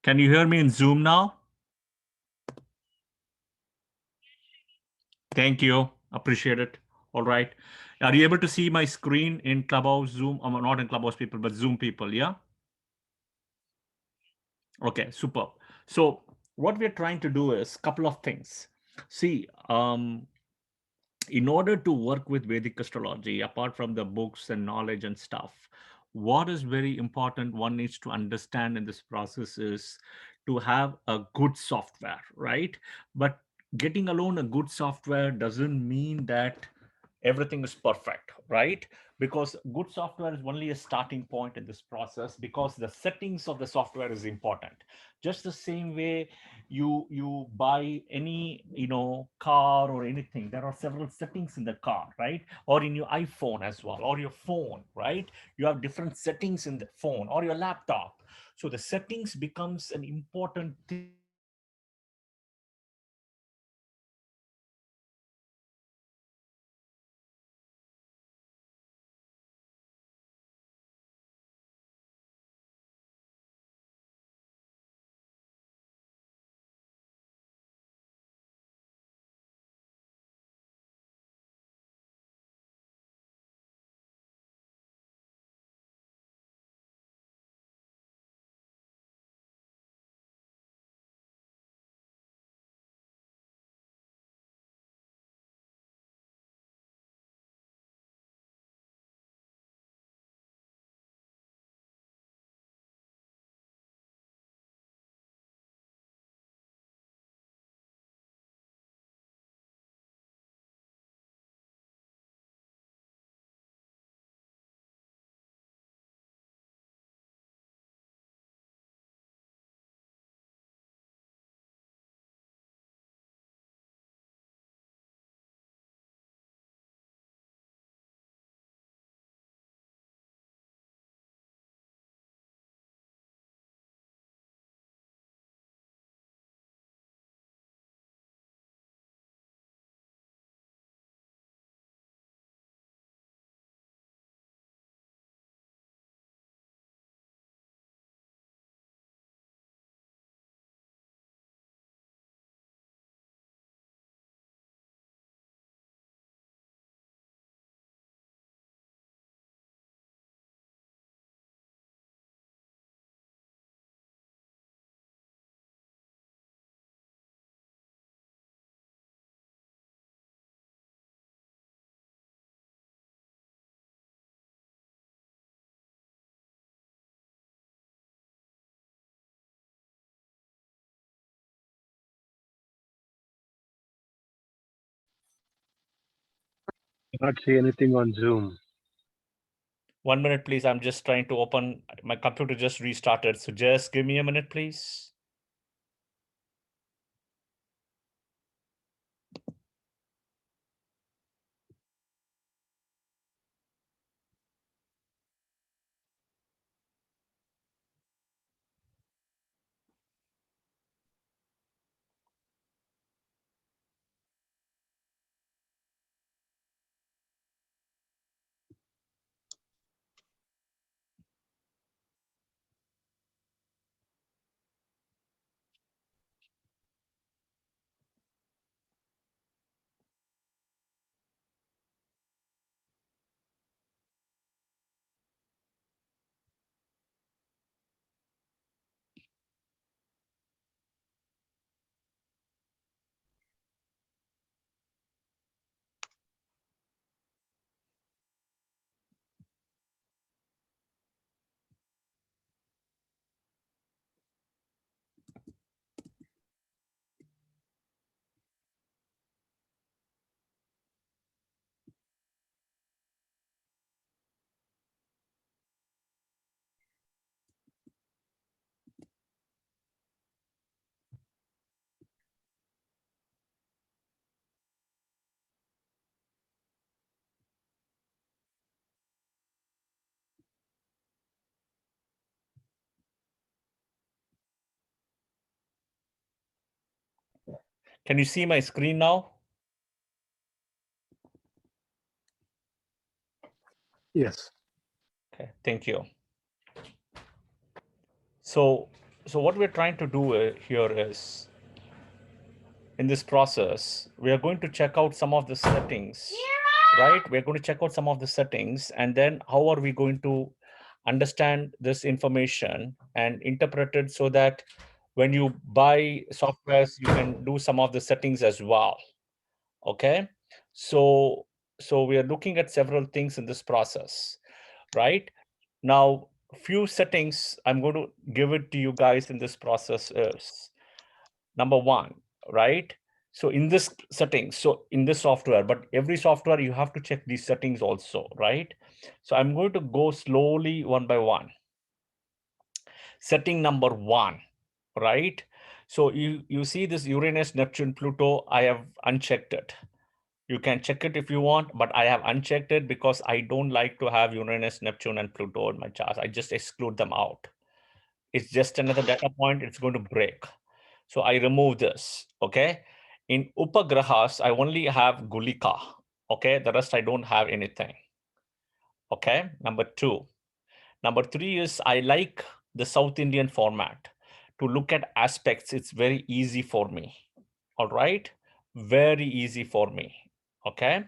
Can you hear me in Zoom now? Thank you. Appreciate it. All right. Are you able to see my screen in Clubhouse, Zoom? Not in Clubhouse people, but Zoom people, yeah? Okay, super. So what we're trying to do is a couple of things. See, in order to work with Vedic astrology, apart from the books and knowledge and stuff, what is very important one needs to understand in this process is to have a good software, right? But getting alone a good software doesn't mean that everything is perfect, right? Because good software is only a starting point in this process, because the settings of the software is important. Just the same way you buy any car or anything, there are several settings in the car, right? Or in your iPhone as well, or your phone, right? You have different settings in the phone or your laptop. So the settings becomes an important thing in this process. So what we are trying to do is Not see anything on Zoom. 1 minute, please. I'm just trying to open my computer, just restarted. So just give me a minute, please. Can you see my screen now? Yes. Okay, thank you. So so what we're trying to do here is, in this process, we are going to check out some of the settings, right? We're going to check out some of the settings, and then how are we going to understand this information and interpret it so that when you buy softwares, you can do some of the settings as well. Okay. So, so we are looking at several things in this process, right? Now, few settings I'm going to give it to you guys in this process is number one, right? So in this settings, so in this software, but every software you have to check these settings also, right? So I'm going to go slowly one by one. Setting number one, right? So you see this Uranus, Neptune, Pluto, I have unchecked it. You can check it if you want, but I have unchecked it because I don't like to have Uranus, Neptune, and Pluto in my charts. I just exclude them out. It's just another data point. It's going to break. So I remove this. Okay. In Upagrahas, I only have Gulika. Okay. The rest I don't have anything. Okay. Number two. Number three is I like the South Indian format. To look at aspects, it's very easy for me. All right. Very easy for me. Okay.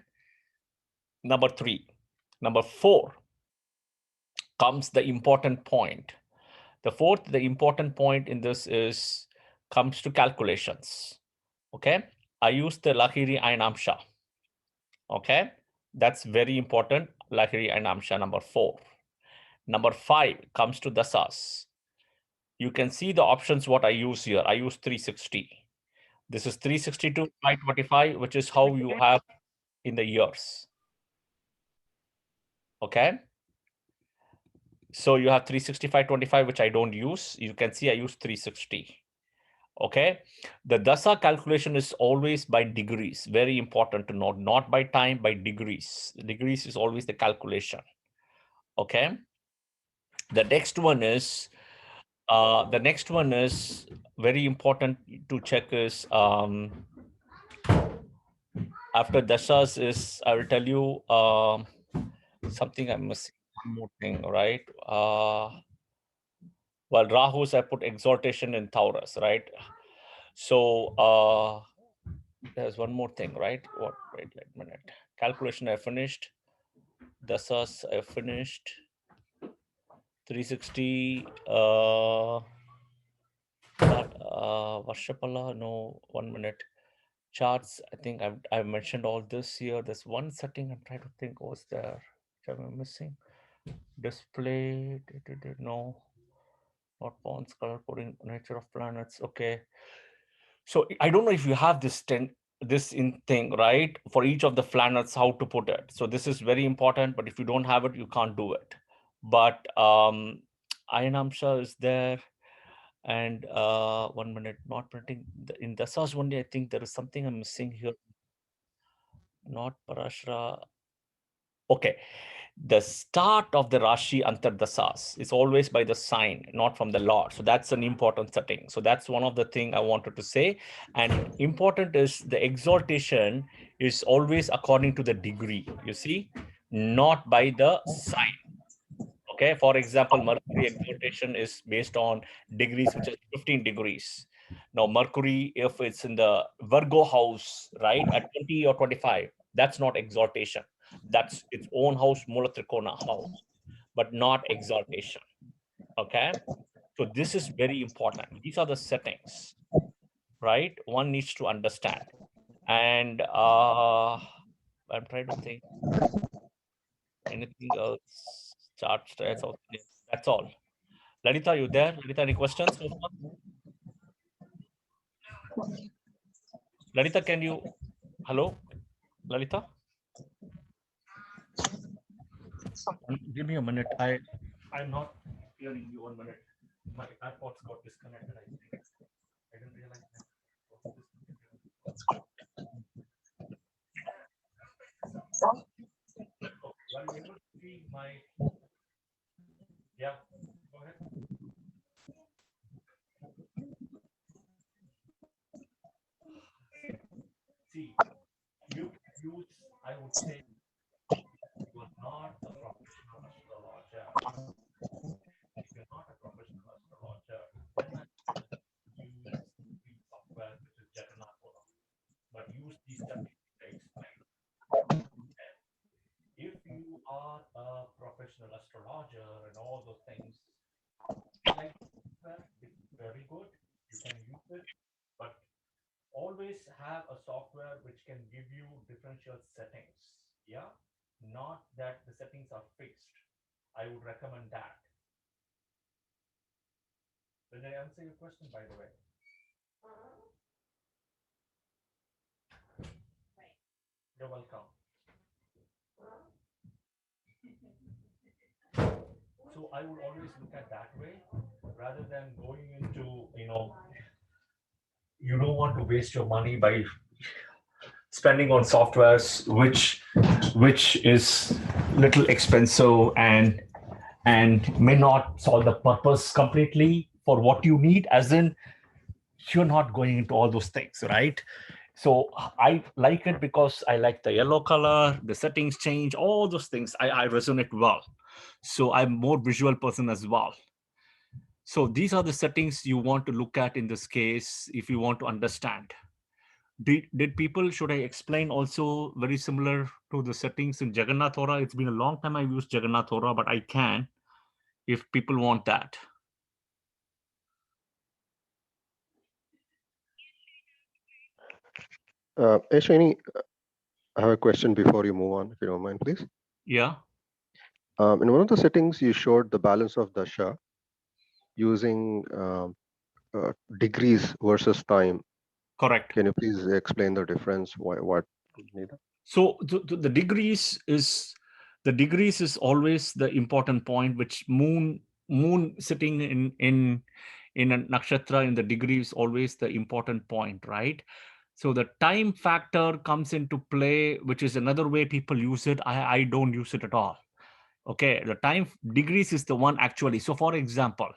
Number three. Number four comes the important point. The important point in this is comes to calculations. Okay. I use the Lahiri Ainamsha. Okay. That's very important. Lahiri Ainamsha number four. Number five comes to dasas. You can see the options what I use here. I use 360. This is 360 to 525, which is how you have in the years. Okay. So you have 365.25, which I don't use. You can see I use 360. Okay. The dasa calculation is always by degrees. Very important to note, not by time, by degrees. Degrees is always the calculation. Okay. The next one is very important to check is after dashas is, I will tell you something I'm missing. One more thing, right? Well, Rahu's I put exaltation in Taurus, right? So there's one more thing, right? What? Wait a minute. Calculation I finished. Dasas I finished. 360. Varshapala. No, 1 minute. Charts. I think I've mentioned all this here. There's one setting I'm trying to think was there. Which am I missing? Display. No, not pawns. Color coding. Nature of planets. Okay. So I don't know if you have this in thing, right? For each of the planets, how to put it. So this is very important, but if you don't have it, you can't do it. But Ayanamsha is there. And 1 minute, not printing. In Dasas only, I think there is something I'm missing here. Not Parashara. Okay. The start of the Rashi Antardasas is always by the sign, not from the Lord. So that's an important setting. So that's one of the things I wanted to say. And important is the exaltation is always according to the degree, you see, not by the sign. Okay. For example, Mercury exaltation is based on degrees, which is 15 degrees. Now, Mercury, if it's in the Virgo house, right, at 20 or 25, that's not exaltation. That's its own house, Mula Trikona house, but not exaltation. Okay. So this is very important. These are the settings, right? One needs to understand. And I'm trying to think anything else. Chart stress. That's all. Lalita, you there? Lalita, any questions so far? Lalita, can you? Hello, Lalita. Give me a minute. I'm not hearing you. 1 minute. My AirPods got disconnected. I think I didn't realize that. Okay, are you able to see my? Yeah. Go ahead. See, you use. I would say you are not a professional astrologer. If you're not a professional astrologer, then professional astrologer and all those things. Like software, it's very good. You can use it, but always have a software which can give you differential settings. Yeah, not that the settings are fixed. I would recommend that. Did I answer your question, by the way? You're welcome. So I would always look at that way rather than going into, you don't want to waste your money by spending on softwares which is little expensive and may not solve the purpose completely for what you need, as in you're not going into all those things, right? So I like it because I like the yellow color, the settings change, all those things. I resonate well. So I'm more visual person as well. So these are the settings you want to look at in this case if you want to understand. Did people, should I explain also very similar to the settings in Jagannath Hora? It's been a long time I've used Jagannath Hora, but I can if people want that. Ashwini, I have a question before you move on, if you don't mind, please. Yeah. In one of the settings, you showed the balance of dasha using degrees versus time. Correct. Can you please explain the difference? What needed? So the degrees is always the important point, which moon sitting in a nakshatra in the degree is always the important point, right? So the time factor comes into play, which is another way people use it. I don't use it at all. Okay, the time degrees is the one actually. So for example,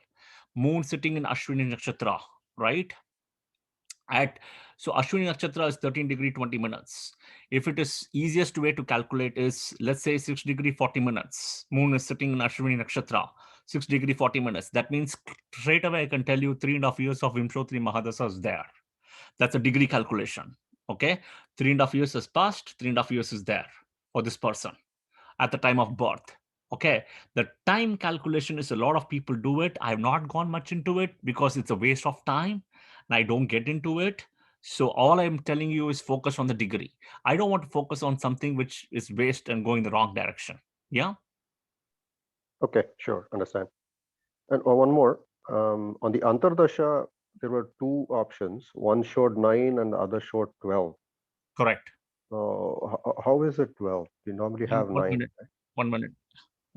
moon sitting in Ashwini nakshatra, right? So Ashwini nakshatra is 13 degree 20 minutes. If it is easiest way to calculate is, let's say 6 degree 40 minutes. Moon is sitting in Ashwini nakshatra, 6 degree 40 minutes. That means straight away I can tell you 3.5 years of Vimshotri Mahadasa is there. That's a degree calculation. Okay, 3.5 years has passed, 3.5 years is there for this person at the time of birth. Okay, the time calculation is, a lot of people do it. I have not gone much into it because it's a waste of time and I don't get into it. So all I'm telling you is focus on the degree. I don't want to focus on something which is waste and going the wrong direction. Yeah. Okay, sure, understand. And one more, on the Antardasha, there were two options. One showed 9 and the other showed 12. Correct. So how is it 12? We normally have 9. 1 minute. 1 minute.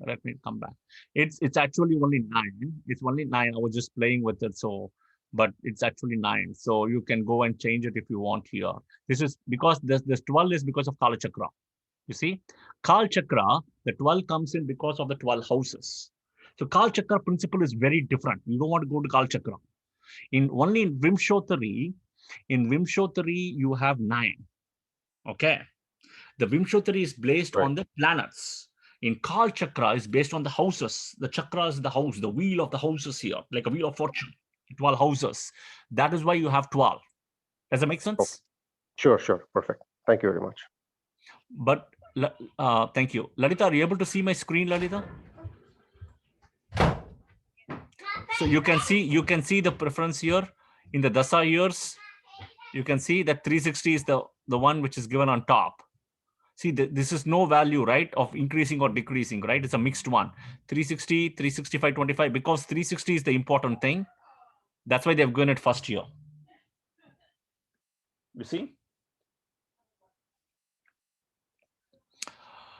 Let me come back. It's actually only 9. It's only 9. I was just playing with it. So, but it's actually 9. So you can go and change it if you want here. This is because this 12 is because of Kala Chakra. You see, Kal Chakra, the 12 comes in because of the 12 houses. So Kal Chakra principle is very different. You don't want to go to Kal Chakra. Only in Vimshottari, you have 9. Okay. The Vimshottari is based Right. on the planets. In Kal Chakra is based on the houses. The chakra is the house, the wheel of the houses here, like a wheel of fortune. 12 houses. That is why you have 12. Does that make sense? Okay. Sure. Perfect. Thank you very much. But thank you. Lalita, are you able to see my screen, Lalita? So you can see the preference here in the Dasa years. You can see that 360 is the one which is given on top. See, this is no value, right, of increasing or decreasing, right? It's a mixed one. 360, 365, 25, because 360 is the important thing. That's why they've given it first here. You see?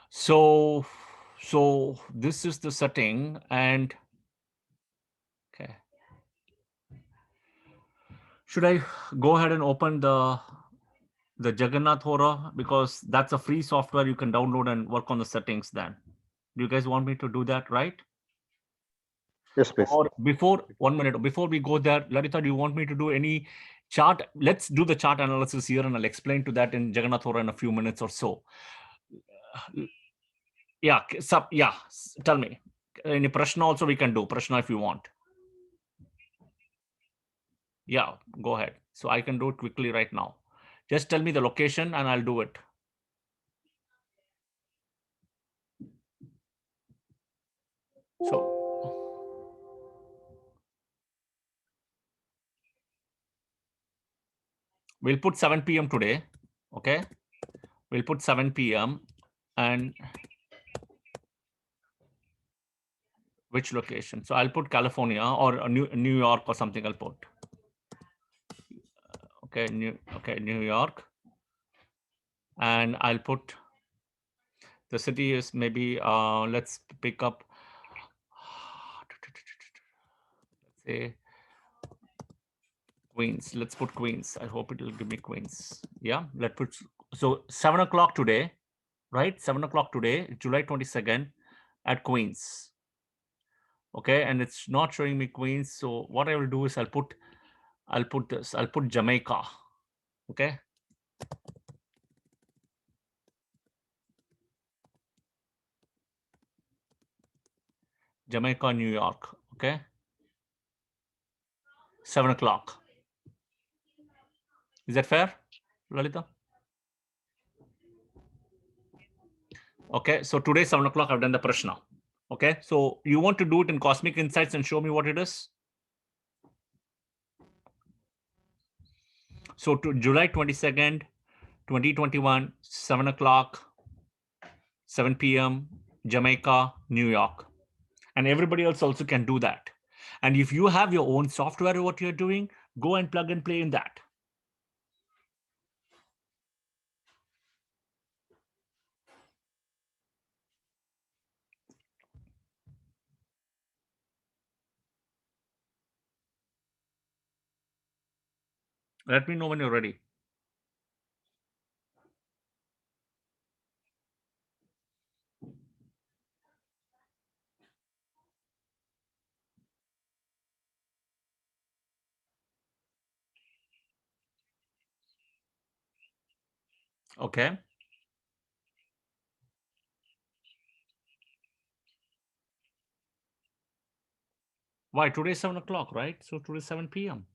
So this is the setting, and okay. Should I go ahead and open the Jagannath Hora, because that's a free software you can download and work on the settings then. Do you guys want me to do that, right? Yes, please. Or before, 1 minute, before we go there, Lalita, do you want me to do any chart? Let's do the chart analysis here and I'll explain to that in Jagannath Hora in a few minutes or so. Yeah, tell me. Any prashna also we can do, prashna if you want. Yeah, go ahead. So I can do it quickly right now. Just tell me the location and I'll do it. So we'll put 7 p.m. today. Okay. We'll put 7 p.m. and which location? So I'll put California or New York or something. I'll put. Okay, New York. And I'll put the city is maybe let's pick up let's say Queens. Let's put Queens. I hope it will give me Queens. Yeah, let's put so 7 o'clock today, right? 7 o'clock today, July 22nd at Queens. Okay, and it's not showing me Queens. So what I will do is I'll put this. I'll put Jamaica. Okay. Jamaica, New York. Okay. 7 o'clock. Is that fair, Lalita? Okay. So today, 7 o'clock, I've done the Prashna. Okay. So you want to do it in Cosmic Insights and show me what it is? So to July 22nd, 2021, 7 o'clock, 7 p.m., Jamaica, New York. And everybody else also can do that. And if you have your own software, what you're doing, go and plug and play in that. Let me know when you're ready. Okay. Why? Today's 7 o'clock, right? So today's 7 p.m.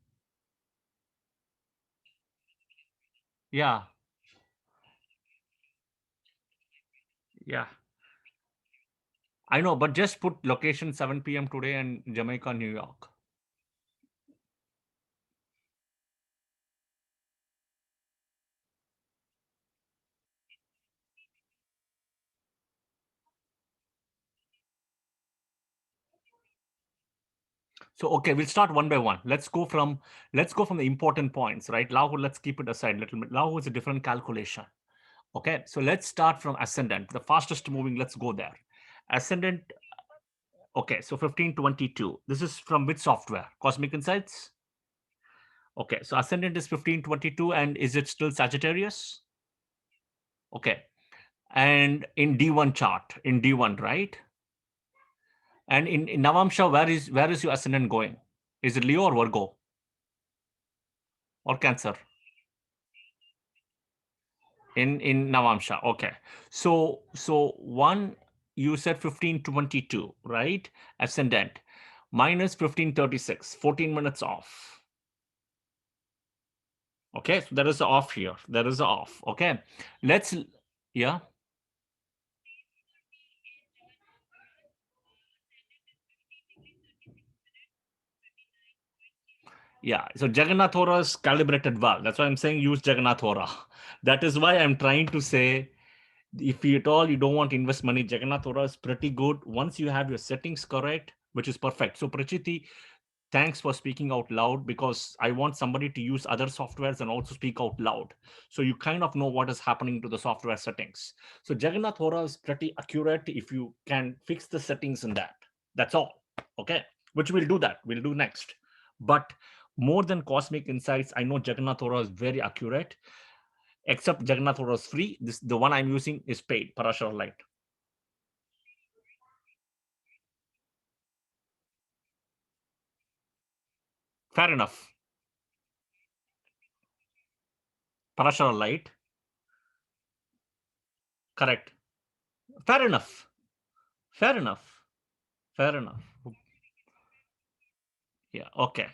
Yeah. Yeah. I know, but just put location 7 p.m. today and Jamaica, New York. So okay, we'll start one by one. Let's go from the important points, right? Lahu, let's keep it aside a little bit. Lahu is a different calculation. Okay, so let's start from ascendant, the fastest moving. Let's go there. Ascendant. Okay, so 1522. This is from which software? Cosmic Insights. Okay, so ascendant is 1522, and is it still Sagittarius? Okay, and in D1 chart, in D1, right? And in Navamsha, where is your ascendant going? Is it Leo or Virgo or Cancer? In Navamsha. Okay. So one, you said 1522, right? Ascendant minus 1536, 14 minutes off. Okay, so there is an off here. There is an off. Okay. Let's yeah. Yeah, so Jagannath Hora is calibrated well. That's why I'm saying use Jagannath Hora. That is why I'm trying to say, if you at all you don't want to invest money, Jagannath Hora is pretty good once you have your settings correct, which is perfect. So Prachiti, thanks for speaking out loud, because I want somebody to use other softwares and also speak out loud. So you kind of know what is happening to the software settings. So Jagannath Hora is pretty accurate if you can fix the settings in that. That's all. Okay, which we'll do that. We'll do next. But more than Cosmic Insights, I know Jagannath Hora is very accurate. Except Jagannath Hora is free. The one I'm using is paid, Parashara Light. Fair enough. Parashara Light. Correct. Fair enough. Fair enough. Fair enough. Yeah. Okay.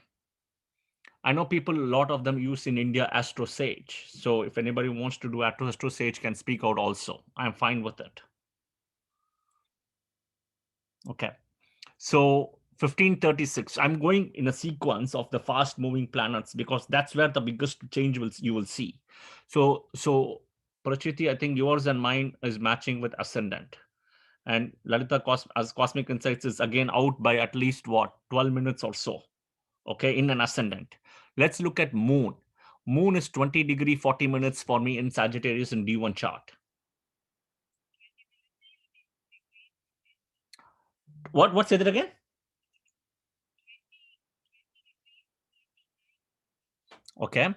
I know people, a lot of them use in India Astro Sage. So if anybody wants to do Astro Sage, can speak out also. I'm fine with it. Okay. So 1536, I'm going in a sequence of the fast moving planets because that's where the biggest change you will see. So Prachiti, I think yours and mine is matching with ascendant, and Lalita as cosmic insights is again out by at least what 12 minutes or so, okay, in an ascendant. Let's look at moon. Moon is 20 degree 40 minutes for me in Sagittarius in D1 chart. What say that again? Okay.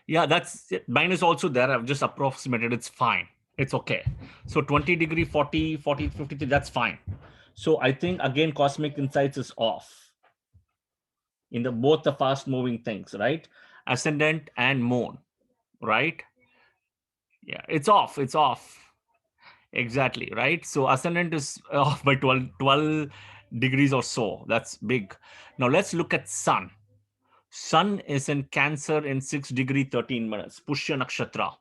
Yeah, that's it. Mine is also there. I've just approximated. It's fine. It's okay. So 20 degree, 40, 40, 53, that's fine. So I think again, cosmic insights is off in the both the fast moving things, right? Ascendant and moon, right? Yeah, it's off. It's off. Exactly, right? So ascendant is off by 12 degrees or so. That's big. Now let's look at sun. Sun is in Cancer in 6 degree 13 minutes. Pushya Nakshatra.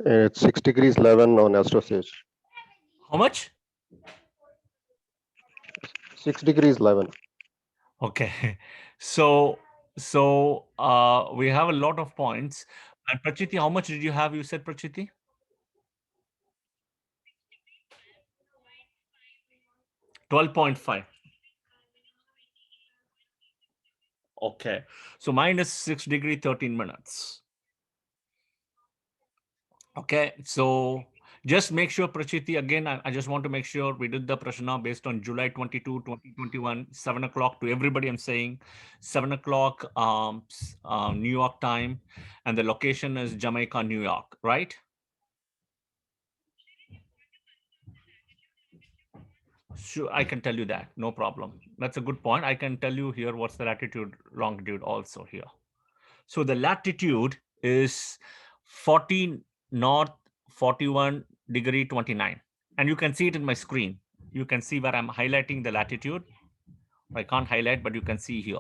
It's 6 degrees 11 on Astro Sage. How much? 6 degrees 11. Okay. So we have a lot of points. And Prachiti, how much did you have? You said, Prachiti? 12.5. Okay. So mine is 6 degree 13 minutes. Okay. So just make sure, Prachiti, again, I just want to make sure we did the prashna based on July 22, 2021, 7 o'clock to everybody. I'm saying 7 o'clock New York time, and the location is Jamaica, New York, right? Sure, I can tell you that. No problem. That's a good point. I can tell you here what's the latitude, longitude also here. So the latitude is 40 north, 41 degree 29. And you can see it in my screen. You can see where I'm highlighting the latitude. I can't highlight, but you can see here.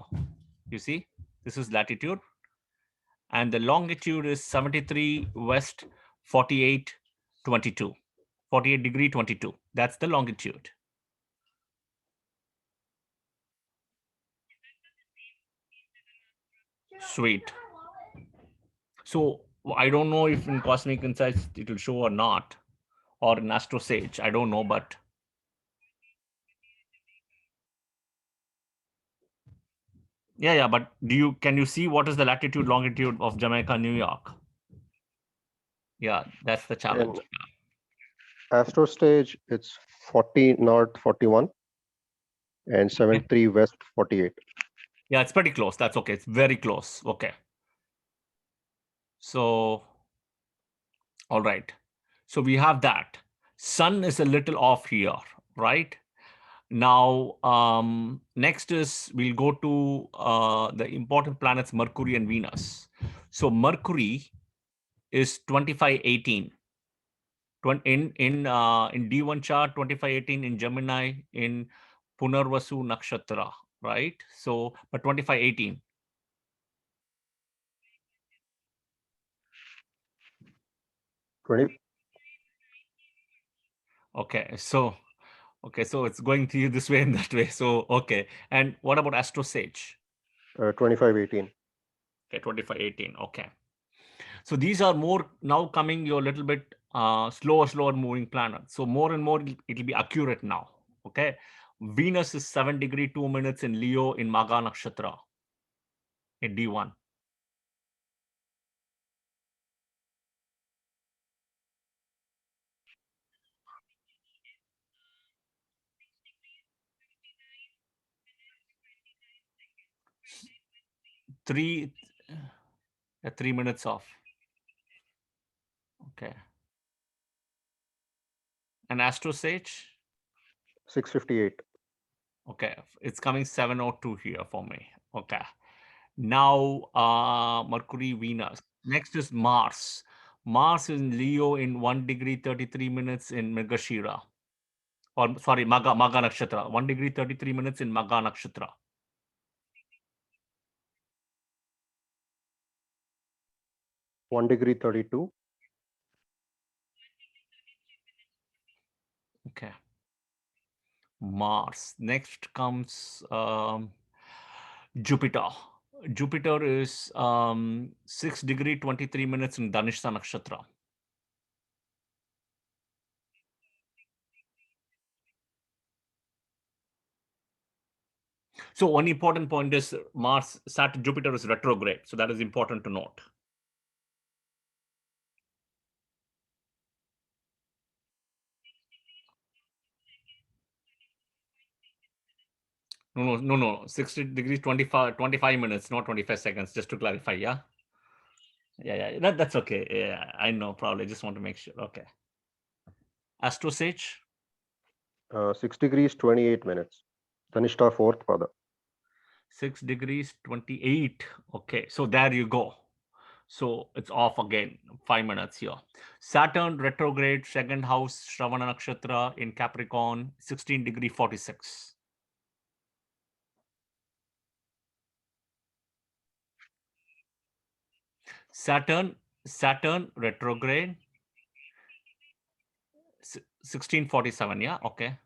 You see, this is latitude. And the longitude is 73 west, 48, 22. 48 degree 22. That's the longitude. Sweet. So I don't know if in Cosmic Insights it will show or not, or in Astro Sage. I don't know, but yeah. But can you see what is the latitude, longitude of Jamaica, New York? Yeah, that's the challenge. In Astro Stage, it's 40 north 41 and 73 west 48. Yeah, it's pretty close. That's okay. It's very close. Okay. So, all right. So we have that. Sun is a little off here, right? Now, next is we'll go to the important planets Mercury and Venus. So Mercury is 2518 in D1 chart, 2518 in Gemini in Punarvasu Nakshatra, right? So, but 2518. Okay, so it's going to you this way and that way. So okay, and what about Astro Sage? 2518. Okay, 2518. Okay, so these are more now coming your little bit slower moving planets. So more and more it'll be accurate now. Okay, Venus is 7 degree 2 minutes in Leo in Maga Nakshatra in D1. Three 3 minutes off. Okay, and Astro Sage? 658. Okay, it's coming 702 here for me. Okay. Now, Mercury, Venus. Next is Mars. Mars is in Leo in 1 degree 33 minutes in Mrigashira. Or sorry, Maga Nakshatra. 1 degree 33 minutes in Maga Nakshatra. One degree 32. Okay. Mars. Next comes Jupiter. Jupiter is 6 degree 23 minutes in Dhanishta Nakshatra. So one important point is Mars, Saturn, Jupiter is retrograde. So that is important to note. No. 60 degrees, 25 minutes, not 25 seconds, just to clarify. Yeah. That's okay. Yeah, I know. Probably just want to make sure. Okay. Astro Sage, 6 degrees 28 minutes. Dhanishta fourth pada. 6 degrees, 28. Okay. So there you go. So it's off again, 5 minutes here. Saturn retrograde, second house, Shravana Nakshatra in Capricorn, 16 degree 46. Saturn retrograde, 1647. Yeah. Okay.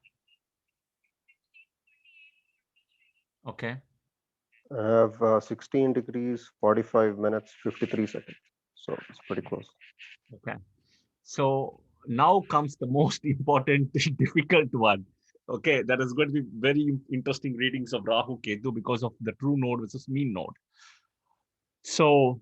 Okay. I have 16 degrees 45 minutes 53 seconds. So it's pretty close. Okay. So now comes the most important, difficult one. Okay, that is going to be very interesting readings of Rahu Ketu because of the true node versus mean node. So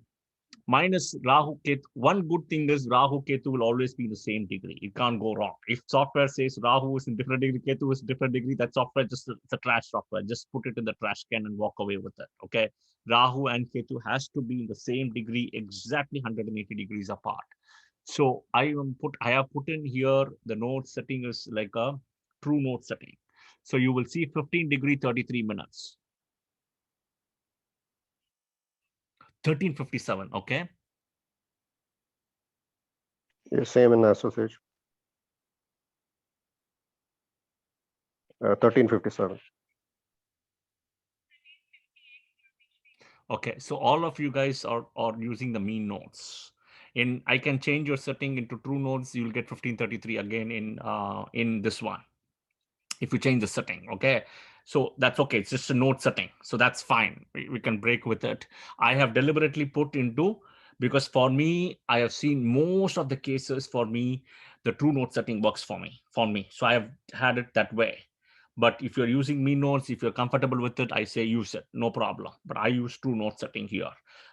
minus Rahu Ketu, one good thing is Rahu Ketu will always be in the same degree. It can't go wrong. If software says Rahu is in different degree, Ketu is different degree, that software it's a trash software. Just put it in the trash can and walk away with it. Okay, Rahu and Ketu has to be in the same degree, exactly 180 degrees apart. So I have put in here the node setting is like a true node setting. So you will see 15 degree 33 minutes. 1357. Okay. Yeah, same in association. 1357. Okay. So all of you guys are using the mean nodes. I can change your setting into true nodes. You'll get 1533 again in this one. If you change the setting, okay, so that's okay, it's just a node setting, so that's fine, we can break with it. I have deliberately put into, because for me, I have seen most of the cases, for me the true node setting works for me, so I have had it that way. But if you're using mean nodes, if you're comfortable with it, I say use it, no problem. But I use true node setting here.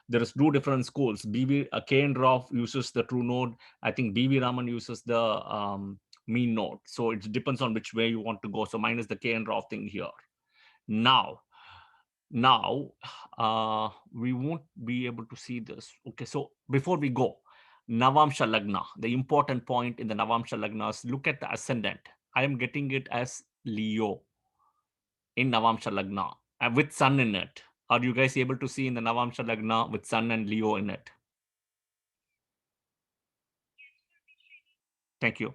There is two different schools. K and Roth uses the true node. I think BV Raman uses the mean node. So it depends on which way you want to go. So minus the K and Roth thing here. Now, we won't be able to see this. Okay, so before we go, Navamsha Lagna, the important point in the Navamsha Lagnas, look at the ascendant. I am getting it as Leo in Navamsha Lagna with Sun in it. Are you guys able to see in the Navamsha Lagna with Sun and Leo in it? Thank you.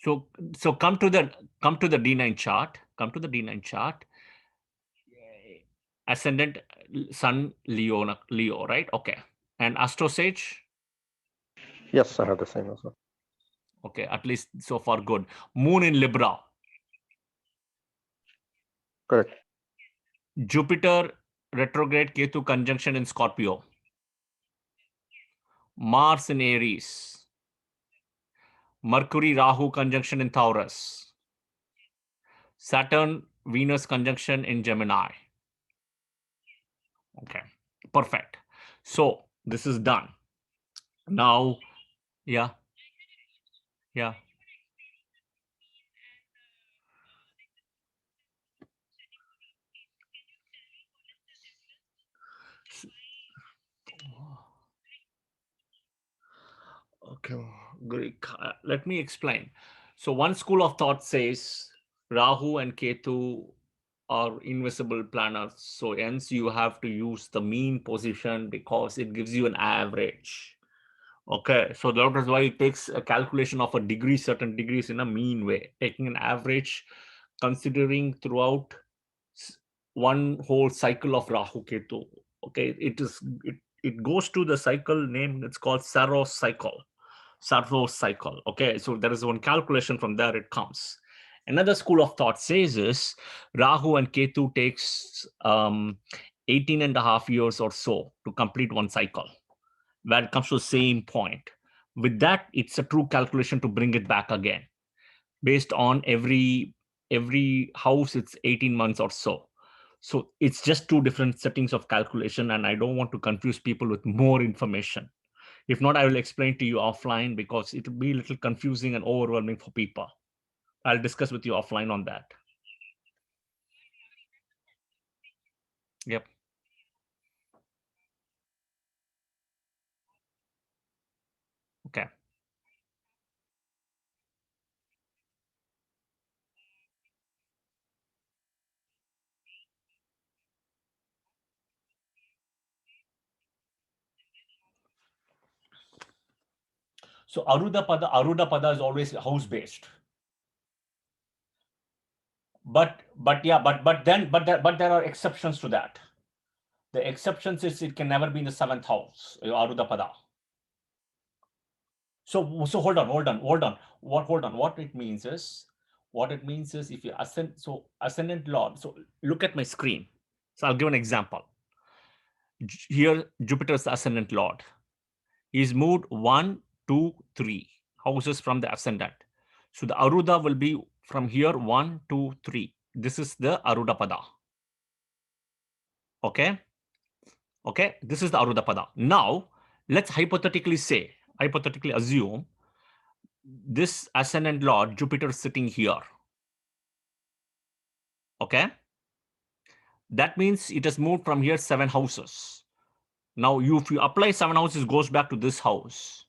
So come to the D9 chart. Come to the D9 chart. Ascendant Sun Leo, right? Okay. And Astro Sage. Yes, I have the same as well. Okay, at least so far good. Moon in Libra. Correct. Jupiter retrograde Ketu conjunction in Scorpio. Mars in Aries. Mercury Rahu conjunction in Taurus. Saturn Venus conjunction in Gemini. Okay, perfect. So this is done. Now, yeah. Okay, great. Let me explain. So one school of thought says Rahu and Ketu are invisible planets. So hence you have to use the mean position because it gives you an average. Okay, so that is why it takes a calculation of a degree, certain degrees in a mean way, taking an average, considering throughout one whole cycle of Rahu Ketu. Okay, it goes to the cycle name. It's called Saros cycle. Saros cycle. Okay, so there is one calculation from there. It comes. Another school of thought says is Rahu and Ketu takes 18 and a half years or so to complete one cycle, where it comes to the same point. With that, it's a true calculation to bring it back again. Based on every house, it's 18 months or so. So it's just two different settings of calculation, and I don't want to confuse people with more information. If not, I will explain to you offline because it will be a little confusing and overwhelming for people. I'll discuss with you offline on that. Yep. Okay. So Aruda Pada is always house based. But yeah, but there are exceptions to that. The exceptions is it can never be in the seventh house, Aruda Pada. So hold on. What it means is if you ascend, so ascendant lord. So look at my screen. So I'll give an example. Here, Jupiter's the ascendant lord. He's moved 1, 2, 3 houses from the ascendant. So the Aruda will be from here 1, 2, 3. This is the Aruda Pada. Okay. Okay. This is the Aruda Pada. Now, let's hypothetically assume this ascendant lord, Jupiter, is sitting here. Okay. That means it has moved from here 7 houses. Now, if you apply 7 houses, goes back to this house.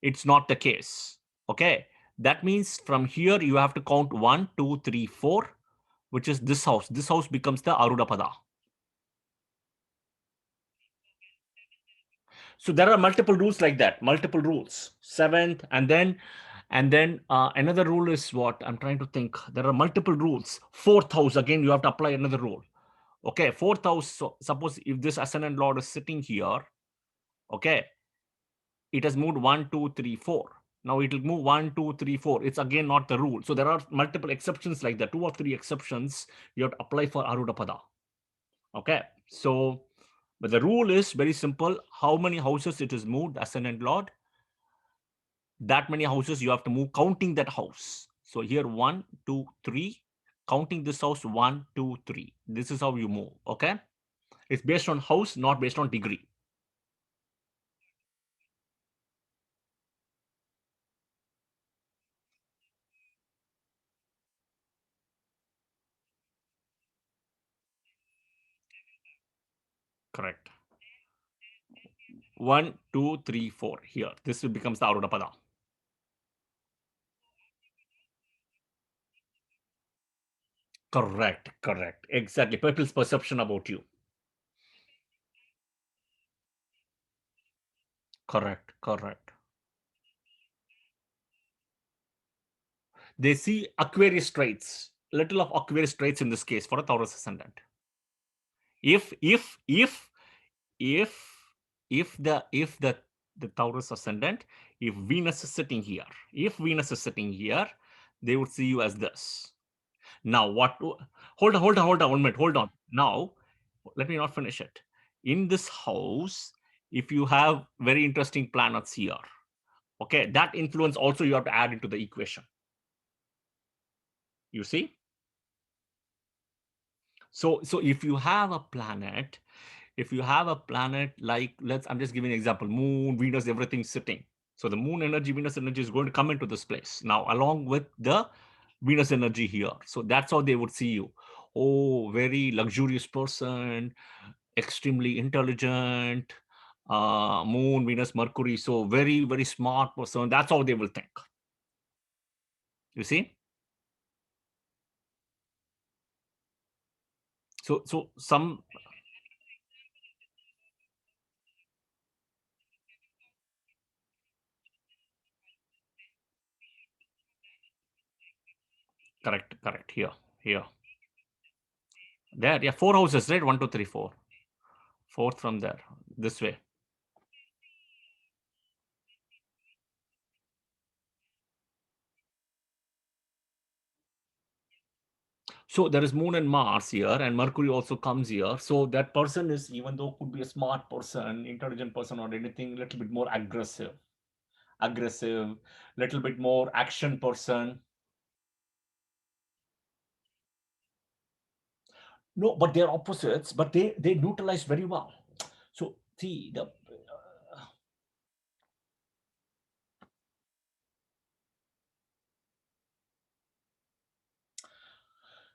It's not the case. Okay. That means from here you have to count 1, 2, 3, 4, which is this house. This house becomes the Aruda Pada. So there are multiple rules like that. Multiple rules. 7th, and then another rule is what I'm trying to think. There are multiple rules. 4th house, again you have to apply another rule. Okay, 4th house. So suppose if this ascendant lord is sitting here, okay, it has moved 1, 2, 3, 4. Now it will move 1, 2, 3, 4. It's again not the rule. So there are multiple exceptions like that. 2 or 3 exceptions you have to apply for Aruda Pada. Okay, so but the rule is very simple. How many houses it is moved, ascendant lord? That many houses you have to move, counting that house. So here 1, 2, 3. Counting this house 1, 2, 3. This is how you move. Okay, it's based on house, not based on degree. Correct. 1, 2, 3, 4. Here, this becomes the Aruda Pada. Correct. Exactly. People's perception about you. Correct. They see Aquarius traits, little of Aquarius traits in this case for a Taurus ascendant. If the Taurus ascendant, if Venus is sitting here, they would see you as this. Now, hold on 1 minute. Hold on. Now, let me not finish it. In this house, if you have very interesting planets here, okay, that influence also you have to add into the equation. You see? So if you have a planet like, I'm just giving an example, moon, Venus, everything sitting. So the moon energy, Venus energy is going to come into this place now, along with the Venus energy here. So that's how they would see you. Oh, very luxurious person, extremely intelligent, moon, Venus, Mercury. So very, very smart person. That's how they will think. You see? So some. Correct. Here. There, yeah, 4 houses, right? 1, 2, 3, 4. Fourth from there, this way. So there is Moon and Mars here, and Mercury also comes here. So that person is, even though could be a smart person, intelligent person, or anything, a little bit more aggressive, little bit more action person. No, but they're opposites, but they neutralize very well. So see the.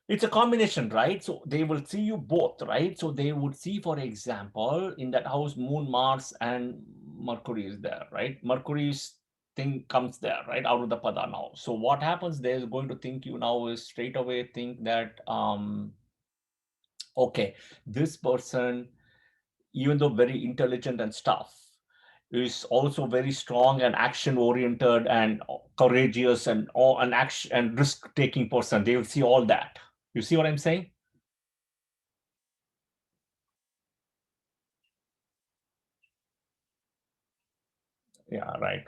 It's a combination, right? So they will see you both, right? So they would see, for example, in that house, Moon, Mars, and Mercury is there, right? Mercury's thing comes there, right? Out of the pada now. So what happens, they're going to think you now is straight away think that, okay, this person, even though very intelligent and stuff, is also very strong and action oriented and courageous and an action and risk taking person. They will see all that. You see what I'm saying? Yeah, right.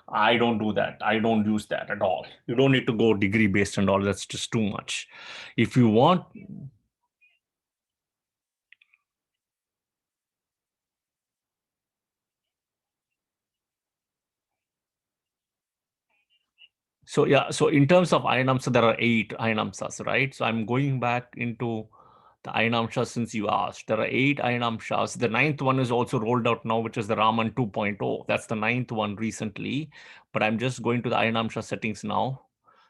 I don't do that. I don't use that at all. You don't need to go degree based and all. That's just too much. If you want, so yeah. So in terms of Ayanamsa, there are 8 Ayanamsas, right? So I'm going back into the Ayanamsha since you asked. There are 8 Ayanamshas. The ninth one is also rolled out now, which is the Raman 2.0. That's the ninth one recently. But I'm just going to the Ayanamsha settings now.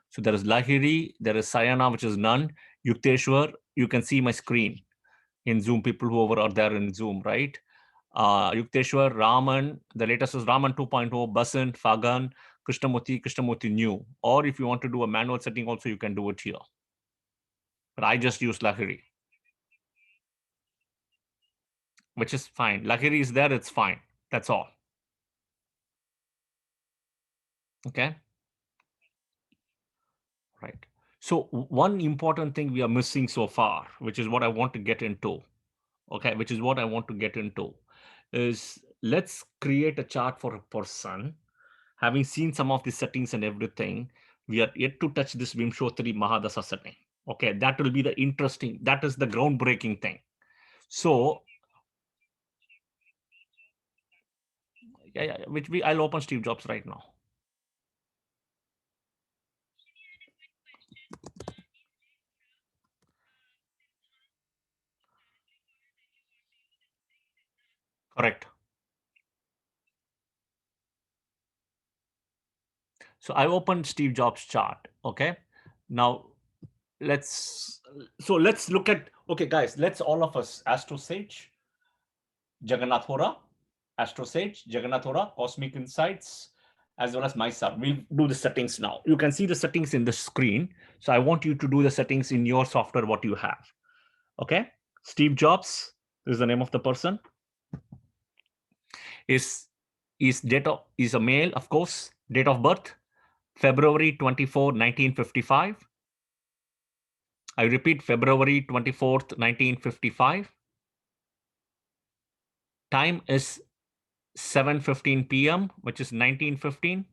So there is Lahiri, there is Sayana, which is none. Yukteswar, you can see my screen in Zoom, people who are there in Zoom, right? Yukteswar, Raman, the latest is Raman 2.0, Basan, Fagan, Krishnamurti new. Or if you want to do a manual setting also, you can do it here. But I just use Lahiri, which is fine. Lahiri is there, it's fine. That's all. Okay, right. So one important thing we are missing so far, which is what I want to get into, okay, which is what I want to get into, is let's create a chart for a person. Having seen some of the settings and everything, we are yet to touch this Vimshottari Mahadasa setting. Okay, that will be the interesting, that is the groundbreaking thing. So, yeah, which I'll open Steve Jobs right now. Correct. So I opened Steve Jobs chart. Okay. Now let's look at, okay, guys, let's all of us, Astro Sage, Jagannath Hora, Astro Sage, Jagannath Hora, Cosmic Insights, as well as myself. We'll do the settings now. You can see the settings in the screen. So I want you to do the settings in your software, what you have. Okay. Steve Jobs is the name of the person. Is a male, of course. Date of birth, February 24, 1955. I repeat, February 24th, 1955. Time is 7:15 p.m., which is 1915.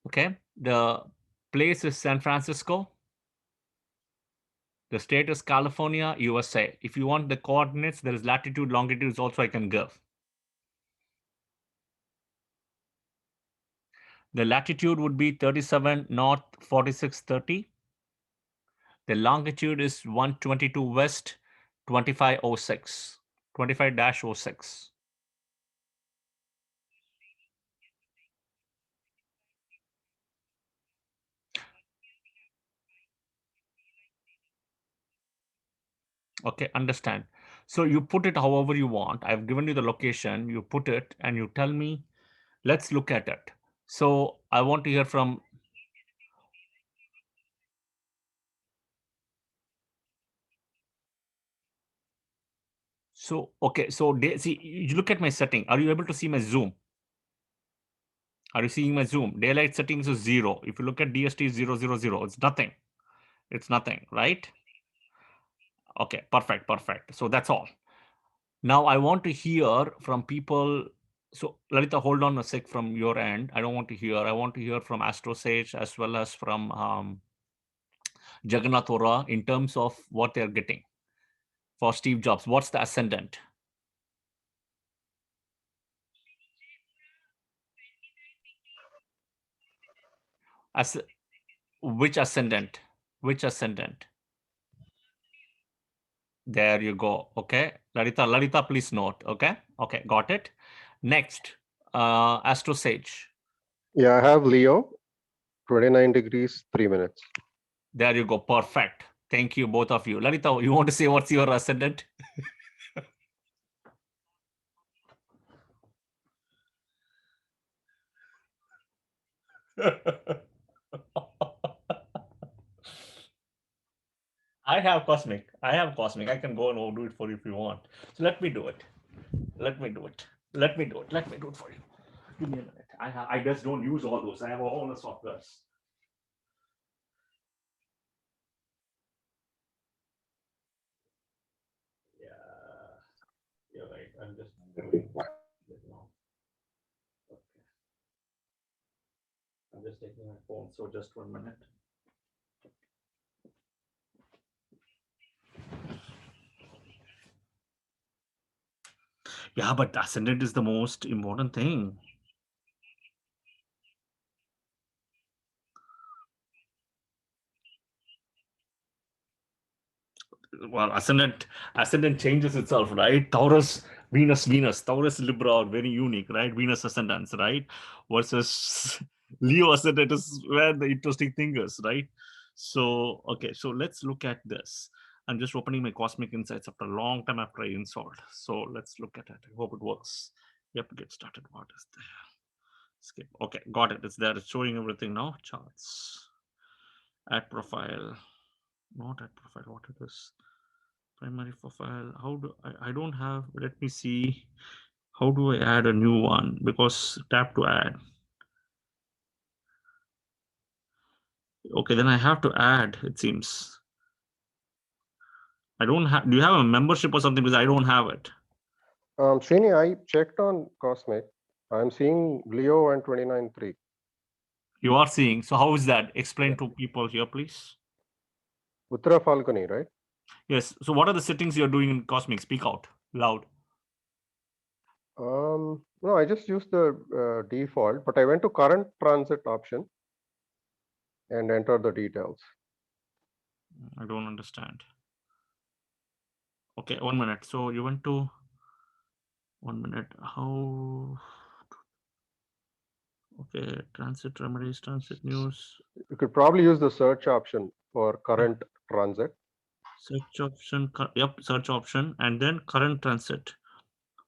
Okay. The place is San Francisco. The state is California, USA. If you want the coordinates, there is latitude, longitude also I can give. The latitude would be 37 north, 4630. The longitude is 122 west, 2506, 25-06. Okay, understand. So you put it however you want. I've given you the location. You put it and you tell me, let's look at it. So I want to hear from. So, okay. So see, you look at my setting. Are you able to see my zoom? Are you seeing my zoom? Daylight settings is 0. If you look at DST 000, it's nothing. It's nothing, right? Okay, perfect, perfect. So that's all. Now I want to hear from people. So Lalita, hold on a sec from your end. I don't want to hear. I want to hear from Astro Sage as well as from Jagannath Ora in terms of what they're getting for Steve Jobs. What's the ascendant? As which ascendant? Which ascendant? There you go. Okay, Lalita, please note. Okay, okay, got it. Next, Astro Sage. Yeah, I have Leo, 29 degrees, 3 minutes. There you go. Perfect. Thank you, both of you. Lalita, you want to say what's your ascendant? I have cosmic. I have cosmic. I can go and do it for you if you want. So let me do it. Let me do it. Let me do it. Let me do it for you. Give me a minute. I just don't use all those. I have all the softwares. Yeah, you're right. I'm just doing it now. Okay. I'm just taking my phone. So just 1 minute. Yeah, but ascendant is the most important thing. Well, ascendant changes itself, right? Taurus, Venus, Taurus, Libra are very unique, right? Venus ascendants, right? Versus Leo ascendant is where the interesting thing is, right? So okay, so let's look at this. I'm just opening my cosmic insights after a long time after I installed. So let's look at it. I hope it works. Yep, get started. What is there? Skip. Okay, got it. It's there. It's showing everything now. Charts. Add profile. Not add profile. What it is? Primary profile. How do I don't have, let me see. How do I add a new one? Because tap to add. Okay, then I have to add, it seems. I don't have, do you have a membership or something? Because I don't have it. Srini, I checked on Cosmic. I'm seeing Leo and 29.3. You are seeing. So how is that? Explain Yeah. to people here, please. Uttara Falguni, right? Yes. So what are the settings you're doing in Cosmic? Speak out loud. No, I just used the default, but I went to current transit option and entered the details. I don't understand. Okay, 1 minute. So you went to 1 minute. How? Okay, transit remedies, transit news. You could probably use the search option for current transit. Search option. Yep, search option, and then current transit.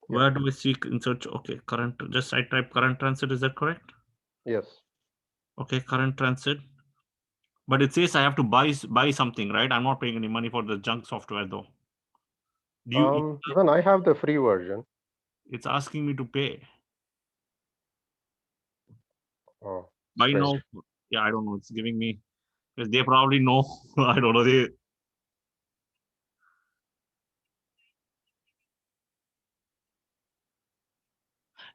Yeah. Where do we seek in search? Okay, current. Just I type current transit. Is that correct? Yes. Okay, current transit. But it says I have to buy something, right? I'm not paying any money for the junk software though. Do you? Even I have the free version. It's asking me to pay. Oh, Buy strange. now. Yeah, I don't know. It's giving me because they probably know. I don't know. They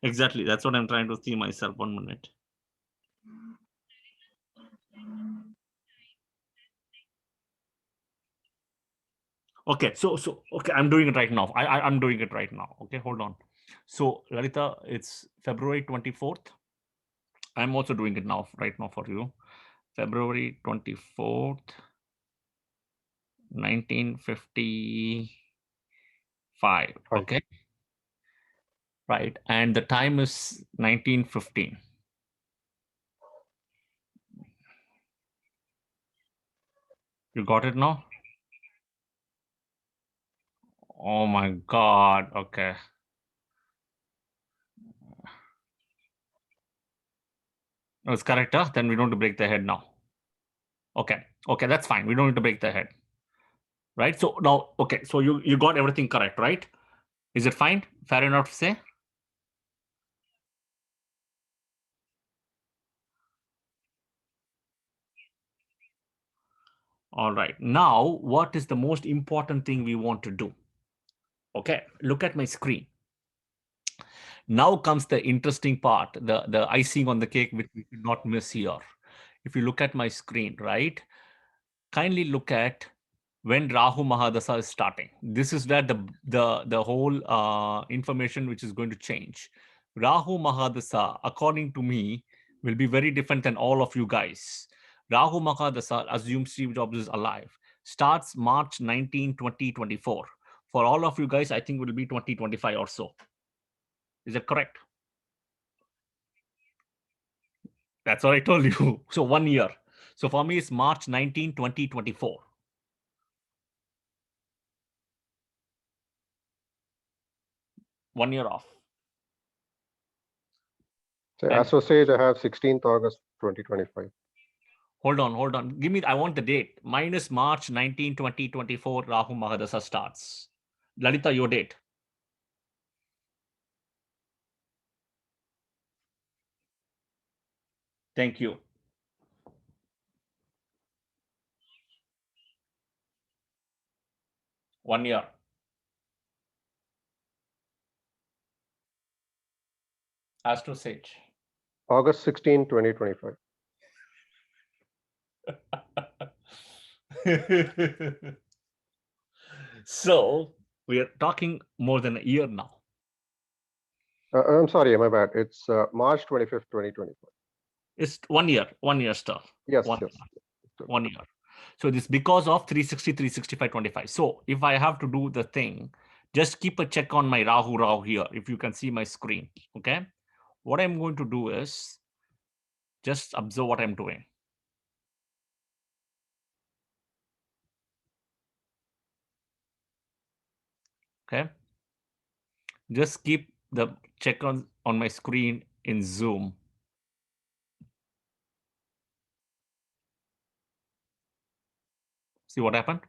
exactly. That's what I'm trying to see myself. 1 minute. Okay, so okay, I'm doing it right now. I'm doing it right now. Okay, hold on. So Lalita, it's February 24th. I'm also doing it now, right now for you. February 24th, 1955. Okay, right. And the time is 1915. You got it now? Oh my God. Okay. No, it's correct. Huh? Then we don't need to break the head now. Okay. Okay, that's fine. We don't need to break the head. Right. So now, okay. So you got everything correct, right? Is it fine? Fair enough to say? All right. Now, what is the most important thing we want to do? Okay. Look at my screen. Now comes the interesting part, the icing on the cake, which we should not miss here. If you look at my screen, right? Kindly look at when Rahu Mahadasa is starting. This is where the whole information which is going to change. Rahu Mahadasa, according to me, will be very different than all of you guys. Rahu Mahadasa, assume Steve Jobs is alive, starts March 19, 2024. For all of you guys, I think it will be 2025 or so. Is that correct? That's what I told you. So 1 year. So for me, it's March 19, 2024. One year off. So And Associate, I have 16th August 2025. hold on. Give me, I want the date. Minus March 19, 2024, Rahu Mahadasa starts. Lalita, your date. Thank you. One year. Astro Sage. August 16, 2025. So we are talking more than a year now. I'm sorry, my bad. It's March 25th, 2025. It's 1 year stuff. Yes, One yes. year. 1 year. So this because of 360, 365, 25. So if I have to do the thing, just keep a check on my Rahu here, if you can see my screen. Okay. What I'm going to do is just observe what I'm doing. Okay. Just keep the check on my screen in Zoom. See what happened?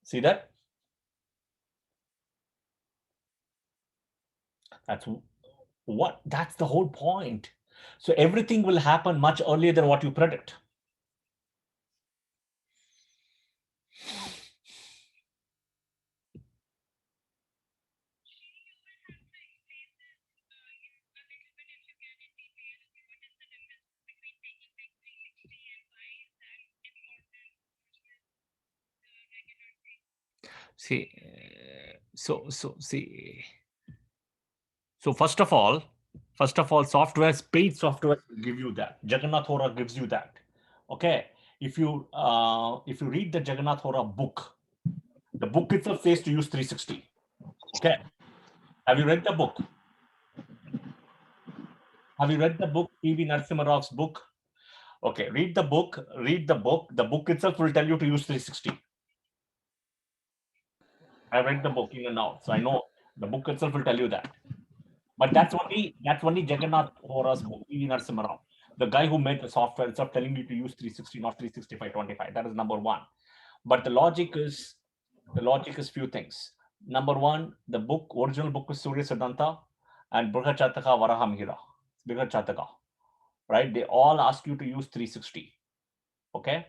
See that? That's the whole point. So everything will happen much earlier than what you predict. See, see. So first of all, software, paid software will give you that. Jagannath Hora gives you that. Okay. If you read the Jagannath Hora book, the book itself says to use 360. Okay. Have you read the book? Have you read the book, P.V. Narasimha Raw's book? Okay, read the book. The book itself will tell you to use 360. I read the book in and out, so I know the book itself will tell you that. But that's only Jagannath Hora's book, P.V. Narasimha Rao. The guy who made the software itself telling you to use 360, not 365, 25. That is number one. But the logic is few things. Number one, the original book is Surya Siddhanta and Brihachataka Varahamihira. Brihachataka. Right? They all ask you to use 360. Okay?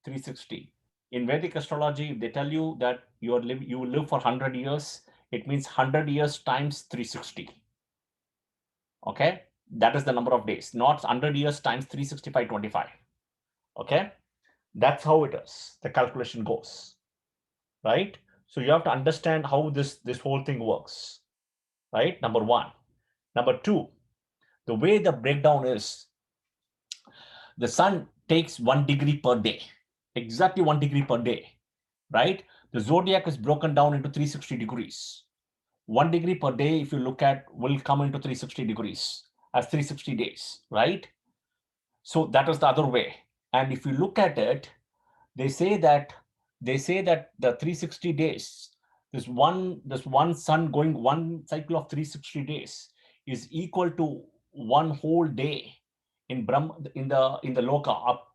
360. In Vedic astrology, they tell you that you will live for 100 years. It means 100 years times 360. Okay? That is the number of days, not 100 years times 365, 25. Okay? That's how it is. The calculation goes. Right? So you have to understand how this whole thing works. Right? Number one. Number two, the way the breakdown is, the sun takes 1 degree per day, exactly 1 degree per day, right? The zodiac is broken down into 360 degrees. 1 degree per day, if you look at, will come into 360 degrees as 360 days, right? So that is the other way. And if you look at it, they say that the 360 days, This one sun going one cycle of 360 days is equal to one whole day in the loka up,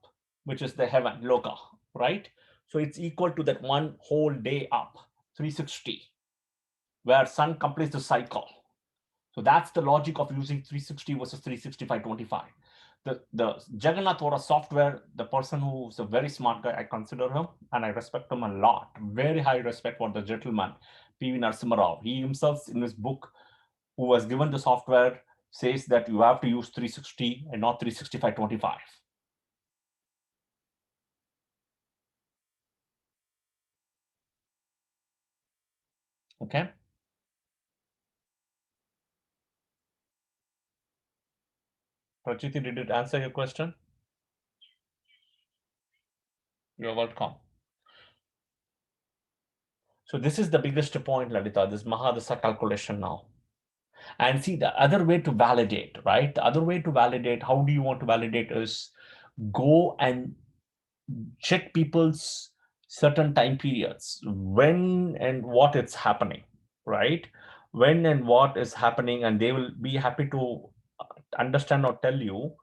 which is the heaven loka, right? So it's equal to that one whole day up, 360, where sun completes the cycle. So that's the logic of using 360 versus 365/25. The Jagannath Vora software, the person who's a very smart guy, I consider him and I respect him a lot. Very high respect for the gentleman, P.V. Narasimha Rao. He himself in his book, who was given the software, says that you have to use 360 and not 365/25. Okay. Prachiti, did it answer your question? You're welcome. So this is the biggest point, Lalita, this Mahadasa calculation now. And see, the other way to validate, right? The other way to validate, how do you want to validate is go and check people's certain time periods, when and what it's happening, right? When and what is happening, and they will be happy to understand or tell you,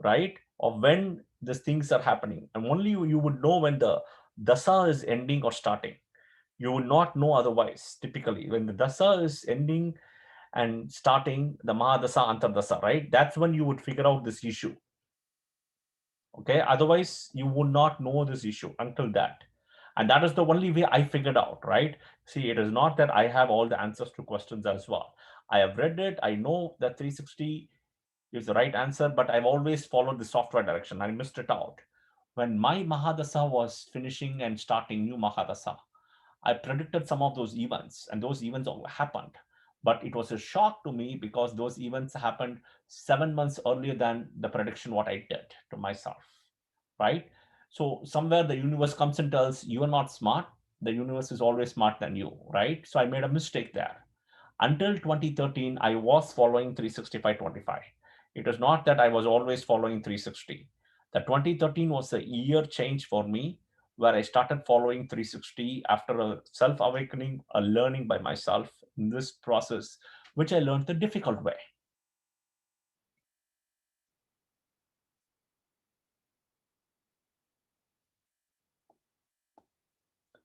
right, of when these things are happening. And only you would know when the dasa is ending or starting. You will not know otherwise. Typically, when the dasa is ending and starting, the Mahadasa, Antardasa, right? That's when you would figure out this issue. Okay, otherwise you would not know this issue until that. And that is the only way I figured out, right? See, it is not that I have all the answers to questions as well. I have read it. I know that 360 is the right answer, but I've always followed the software direction. I missed it out. When my Mahadasa was finishing and starting new Mahadasa, I predicted some of those events, and those events all happened. But it was a shock to me because those events happened 7 months earlier than the prediction what I did to myself, right? So somewhere the universe comes and tells you are not smart. The universe is always smart than you, right? So I made a mistake there. Until 2013, I was following 365/25. It was not that I was always following 360. The 2013 was a year change for me where I started following 360 after a self awakening, a learning by myself in this process, which I learned the difficult way.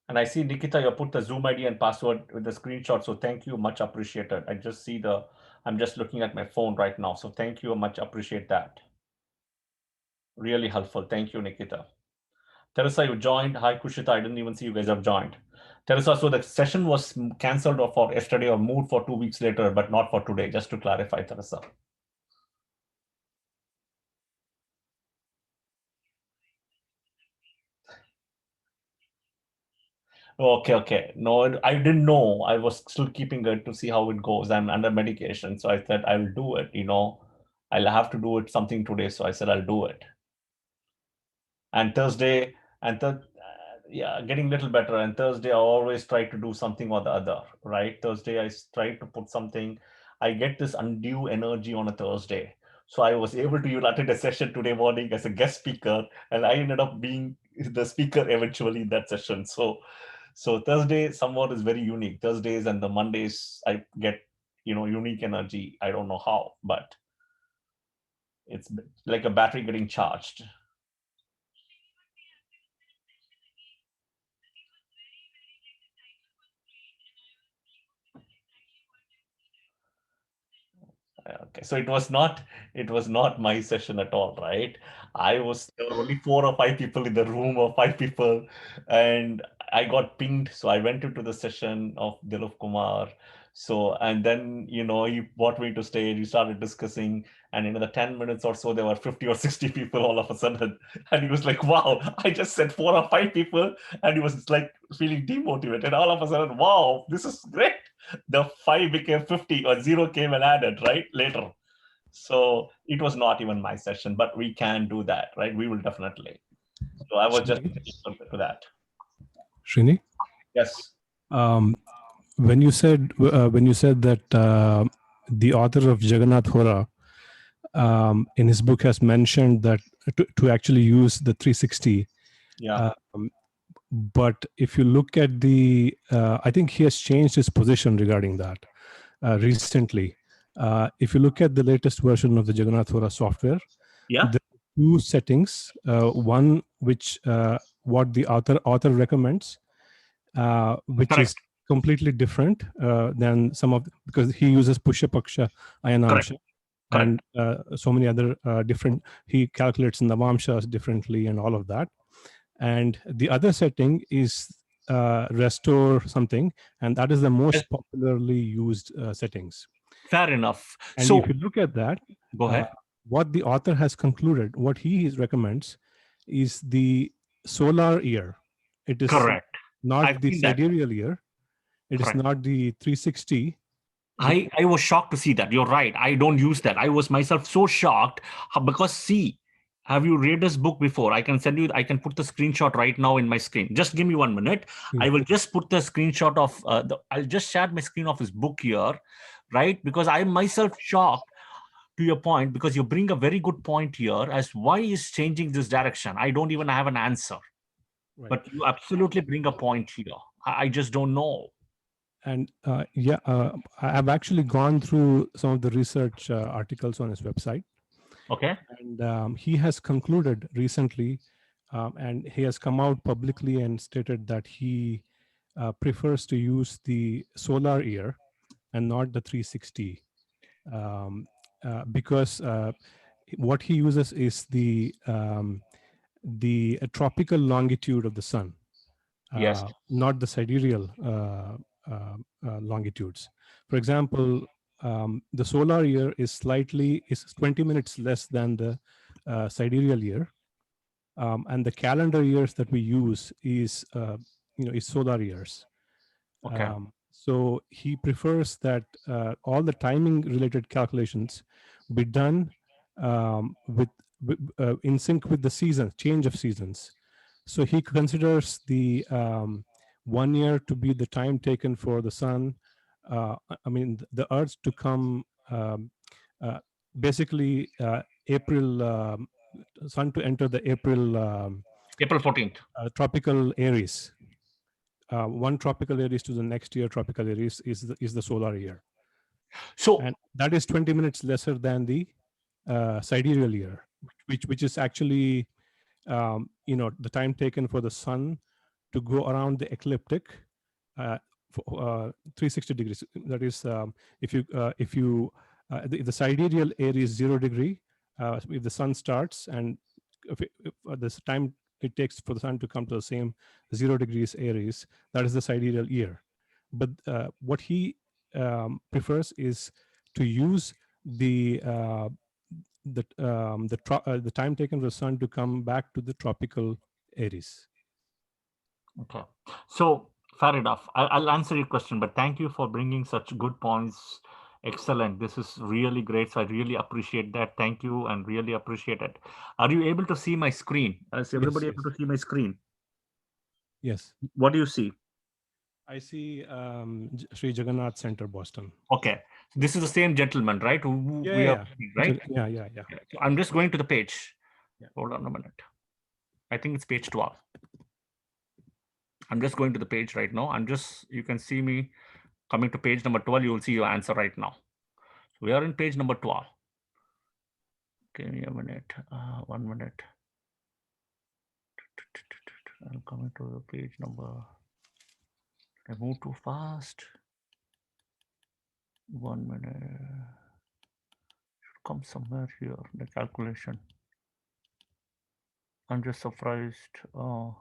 And I see, Nikita, you put the Zoom ID and password with the screenshot. So thank you, much appreciated. I just see I'm just looking at my phone right now. So thank you, much appreciate that. Really helpful. Thank you, Nikita. Teresa, you joined. Hi, Kushita. I didn't even see you guys have joined. Teresa, so the session was cancelled for yesterday or moved for 2 weeks later, but not for today, just to clarify, Teresa. Okay. No, I didn't know. I was still keeping it to see how it goes. I'm under medication. So I said, I will do it. I'll have to do it something today. So I said, I'll do it. And Thursday, yeah, getting a little better. And Thursday, I always try to do something or the other, right? Thursday, I try to put something. I get this undue energy on a Thursday. So I was able to attend a session today morning as a guest speaker, and I ended up being the speaker eventually in that session. So Thursday somewhat is very unique. Thursdays and the Mondays, I get, unique energy. I don't know how, but it's like a battery getting charged. Okay, so it was not my session at all, right? There were only 4 or 5 people in the room, or 5 people, and I got pinged. So I went into the session of Dilip Kumar. So, and then, he brought me to stage, we started discussing, and in the 10 minutes or so, there were 50 or 60 people all of a sudden. And he was like, wow, I just said 4 or 5 people, and he was like feeling demotivated. All of a sudden, wow, this is great. The 5 became 50, or 0 came and added, right, later. So it was not even my session, but we can do that, right? We will definitely. So I was just to that. Srini? Yes. When you said that the author of Jagannath Hora in his book has mentioned that to actually use the 360, yeah. But if you look at the, I think he has changed his position regarding that recently. If you look at the latest version of the Jagannath Hora software, Yeah. there are two settings. One which what the author recommends, which Correct. is completely different than some of, because he uses Pusha Paksha Ayanamsha and so many other different, he calculates Navamshas differently and all of that. And the other setting is restore something, and that is the most popularly used settings. Fair enough. And So if you look at that, go ahead. what the author has concluded, what he recommends is the solar year. It is Correct. not I've the seen that. sidereal year. It is Correct. not the 360. I was shocked to see that. You're right. I don't use that. I was myself so shocked because see, have you read this book before? I can send you, I can put the screenshot right now in my screen. Just give me 1 minute. Yeah. I will just put the screenshot of, I'll just share my screen of his book here, right? Because I'm myself shocked to your point, because you bring a very good point here as why is changing this direction. I don't even have an answer, Right. but you absolutely bring a point here. I just don't know. And I've actually gone through some of the research articles on his website. Okay. And he has concluded recently, and he has come out publicly and stated that he prefers to use the solar year and not the 360, because what he uses is the tropical longitude of the sun. Yes. Not the sidereal longitudes. For example, the solar year is 20 minutes less than the sidereal year, and the calendar years that we use is solar years. Okay. So he prefers that all the timing related calculations be done in sync with the seasons, change of seasons. So he considers the 1 year to be the time taken for the sun, the Earth to come, basically April, sun to enter the April April 14th. tropical Aries. One tropical Aries to the next year tropical Aries is the solar year. So, and that is 20 minutes lesser than the sidereal year, which is actually the time taken for the sun to go around the ecliptic 360 degrees. That is, if the sidereal Aries 0 degree, if the sun starts, and if this time it takes for the sun to come to the same 0 degrees Aries, that is the sidereal year. But what he prefers is to use the time taken for the sun to come back to the tropical Aries. okay. So fair enough. I'll answer your question, but thank you for bringing such good points. Excellent. This is really great. So I really appreciate that. Thank you and really appreciate it. Are you able to see my screen? Is everybody able to see my screen? Yes. What do you see? I see Sri Jagannath Center, Boston. Okay. So this is the same gentleman, right? Who we are, right? Yeah. So I'm just going to the page. Yeah. Hold on a minute. I think it's page 12. I'm just going to the page right now. You can see me coming to page number 12. You will see your answer right now. So we are in page number 12. Give me a minute. 1 minute. I'm coming to the page number. I move too fast. 1 minute. Should come somewhere here. The calculation. I'm just surprised. Oh,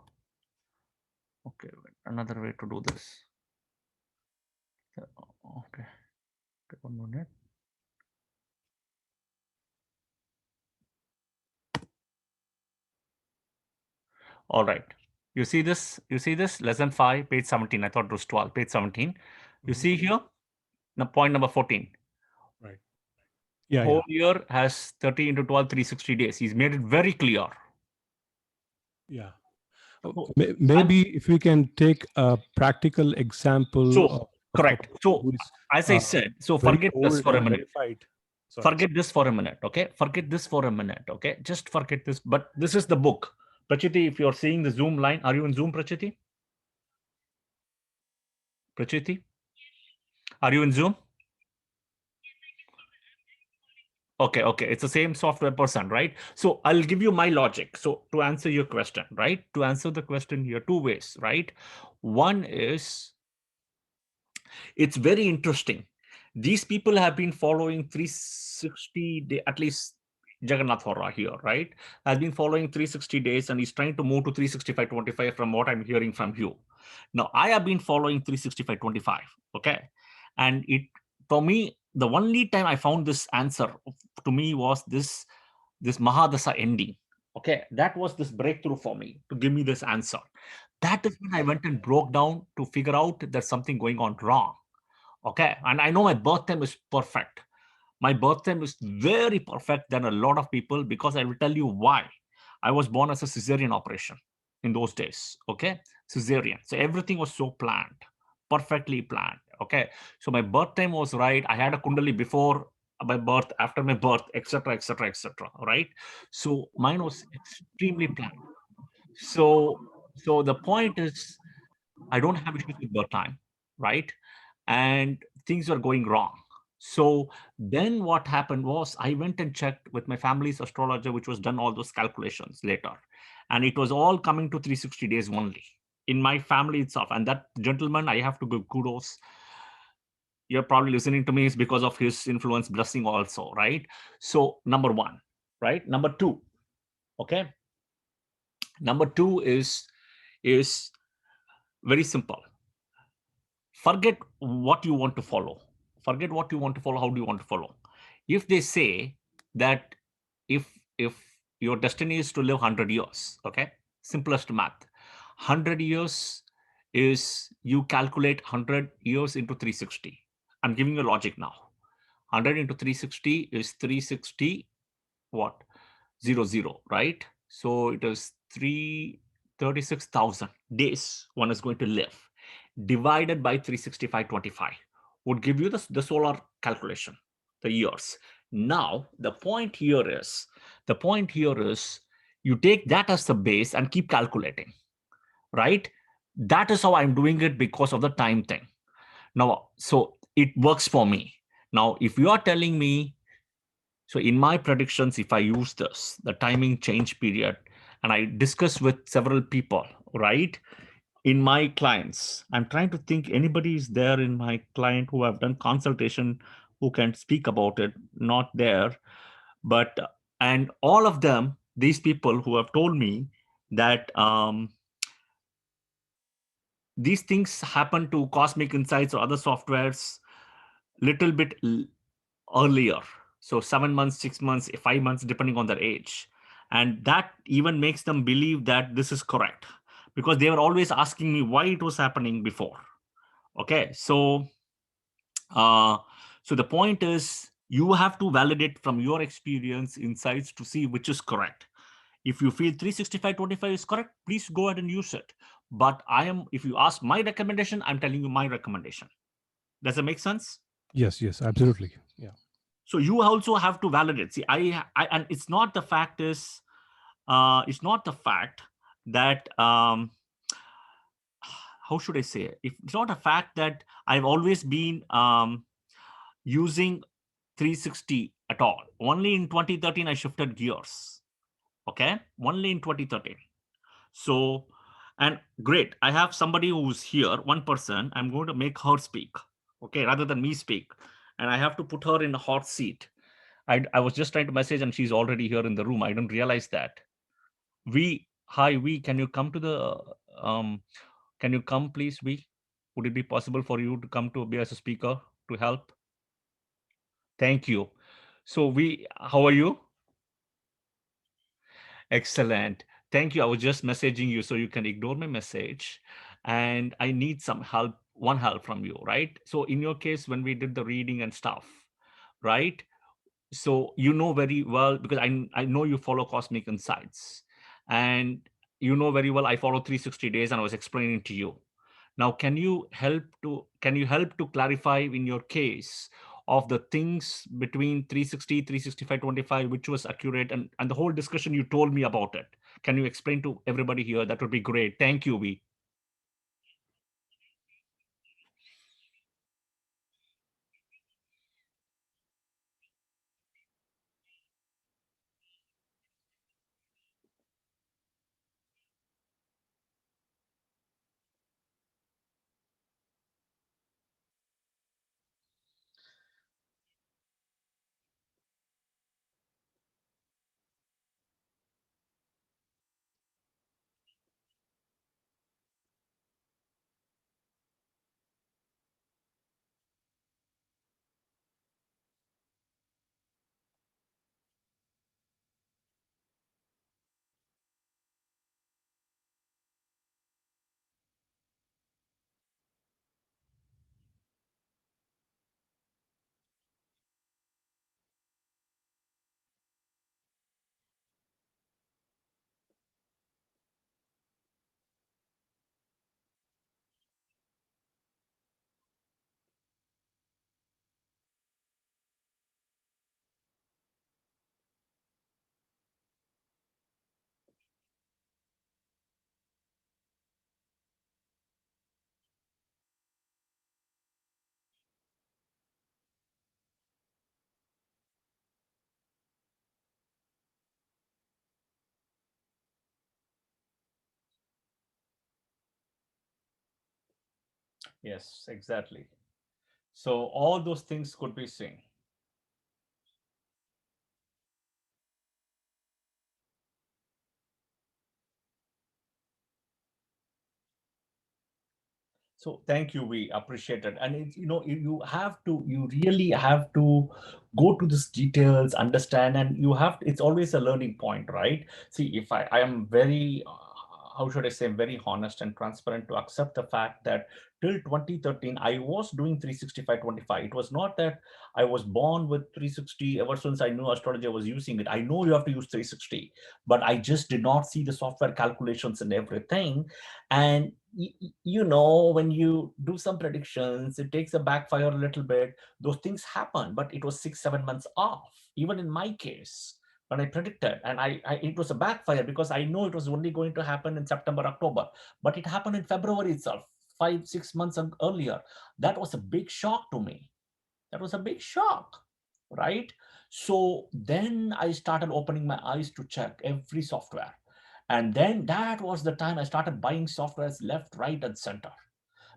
okay. Another way to do this. Okay. 1 minute. All right. You see this? Lesson 5, page 17. I thought it was 12, page 17. You see here? Now point number 14. Right. Yeah. Whole year has 30 into 12, 360 days. He's made it very clear. Yeah. Maybe if we can take a practical example. So, correct. So, as I said, so forget this for a minute. Forget this for a minute, okay? Forget this for a minute, okay? Just forget this. But this is the book. Prachiti, if you're seeing the Zoom line, are you in Zoom, Prachiti? Prachiti, are you in Zoom? Okay, okay. It's the same software person, right? So I'll give you my logic. So to answer your question, right? To answer the question here, two ways, right? One is it's very interesting. These people have been following 360 day, at least Jagannath Hora here, right? Has been following 360 days and he's trying to move to 365.25 from what I'm hearing from you. Now I have been following 365.25, okay? And it, for me, the only time I found this answer to me was this Mahadasa ending. Okay, that was this breakthrough for me to give me this answer. That is when I went and broke down to figure out there's something going on wrong. Okay, and I know my birth time is perfect. My birth time is very perfect than a lot of people because I will tell you why. I was born as a cesarean operation in those days. Okay, cesarean. So everything was so planned, perfectly planned. Okay, so my birth time was right. I had a kundali before my birth, after my birth, etc., etc., etc. Right. So mine was extremely planned. So the point is, I don't have issues with birth time, right? And things were going wrong. So then what happened was I went and checked with my family's astrologer, which was done all those calculations later. And it was all coming to 360 days only in my family itself. And that gentleman, I have to give kudos. You're probably listening to me is because of his influence, blessing also, right? So number one, right? Number two, okay? Number two is very simple. Forget what you want to follow. Forget what you want to follow. How do you want to follow? If they say that if your destiny is to live 100 years, okay, simplest math, 100 years is you calculate 100 years into 360. I'm giving you logic now. 100 into 360 is 360 what? 00, right? So it is 336,000 days one is going to live, divided by 365.25 would give you the solar calculation, the years. Now, the point here is you take that as the base and keep calculating, right? That is how I'm doing it because of the time thing. Now, so it works for me. Now, if you are telling me, so in my predictions, if I use this, the timing change period, and I discuss with several people, right? In my clients, I'm trying to think anybody is there in my client who have done consultation who can speak about it, not there. But, and all of them, these people who have told me that these things happen to Cosmic Insights or other softwares little bit earlier. So 7 months, 6 months, 5 months, depending on their age. And that even makes them believe that this is correct because they were always asking me why it was happening before. Okay, so so the point is you have to validate from your experience, insights to see which is correct. If you feel 365.25 is correct, please go ahead and use it. But if you ask my recommendation, I'm telling you my recommendation. Does that make sense? Yes, yes, absolutely. Yeah. So you also have to validate. See, I and it's not the fact is, it's not the fact that how should I say it? It's not a fact that I've always been using 360 at all. Only in 2013 I shifted gears. Okay, only in 2013. So, and great, I have somebody who's here, one person. I'm going to make her speak, okay, rather than me speak, and I have to put her in a hot seat. I was just trying to message and she's already here in the room. I didn't realize that. Hi, can you come to the, can you come please, Would it be possible for you to come to be as a speaker to help? Thank you. So how are you? Excellent. Thank you. I was just messaging you so you can ignore my message. And I need some help, one help from you, right? So in your case, when we did the reading and stuff, right? So you know very well, because I know you follow Cosmic Insights, and you know very well I follow 360 days, and I was explaining to you. Now, can you help to clarify in your case of the things between 360, 365.25, which was accurate, and the whole discussion you told me about it? Can you explain to everybody here? That would be great. Thank you, V. Yes, exactly. So all those things could be seen. So thank you, we appreciate it. And it, you really have to go to these details, understand, and you have it's always a learning point, right? See, if I am very how should I say, very honest and transparent to accept the fact that till 2013 I was doing 365/25. It was not that I was born with 360. Ever since I knew astrology, I was using it. I know you have to use 360, but I just did not see the software calculations and everything. And when you do some predictions, it takes a backfire a little bit. Those things happen, but it was 6 7 months off, even in my case, when I predicted. And it was a backfire because I know it was only going to happen in September, October, but it happened in February itself, 5 6 months earlier. That was a big shock to me. That was a big shock, right? So then I started opening my eyes to check every software. And then that was the time I started buying softwares left, right, and center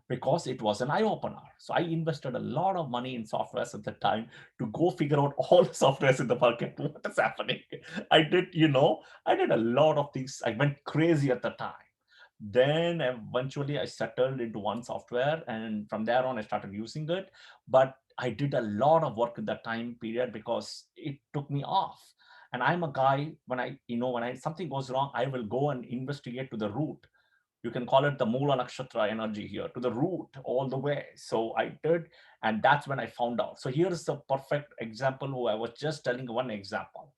because it was an eye opener. So I invested a lot of money in softwares at the time to go figure out all the softwares in the market. What is happening? I did, I did a lot of things. I went crazy at the time. Then eventually I settled into one software, and from there on I started using it. But I did a lot of work in that time period because it took me off. And I'm a guy, when I something goes wrong, I will go and investigate to the root. You can call it the Mula Nakshatra energy here, to the root all the way. So I did, and that's when I found out. So here is the perfect example who I was just telling one example.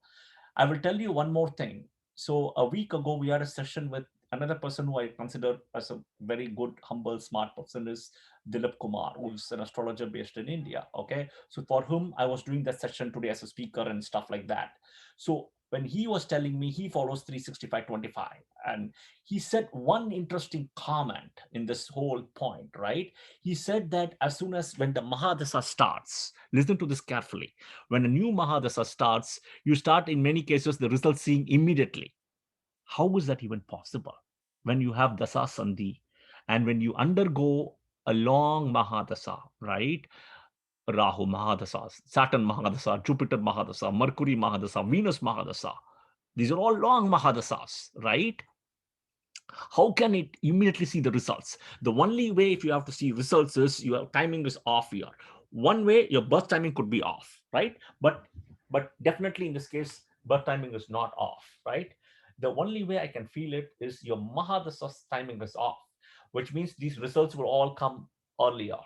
I will tell you one more thing. So a week ago, we had a session with another person who I consider as a very good, humble, smart person is Dilip Kumar, who's an astrologer based in India. Okay. So for whom I was doing that session today as a speaker and stuff like that. So when he was telling me he follows 365/25, and he said one interesting comment in this whole point, right? He said that as soon as when the Mahadasa starts, listen to this carefully, when a new Mahadasa starts, you start in many cases the results seeing immediately. How is that even possible? When you have Dasa Sandhi and when you undergo a long Mahadasa, right? Rahu Mahadasa, Saturn Mahadasa, Jupiter Mahadasa, Mercury Mahadasa, Venus Mahadasa. These are all long Mahadasas, right? How can it immediately see the results? The only way if you have to see results is your timing is off here. One way your birth timing could be off, right? But definitely in this case, birth timing is not off, right? The only way I can feel it is your Mahadasa's timing is off, which means these results will all come earlier.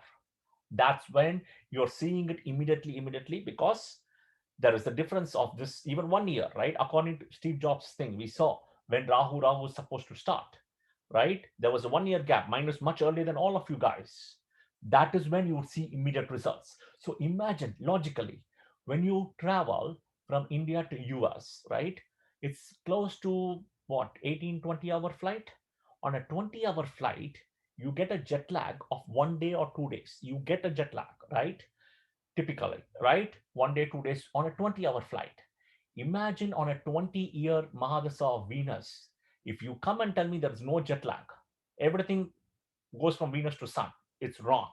That's when you're seeing it immediately because there is the difference of this even 1 year, right? According to Steve Jobs thing, we saw when Rahu was supposed to start, right? There was a 1 year gap. Mine was much earlier than all of you guys. That is when you would see immediate results. So imagine logically, when you travel from India to US, right? It's close to what, 18 20 hour flight. On a 20-hour flight, you get a jet lag of 1 day or 2 days. You get a jet lag, right? Typically, right? 1 day, 2 days on a 20-hour flight. Imagine on a 20-year Mahadasa of Venus. If you come and tell me there is no jet lag, everything goes from Venus to Sun, it's wrong.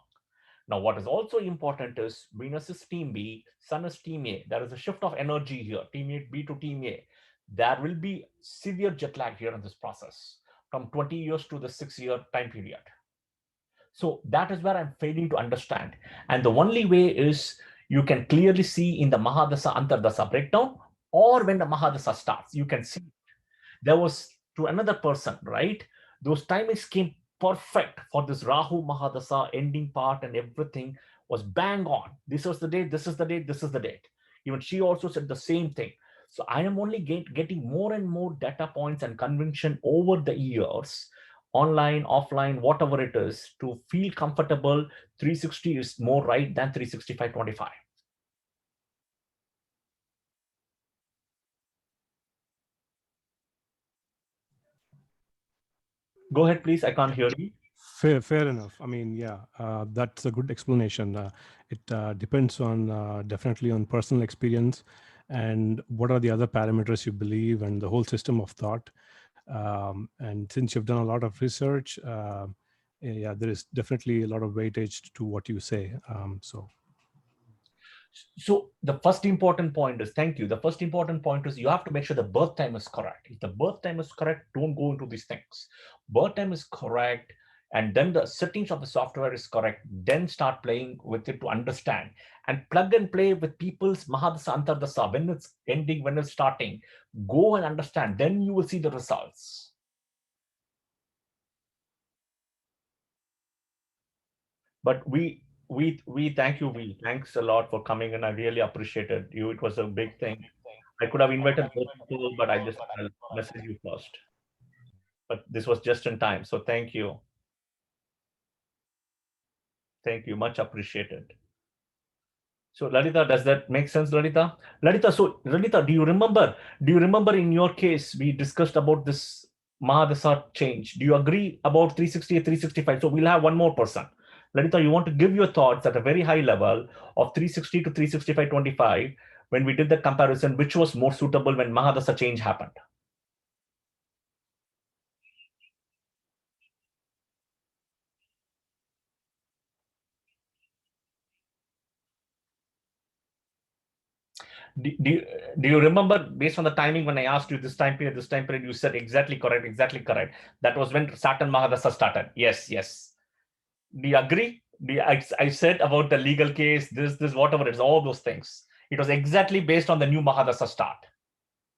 Now, what is also important is Venus is team B, Sun is team A. There is a shift of energy here, team A, B to team A. There will be severe jet lag here in this process from 20 years to the 6 year time period. So that is where I'm failing to understand. And the only way is you can clearly see in the Mahadasa Antardasa breakdown, or when the Mahadasa starts, you can see there was to another person, right? Those timings came perfect for this Rahu Mahadasa ending part, and everything was bang on. This was the date, this is the date, this is the date. Even she also said the same thing. So I am only getting more and more data points and conviction over the years, online, offline, whatever it is, to feel comfortable. 360 is more right than 365/25. Go ahead, please. I can't hear you. Fair enough. I mean, yeah, that's a good explanation. It depends on definitely on personal experience and what are the other parameters you believe and the whole system of thought. And since you've done a lot of research, yeah, there is definitely a lot of weightage to what you say. So So the first important point is, thank you. The first important point is you have to make sure the birth time is correct. If the birth time is correct, don't go into these things. Birth time is correct, and then the settings of the software is correct. Then start playing with it to understand and plug and play with people's Mahadasa Antardasa when it's ending, when it's starting. Go and understand. Then you will see the results. But we thank you. We thanks a lot for coming, and I really appreciated you. It was a big thing. I could have invited more people, but I just messaged you first. But this was just in time. So thank you. Thank you. Much appreciated. So Lalita, does that make sense, Lalita? Lalita, so Lalita, do you remember in your case we discussed about this Mahadasa change? Do you agree about 360 and 365? So we'll have one more person. Lalita, you want to give your thoughts at a very high level of 360 to 365.25 when we did the comparison, which was more suitable when Mahadasa change happened? Do, you, do you remember based on the timing when I asked you this time period, you said exactly correct, exactly correct. That was when Saturn Mahadasa started. Yes, yes. Do you agree? I said about the legal case, this, whatever it is, all those things. It was exactly based on the new Mahadasa start,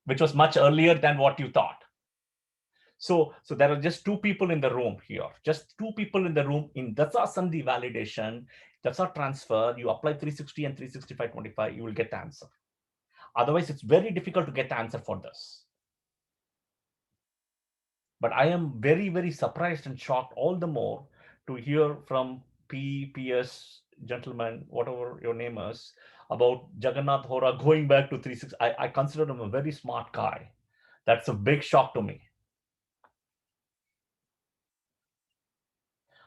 which was much earlier than what you thought. So there are just two people in the room here, just two people in the room in Dasa Sandhi validation, Dasa transfer. You apply 360 and 365.25, you will get the answer. Otherwise, it's very difficult to get the answer for this. But I am very, very surprised and shocked all the more to hear from PPS gentleman, whatever your name is, about Jagannath Hora going back to 360. I consider him a very smart guy. That's a big shock to me.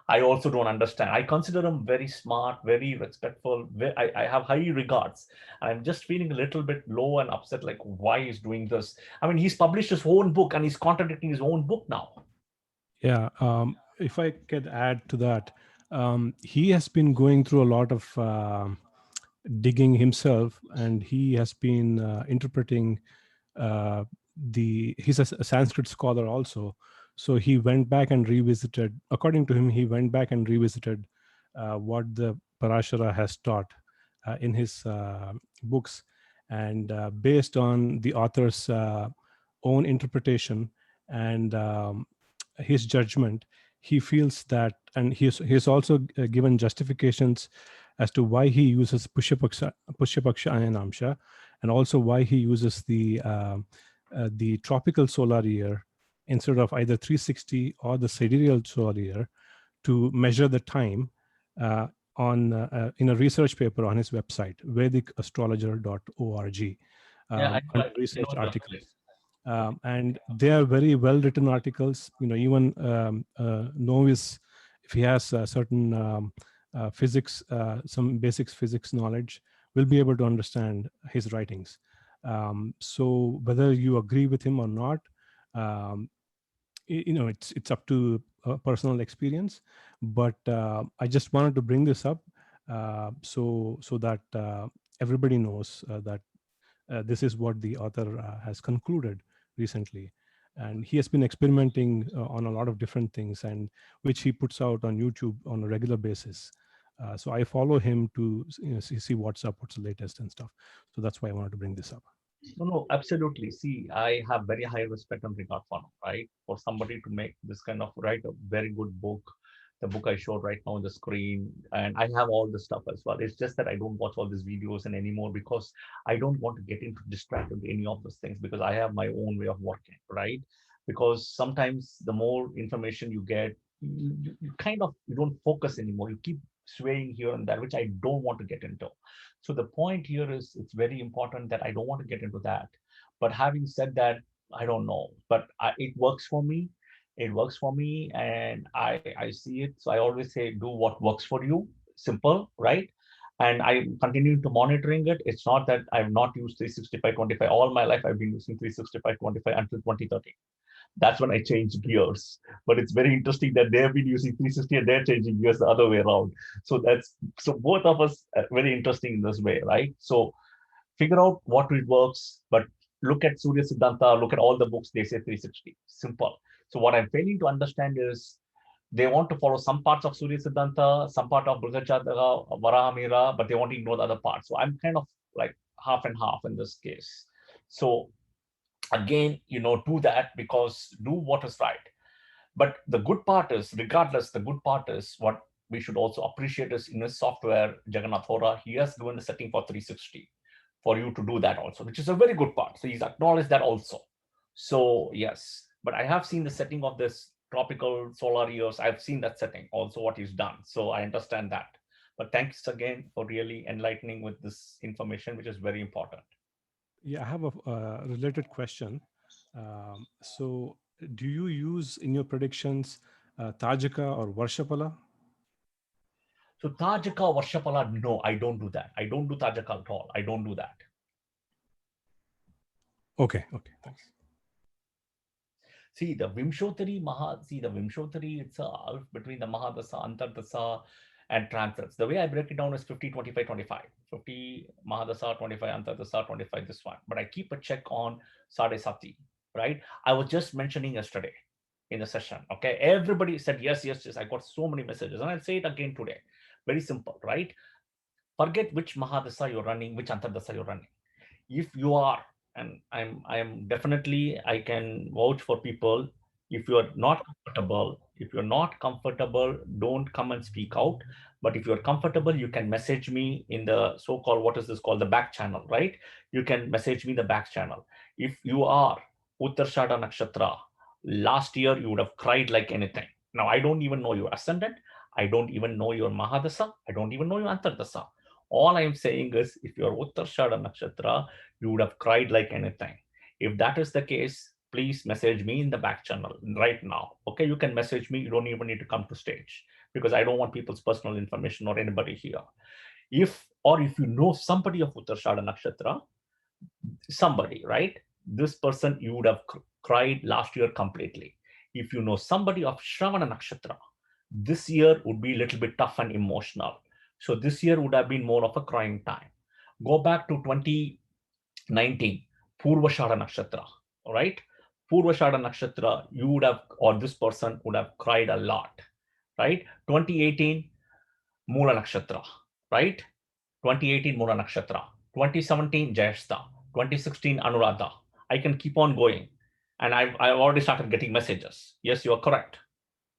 I also don't understand. I consider him very smart, very respectful. I have high regards. I'm just feeling a little bit low and upset, like why he's doing this. I mean, he's published his own book and he's contradicting his own book now. yeah, if I could add to that, he has been going through a lot of digging himself, and he has been interpreting he's a Sanskrit scholar also. So he went back and revisited, according to him, he went back and revisited what the Parashara has taught in his books. And based on the author's own interpretation and his judgment, he feels that, and he's also given justifications as to why he uses Pushyapaksha Ayanamsha, and also why he uses the tropical solar year instead of either 360 or the sidereal solar year to measure the time in a research paper on his website, vedicastrologer.org, Yeah, under I research know that articles. place. And they are very well written articles. Even novice, if he has certain physics, some basics physics knowledge, will be able to understand his writings. So whether you agree with him or not, um, it's up to personal experience. But I just wanted to bring this up so that everybody knows that this is what the author has concluded recently. And he has been experimenting on a lot of different things, and which he puts out on YouTube on a regular basis. So I follow him to see what's up, what's the latest and stuff. So that's why I wanted to bring this up. No, no, absolutely. See, I have very high respect and regard for him, right? For somebody to make this kind of write a very good book, the book I showed right now on the screen, and I have all the stuff as well. It's just that I don't watch all these videos and anymore because I don't want to get into distracted with any of those things because I have my own way of working, right? Because sometimes the more information you get, you kind of you don't focus anymore. You keep swaying here and there, which I don't want to get into. So the point here is it's very important that I don't want to get into that. But having said that, I don't know. But it works for me. It works for me, and I see it. So I always say, do what works for you. Simple, right? and I continue to monitoring it. It's not that I've not used 365/25 all my life. I've been using 365/25 until 2013. That's when I changed gears. But it's very interesting that they have been using 360 and they're changing gears the other way around. So both of us are very interesting in this way, right? So figure out what it works, but look at Surya Siddhanta, look at all the books, they say 360. Simple. So what I'm failing to understand is they want to follow some parts of Surya Siddhanta, some part of Brihachataka, Varahamira, but they want to ignore the other parts. So I'm kind of like half and half in this case. So again, do that, because do what is right. But the good part is, regardless, the good part is what we should also appreciate is in his software, Jagannath Hora, he has given the setting for 360 for you to do that also, which is a very good part. So he's acknowledged that also. So yes, but I have seen the setting of this tropical solar years. I've seen that setting also, what he's done. So I understand that. But thanks again for really enlightening with this information, which is very important. Yeah, I have a related question. So, do you use in your predictions Tajika or Varshapala? So Tajaka, Varshapala, no, I don't do that. I don't do Tajaka at all. I don't do that. Okay, thanks. See, the Vimshottari itself, between the Mahadasa, Antardasa, and transits. The way I break it down is 50, 25, 25. 50 Mahadasa, 25 Antardasa, 25 this one. But I keep a check on Sade Sati, right? I was just mentioning yesterday in the session, okay? Everybody said, yes, yes, yes. I got so many messages. And I'll say it again today. Very simple, right? Forget which Mahadasa you're running, which Antardasa you're running. If you are, and I am definitely, I can vouch for people, if you are not comfortable, don't come and speak out. But if you're comfortable, you can message me in the so-called, what is this called, the back channel, right? You can message me the back channel. If you are Uttarshada Nakshatra, last year you would have cried like anything. Now I don't even know your ascendant, I don't even know your Mahadasa, I don't even know your Antardasa. All I am saying is, if you're Uttarshada Nakshatra, you would have cried like anything. If that is the case, please message me in the back channel right now. Okay, you can message me. You don't even need to come to stage, because I don't want people's personal information or anybody here. If you know somebody of Uttarshada Nakshatra, somebody, right? This person you would have cried last year completely. If you know somebody of Shravana Nakshatra, this year would be a little bit tough and emotional. So this year would have been more of a crying time. Go back to 2019, Purvashada Nakshatra, all right? Purvashada Nakshatra, you would have, or this person would have cried a lot, right? 2018, Mula Nakshatra, right? 2018, Mula Nakshatra. 2017, Jayashta. 2016, Anuradha. I can keep on going. And I've already started getting messages. Yes, you are correct.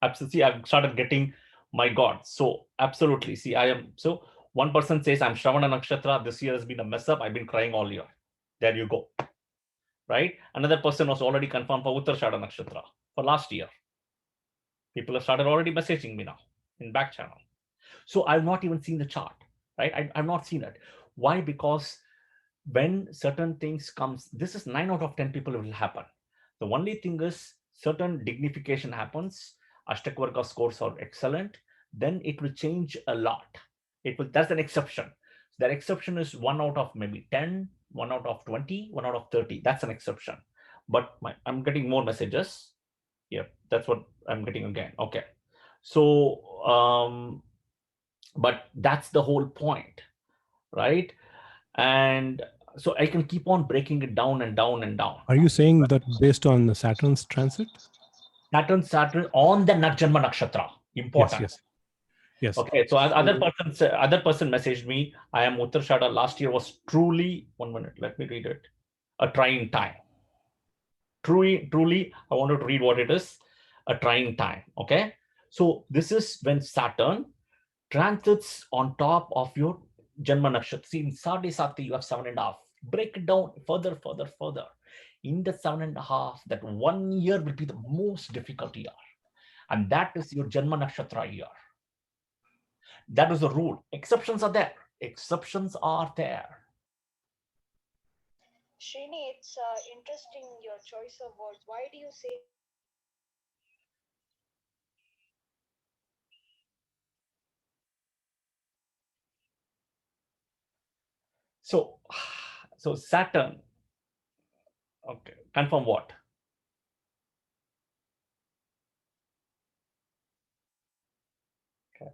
Absolutely, I've started getting, my God. So absolutely, see, so one person says, I'm Shravana Nakshatra. This year has been a mess up. I've been crying all year. There you go. Right? Another person was already confirmed for Uttarshada Nakshatra for last year. People have started already messaging me now in back channel. So I've not even seen the chart, right? I've not seen it. Why? Because when certain things comes, this is 9 out of 10 people will happen. The only thing is certain dignification happens, Ashtakvarga scores are excellent, then it will change a lot. That's an exception. That exception is 1 out of maybe 10, 1 out of 20, 1 out of 30. That's an exception. But I'm getting more messages. Yeah, that's what I'm getting again. Okay. So but that's the whole point, right? And so I can keep on breaking it down and down and down. Are you saying that based on Saturn's transit? Saturn on the Janma Nakshatra. Important. Yes. Okay, so other person messaged me, I am Uttarshada. Last year was truly, 1 minute, let me read it, a trying time. Truly, I wanted to read what it is, a trying time. Okay, so this is when Saturn transits on top of your Janma Nakshatra. See, in Sade Sati, you have 7.5. Break it down further. In the 7.5, that 1 year will be the most difficult year. And that is your Janma Nakshatra year. That is the rule. Exceptions are there. Srini, it's interesting your choice of words. Why do you say So, so Saturn. Okay, confirm what? Okay.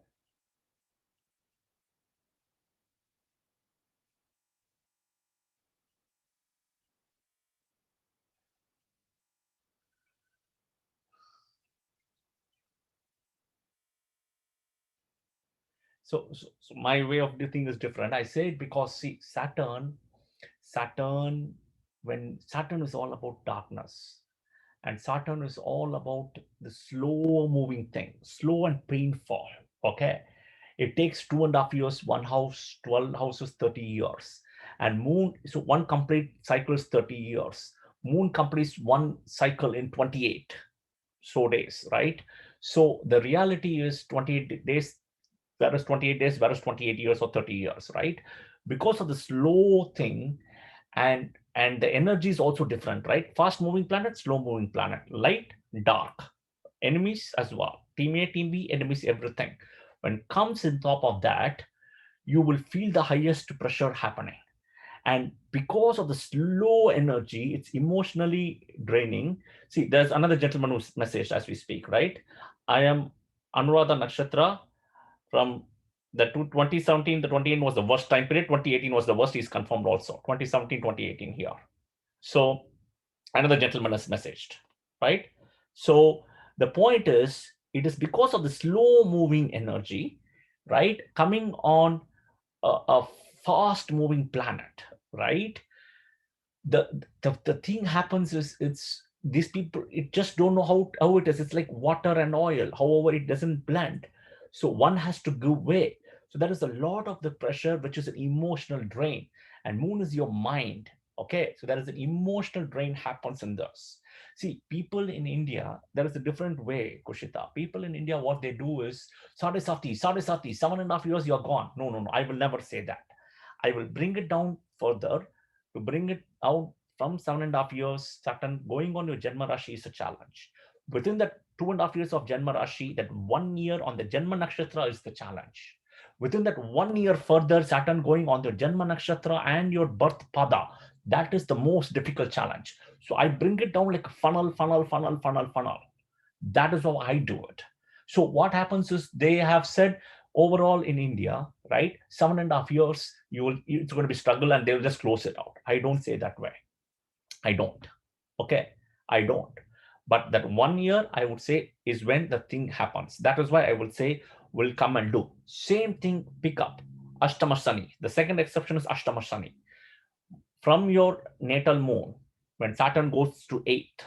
So my way of doing is different. I say it because see, Saturn, when Saturn is all about darkness, and Saturn is all about the slow moving thing, slow and painful. Okay, it takes 2.5 years, one house, 12 houses, 30 years, and Moon. So one complete cycle is 30 years. Moon completes one cycle in 28 days, right? So the reality is 28 days, whereas 28 days, whereas 28 years or 30 years, right? Because of the slow thing, and the energy is also different, right? Fast moving planet, slow moving planet, light, dark, enemies as well, team A, team B, enemies, everything. When comes in top of that, you will feel the highest pressure happening. And because of the slow energy, it's emotionally draining. See, there's another gentleman who's messaged as we speak, right? I am Anuradha Nakshatra from the 2017, the 2018 was the worst time period. 2018 was the worst. He's confirmed also. 2017, 2018 here. So another gentleman has messaged, right? So the point is, it is because of the slow moving energy, right, coming on a fast moving planet, right? the, the thing happens is, it's these people, it just don't know how it is. It's like water and oil, however it doesn't blend. So one has to give way. So there is a lot of the pressure, which is an emotional drain. And Moon is your mind. Okay, so there is an emotional drain happens in this. See, people in India, there is a different way, Kushita. People in India, what they do is Sadesati, Sadesati, 7.5 years, you're gone. No, no, no, I will never say that. I will bring it down further. To bring it out from 7.5 years, Saturn going on your Janma Rashi is a challenge. Within that 2.5 years of Janma Rashi, that 1 year on the Janma Nakshatra is the challenge. Within that 1 year further, Saturn going on the Janma Nakshatra and your birth pada, that is the most difficult challenge. So I bring it down like a funnel, funnel, funnel, funnel, funnel. That is how I do it. So what happens is, they have said overall in India, right, 7.5 years, it's going to be struggle and they'll just close it out. I don't say that way. I don't. Okay, I don't. But that 1 year, I would say, is when the thing happens. That is why I would say will come and do. Same thing, pick up Ashtama Shani. The second exception is Ashtama Shani. From your natal moon, when Saturn goes to 8th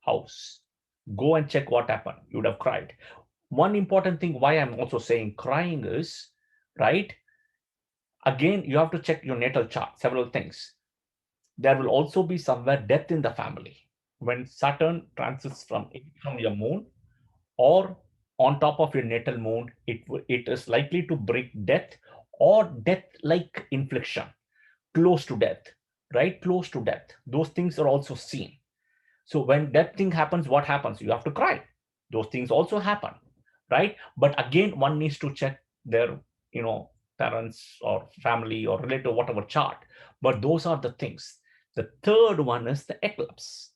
house, go and check what happened. You would have cried. One important thing why I'm also saying crying is, right, again, you have to check your natal chart, several things. There will also be somewhere death in the family. When Saturn transits from your moon, or on top of your natal moon, it is likely to bring death, or death like infliction, close to death, right? Close to death. Those things are also seen. So when that thing happens, what happens? You have to cry. Those things also happen, right? But again, one needs to check their, you know, parents or family or relative, whatever chart. But those are the things. The third one is the eclipse.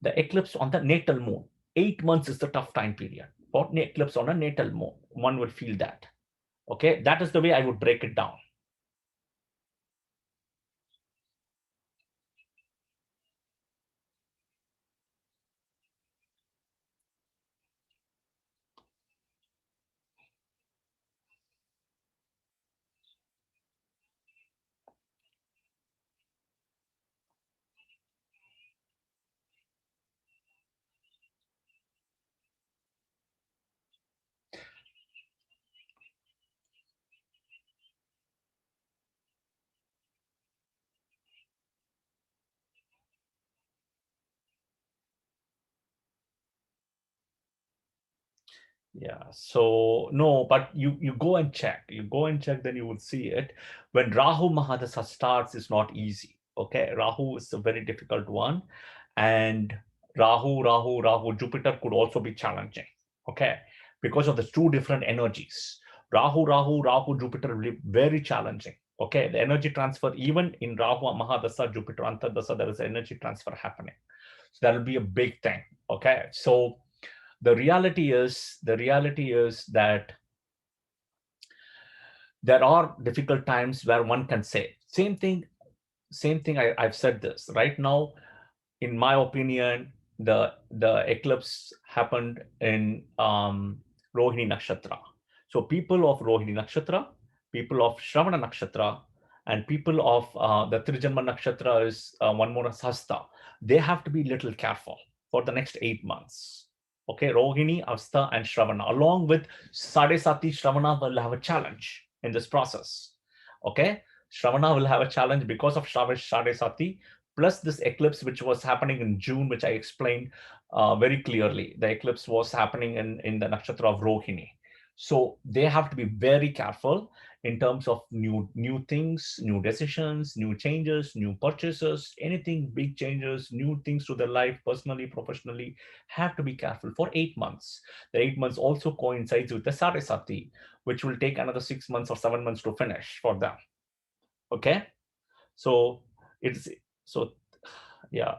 The eclipse on the natal moon. 8 months is the tough time period. For eclipse on a natal moon, one will feel that. Okay, that is the way I would break it down. Yeah. So no, but you go and check. You go and check, then you will see it. When Rahu Mahadasa starts, it's not easy. Okay, Rahu is a very difficult one, and Rahu, Jupiter could also be challenging. Okay, because of the two different energies. Rahu, Jupiter will be very challenging. Okay, the energy transfer, even in Rahu Mahadasa, Jupiter Antardasa, there is energy transfer happening. So that will be a big thing. Okay, so the reality is that there are difficult times where one can say same thing. I've said this right now. In my opinion, the eclipse happened in Rohini Nakshatra. So people of Rohini Nakshatra, people of Shravana Nakshatra, and people of the Trijanma Nakshatra is one more as Hasta. They have to be little careful for the next 8 months. Okay, Rohini, Hasta, and Shravana, along with Sade Sati, Shravana will have a challenge in this process. Okay, Shravana will have a challenge because of Sade Sati, plus this eclipse, which was happening in June, which I explained very clearly. The eclipse was happening in the nakshatra of Rohini. So they have to be very careful in terms of new things, new decisions, new changes, new purchases, anything, big changes, new things to their life, personally, professionally, have to be careful for 8 months. The 8 months also coincides with the Sarasati, which will take another 6 months or 7 months to finish for them. Okay, so it's so yeah,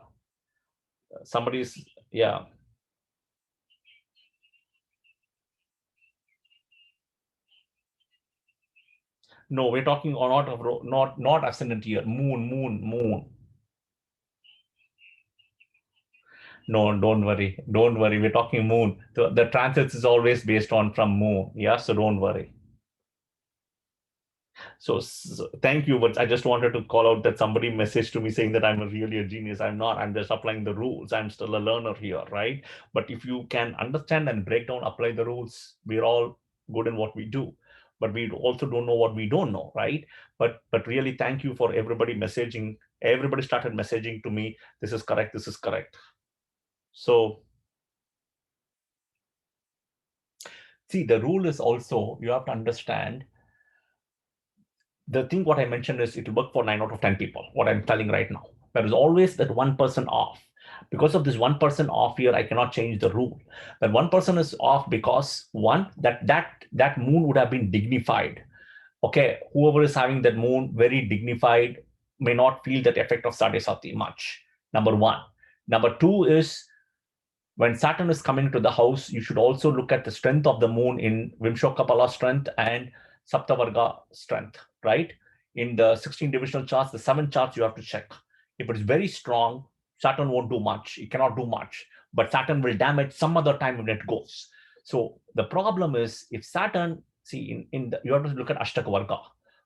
somebody's yeah. No, we're talking not of not ascendant year, moon. No, don't worry. We're talking moon. The transits is always based on from moon. Yeah, so don't worry. So thank you, but I just wanted to call out that somebody messaged to me saying that I'm really a genius. I'm not. I'm just applying the rules. I'm still a learner here, right? But if you can understand and break down, apply the rules, we're all good in what we do. But we also don't know what we don't know, right? But really, thank you for everybody messaging. Everybody started messaging to me. This is correct. This is correct. So see, the rule is also you have to understand. The thing what I mentioned is it will work for 9 out of 10 people, what I'm telling right now. There is always that 1% off. Because of this 1% off here, I cannot change the rule. That 1% is off because one, that moon would have been dignified. Okay, whoever is having that moon very dignified may not feel that effect of Sadesati much. Number one. Number two is when Saturn is coming to the house, you should also look at the strength of the moon in Vimshokapala strength and Saptavarga strength, right? In the 16 divisional charts, the 7 charts you have to check. If it's very strong, Saturn won't do much. It cannot do much, but Saturn will damage some other time when it goes. So the problem is if Saturn, see, you have to look at Ashtakavarga.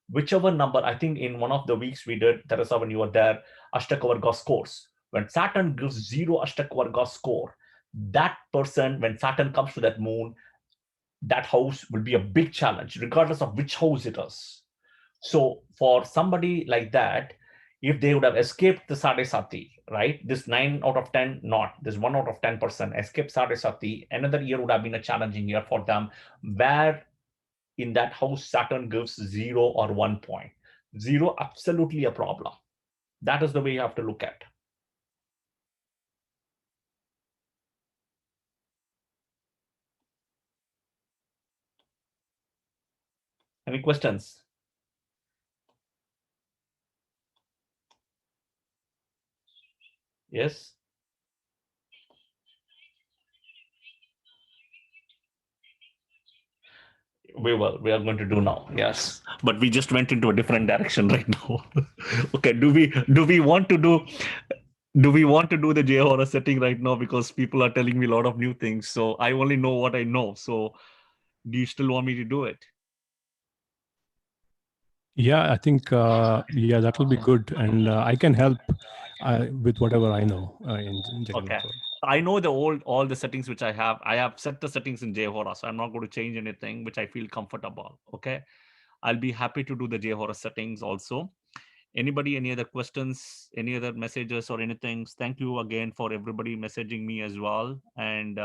Whichever number, I think in one of the weeks we did, Teresa, when you were there, Ashtakavarga scores. When Saturn gives 0 Ashtakavarga score, that person, when Saturn comes to that moon, that house will be a big challenge, regardless of which house it is. So for somebody like that, if they would have escaped the Sadesati, right? This 9 out of 10, not this 1 out of 10% escaped Sadesati, another year would have been a challenging year for them, where in that house Saturn gives 0 or 1 point. 0, absolutely a problem. That is the way you have to look at. Any questions? Yes. We are going to do now. Yes, but we just went into a different direction right now. Okay, do we want to do the J horror setting right now, because people are telling me a lot of new things, so I only know what I know. So do you still want me to do it? Yeah, I think yeah, that will be good, and I can help with whatever I know in Okay. Jagannath. I know all the settings which I have. I have set the settings in J-Horror, so I'm not going to change anything which I feel comfortable. Okay. I'll be happy to do the J-Horror settings also. Anybody, any other questions, any other messages or anything? Thank you again for everybody messaging me as well. And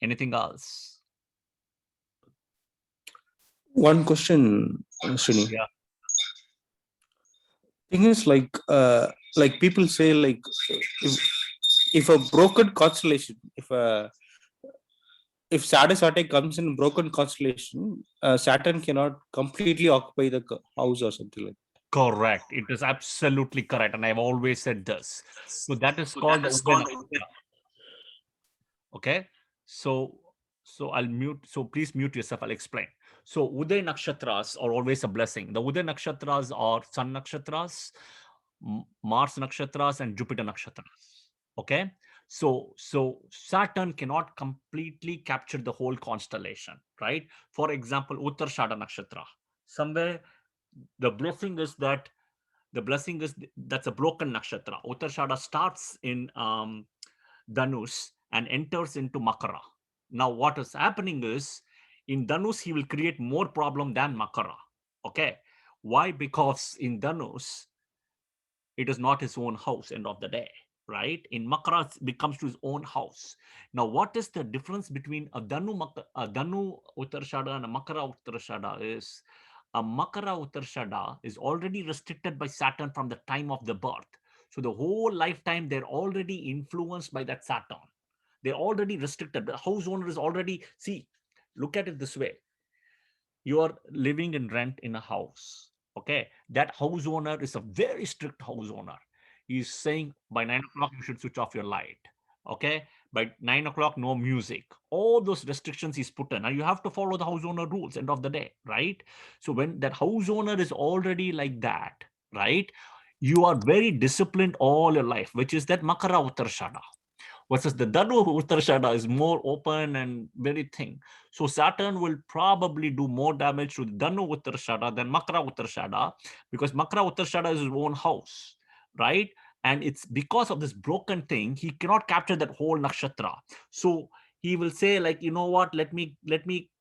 anything else? One question, Srini. Yeah. Thing is like people say, like if a broken constellation, if if Sadasate comes in broken constellation, Saturn cannot completely occupy the house or something like Correct. It is absolutely correct. And I've always said this. So that is called the Uday Nakshatra. Okay. So I'll mute. So please mute yourself. I'll explain. So Uday Nakshatras are always a blessing. The Uday Nakshatras are Sun Nakshatras, Mars Nakshatras, and Jupiter Nakshatras. Okay. So Saturn cannot completely capture the whole constellation, right? For example, Uttarshada Nakshatra. Somewhere the blessing is that that's a broken nakshatra. Uttarshada starts in Dhanus and enters into Makara. Now, what is happening is in Dhanus, he will create more problem than Makara. Okay. Why? Because in Dhanus, it is not his own house, end of the day, right? In Makara, it becomes to his own house. Now, what is the difference between a Dhanu Uttarshada and a Makara Uttarshada is a Makara Uttarshada is already restricted by Saturn from the time of the birth. So the whole lifetime, they're already influenced by that Saturn. They're already restricted. The house owner is already, see, look at it this way. You are living in rent in a house. Okay. That house owner is a very strict house owner. He's saying by 9 o'clock, you should switch off your light. Okay. By 9 o'clock, no music. All those restrictions he's put in. And you have to follow the house owner rules, end of the day, right? So when that house owner is already like that, right? You are very disciplined all your life, which is that Makara Uttarshada. Versus the Dhanu Uttarshada is more open and very thin. So Saturn will probably do more damage to the Dhanu Uttarshada than Makara Uttarshada, because Makara Uttarshada is his own house, right? And it's because of this broken thing, he cannot capture that whole nakshatra. So he will say, like, you know what, let me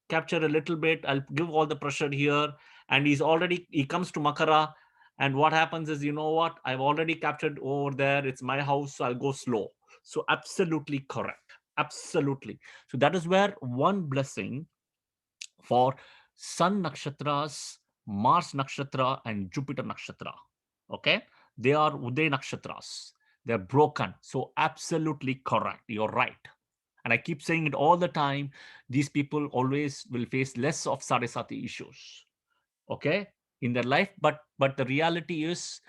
capture a little bit. I'll give all the pressure here. And he comes to Makara. And what happens is, you know what, I've already captured over there. It's my house. So I'll go slow. So absolutely correct. Absolutely. So that is where one blessing for Sun Nakshatras, Mars Nakshatra, and Jupiter Nakshatra. Okay. They are Uday Nakshatras. They're broken. So absolutely correct. You're right. And I keep saying it all the time. These people always will face less of Sarasati issues. Okay. In their life. But the reality is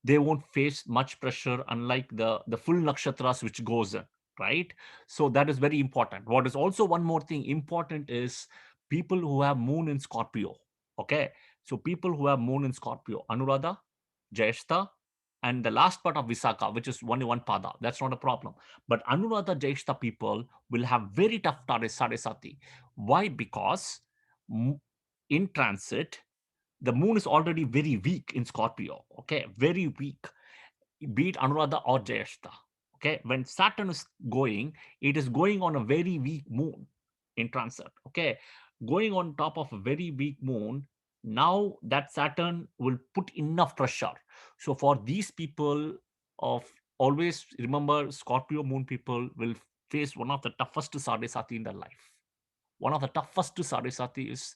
they won't face much pressure, unlike the full nakshatras which goes in, right? So that is very important. What is also one more thing important is people who have moon in Scorpio. Okay. So people who have moon in Scorpio, Anuradha, Jyeshta, and the last part of Visakha, which is only one pada, that's not a problem. But Anuradha, Jyeshta people will have very tough Sarasati. Why? Because in transit, the moon is already very weak in Scorpio. Okay, very weak. Be it Anuradha or Jyeshta. Okay, when Saturn is going, it is going on a very weak moon in transit. Okay, going on top of a very weak moon. Now that Saturn will put enough pressure. So for these people, of always remember, Scorpio moon people will face one of the toughest Sadesati in their life. One of the toughest Sadesati is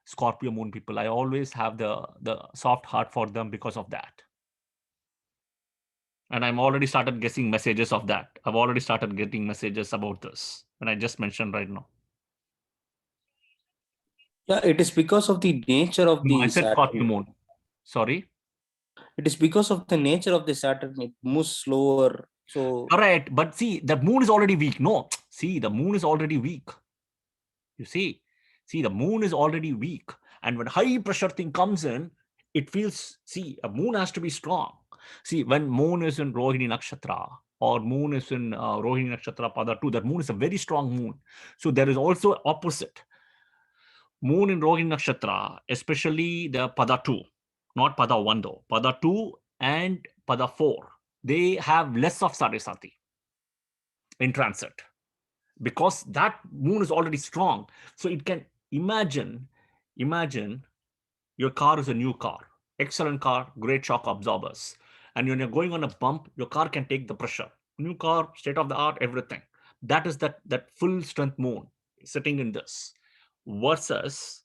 Scorpio moon people. I always have the soft heart for them because of that. And I'm already started getting messages of that. I've already started getting messages about this. And I just mentioned right now. that. Yeah, it is because of the nature of No, I the said Scorpio Saturn. moon. Sorry. It is because of the nature of the Saturn. It moves slower. So Correct. But see, the moon is already weak. No, see, the moon is already weak. You see, the moon is already weak. And when high pressure thing comes in, it feels, see, a moon has to be strong. See, when moon is in Rohini Nakshatra or moon is in Rohini Nakshatra Pada 2, that moon is a very strong moon. So there is also opposite. Moon in Rohini Nakshatra, especially the Pada 2, not Pada 1 though, Pada 2 and Pada 4, they have less of Sarasati in transit, because that moon is already strong. So it can imagine your car is a new car, excellent car, great shock absorbers. And when you're going on a bump, your car can take the pressure. New car, state of the art, everything. That is that full strength moon sitting in this. Versus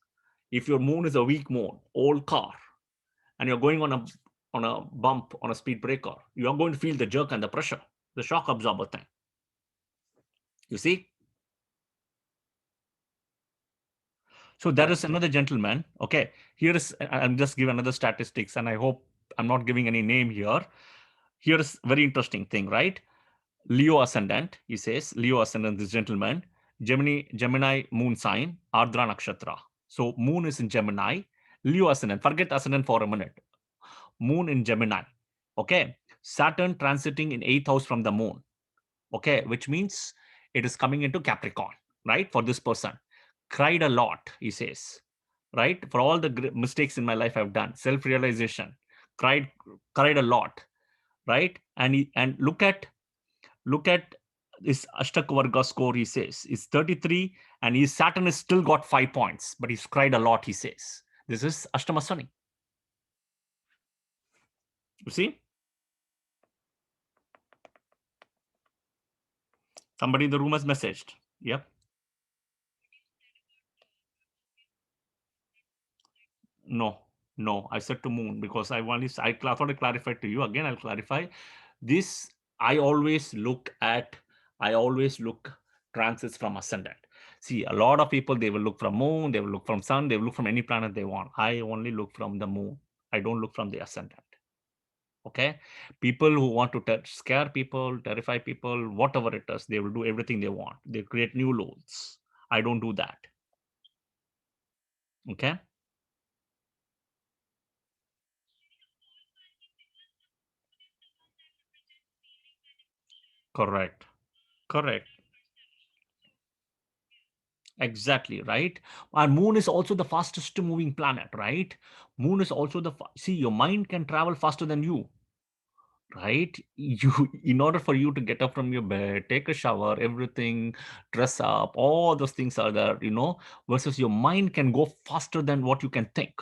if your moon is a weak moon, old car, and you're going on a bump on a speed breaker, you are going to feel the jerk and the pressure, the shock absorber thing. You see? So there is another gentleman. Okay, here is, I'm just give another statistics, and I hope I'm not giving any name here. Here is very interesting thing, right? Leo ascendant, he says, Leo ascendant, this gentleman, Gemini moon sign, Ardra Nakshatra. So moon is in Gemini, Leo ascendant, forget ascendant for a minute. Moon in Gemini. Okay, Saturn transiting in 8th house from the moon. Okay, which means it is coming into Capricorn, right? For this person. Cried a lot, he says, right? For all the mistakes in my life I've done, self-realization, cried a lot, right? And look at this Ashtak score, he says, is 33, and his Saturn has still got 5 points, but he's cried a lot, he says. This is Ashtamasani. You see? Somebody in the room has messaged. Yep. No, I said to moon because I thought I clarified to you. Again, I'll clarify. This, I always look transits from ascendant. See, a lot of people, they will look from moon, they will look from sun, they will look from any planet they want. I only look from the moon. I don't look from the ascendant. Okay, people who want to scare people, terrify people, whatever it is, they will do everything they want. They create new laws. I don't do that. Okay. Correct. Exactly, right? And moon is also the fastest moving planet, right? Moon is also see, your mind can travel faster than you, right? In order for you to get up from your bed, take a shower, everything, dress up, all those things are there, versus your mind can go faster than what you can think.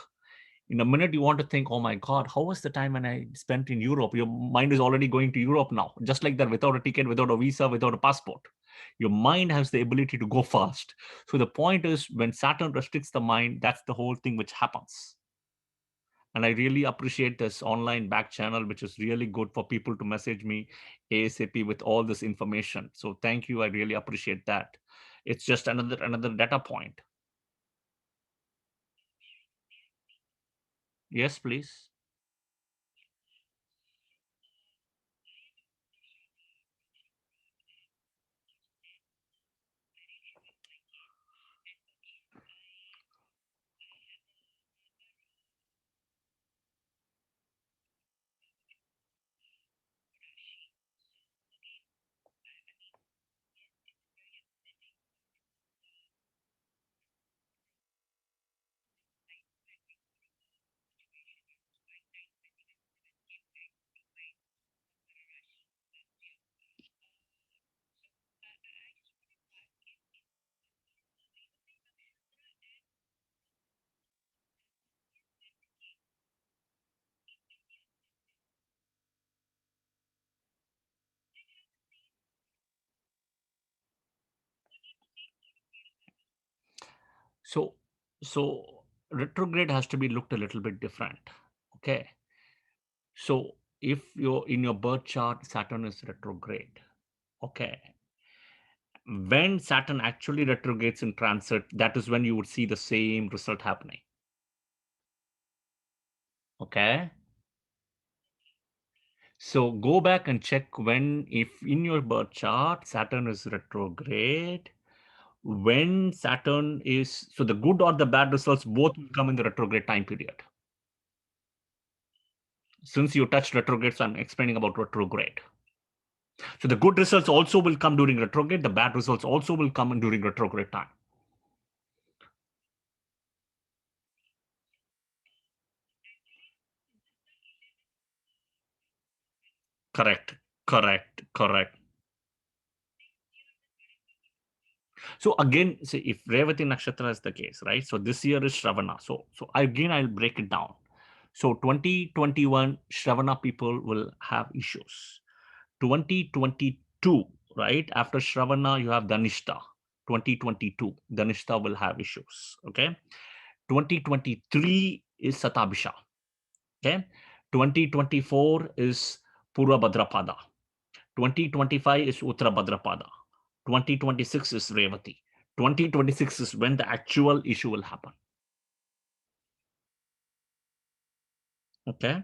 In a minute, you want to think, oh my God, how was the time when I spent in Europe? Your mind is already going to Europe now, just like that, without a ticket, without a visa, without a passport. Your mind has the ability to go fast. So the point is, when Saturn restricts the mind, that's the whole thing which happens. And I really appreciate this online back channel, which is really good for people to message me ASAP with all this information. So thank you. I really appreciate that. It's just another data point. Yes, please. So retrograde has to be looked a little bit different. Okay. So if you're in your birth chart, Saturn is retrograde. Okay. When Saturn actually retrogrades in transit, that is when you would see the same result happening. Okay. So go back and check when, if in your birth chart, Saturn is retrograde, when Saturn is, so the good or the bad results both will come in the retrograde time period. Since you touched retrograde, so I'm explaining about retrograde. So the good results also will come during retrograde. The bad results also will come in during retrograde time. Correct. So again, say if Revati Nakshatra is the case, right? So this year is Shravana. So again, I'll break it down. So 2021 Shravana people will have issues. 2022, right? After Shravana, you have Dhanishta. 2022, Dhanishta will have issues. Okay. 2023 is Satabhisha. Okay. 2024 is Purva Bhadrapada. 2025 is Uttara Bhadrapada. 2026 is Revati. 2026 is when the actual issue will happen. Okay.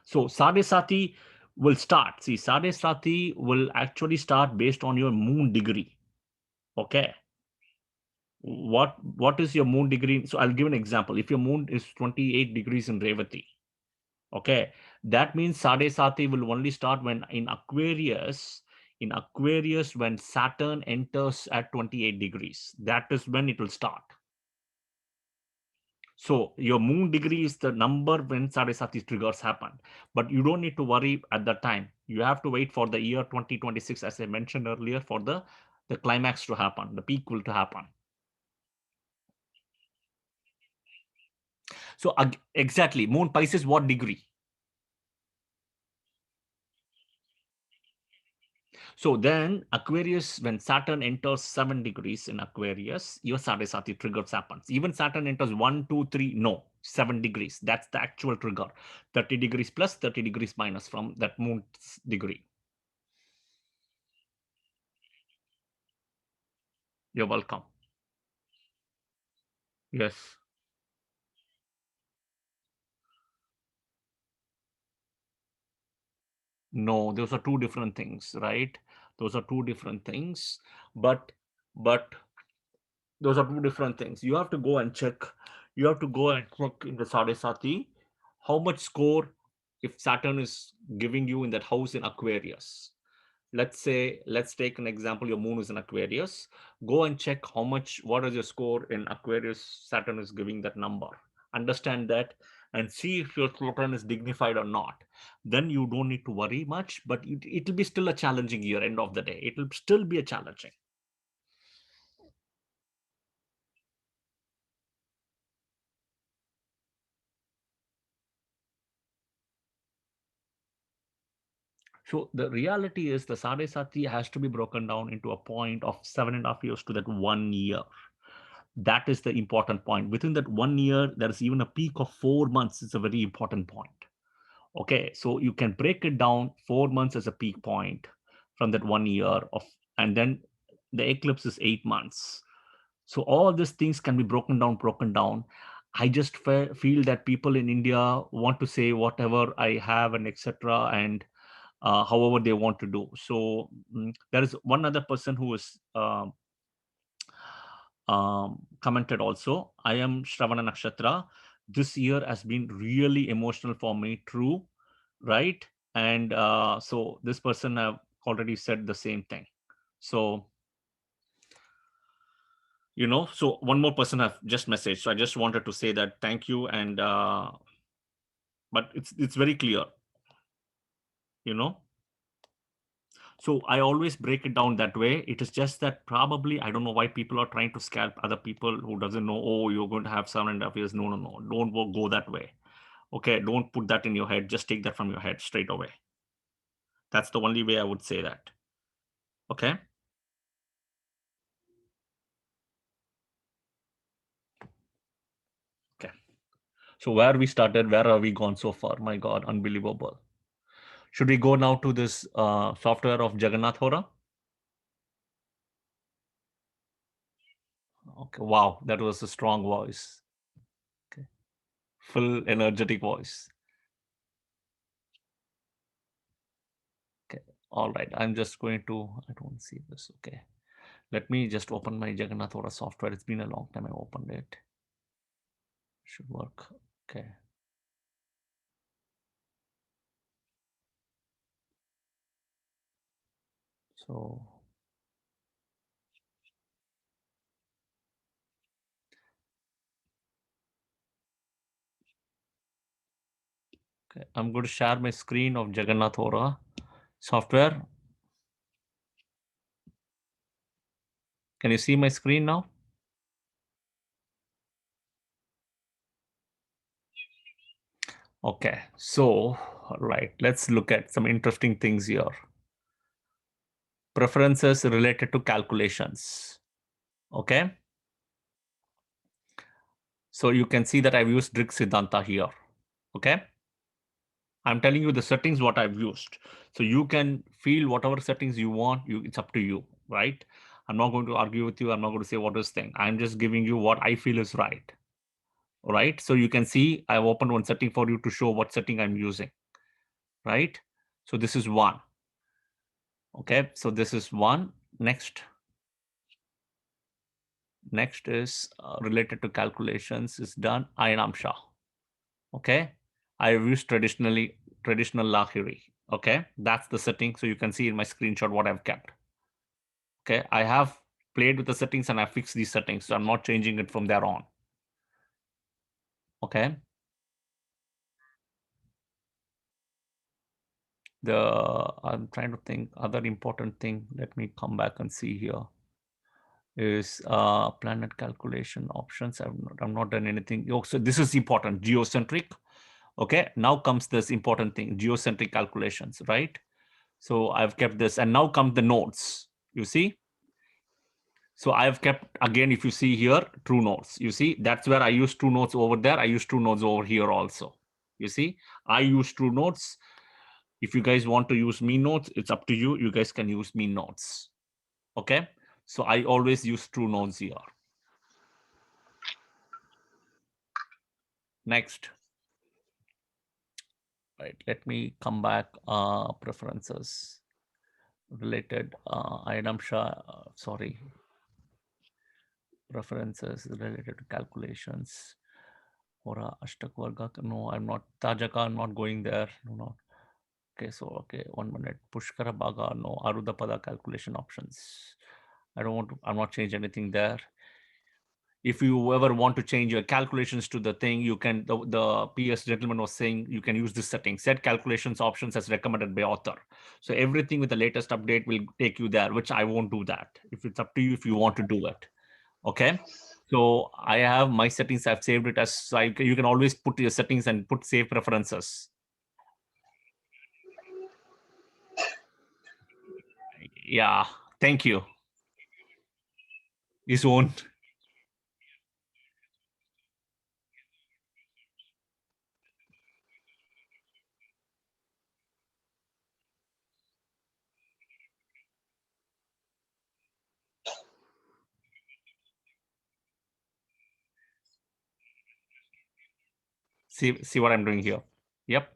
So Sade Sati will start. See, Sade Sati will actually start based on your moon degree. Okay. What is your moon degree? So I'll give an example. If your moon is 28 degrees in Revati, okay, that means Sade Sati will only start when in Aquarius. In Aquarius, when Saturn enters at 28 degrees, that is when it will start. So your moon degree is the number when Sadesati triggers happen, but you don't need to worry at that time. You have to wait for the year 2026, as I mentioned earlier, for the climax to happen, the peak will to happen. So exactly, moon Pisces, what degree? So then Aquarius, when Saturn enters 7 degrees in Aquarius, your Sadesati triggers happens. Even Saturn enters 1, 2, 3, no, 7 degrees. That's the actual trigger. 30 degrees plus, 30 degrees minus from that moon's degree. You're welcome. Yes. No, those are two different things, right? Those are two different things. But those are two different things. You have to go and check. You have to go and check in the Sadesati how much score if Saturn is giving you in that house in Aquarius. Let's take an example, your moon is in Aquarius. Go and check what is your score in Aquarius. Saturn is giving that number. Understand that and see if your Saturn is dignified or not. Then you don't need to worry much, but it'll be still a challenging year. End of the day, it'll still be a challenging. So the reality is the Sadesati has to be broken down into a point of 7.5 years to that 1 year. That is the important point. Within that 1 year, there is even a peak of 4 months. It's a very important point. Okay, so you can break it down 4 months as a peak point from that 1 year of, and then the eclipse is 8 months. So all these things can be broken down. I just feel that people in India want to say whatever I have and etc. and however they want to do. So there is one other person who is commented also. I am Shravana Nakshatra. This year has been really emotional for me, true, right? And so this person have already said the same thing. So, so one more person have just messaged. So I just wanted to say that thank you. And but it's very clear, So I always break it down that way. It is just that probably, I don't know why people are trying to scalp other people who doesn't know, oh, you're going to have 7.5 years. No. Don't go that way. Okay, don't put that in your head. Just take that from your head straight away. That's the only way I would say that. Okay. Okay. So where we started, where are we gone so far? My God, unbelievable. Should we go now to this software of Jagannath Hora? Okay. Wow, that was a strong voice. Okay. Full energetic voice. Okay. All right. I'm just going to, I don't see this. Okay. Let me just open my Jagannath Hora software. It's been a long time I opened it. Should work. Okay. So okay, I'm going to share my screen of Jagannath Hora software. Can you see my screen now? Okay, so right, let's look at some interesting things here. Preferences related to calculations. Okay. So you can see that I've used Drik Siddhanta here. Okay. I'm telling you the settings what I've used. So you can feel whatever settings you want. It's up to you, right? I'm not going to argue with you. I'm not going to say what is thing. I'm just giving you what I feel is right. All right. So you can see I've opened one setting for you to show what setting I'm using. Right. So this is one. Okay. So this is one. Next is related to calculations is done. Ainamsha. Okay. I use traditional Lahiri. Okay. That's the setting. So you can see in my screenshot what I've kept. Okay. I have played with the settings and I fixed these settings. So I'm not changing it from there on. Okay. I'm trying to think other important thing. Let me come back and see here. Is planet calculation options. I've not done anything. Oh, so this is important. Geocentric. Okay. Now comes this important thing. Geocentric calculations. Right. So I've kept this, and now come the nodes. You see. So I've kept, again, if you see here, true nodes. You see, that's where I use true nodes over there. I use true nodes over here also. You see, I use true nodes. If you guys want to use mean nodes, it's up to you. You guys can use mean nodes. Okay. So I always use true nodes here. Next. Right. Let me come back. Preferences related item. Sorry. Preferences related to calculations. Hora Ashtak Varga. No, I'm not. Tajaka, I'm not going there. No. Okay, so okay, 1 minute. Pushkara Baga, no. Arudapada calculation options. I don't want to, I'm not change anything there. If you ever want to change your calculations to the thing, you can, the PS gentleman was saying you can use this setting, set calculations options as recommended by author. So everything with the latest update will take you there, which I won't do that. If it's up to you, if you want to do it. Okay. So I have my settings. I've saved it as you can always put your settings and put save preferences. Yeah. Thank you. His own. See what I'm doing here. Yep.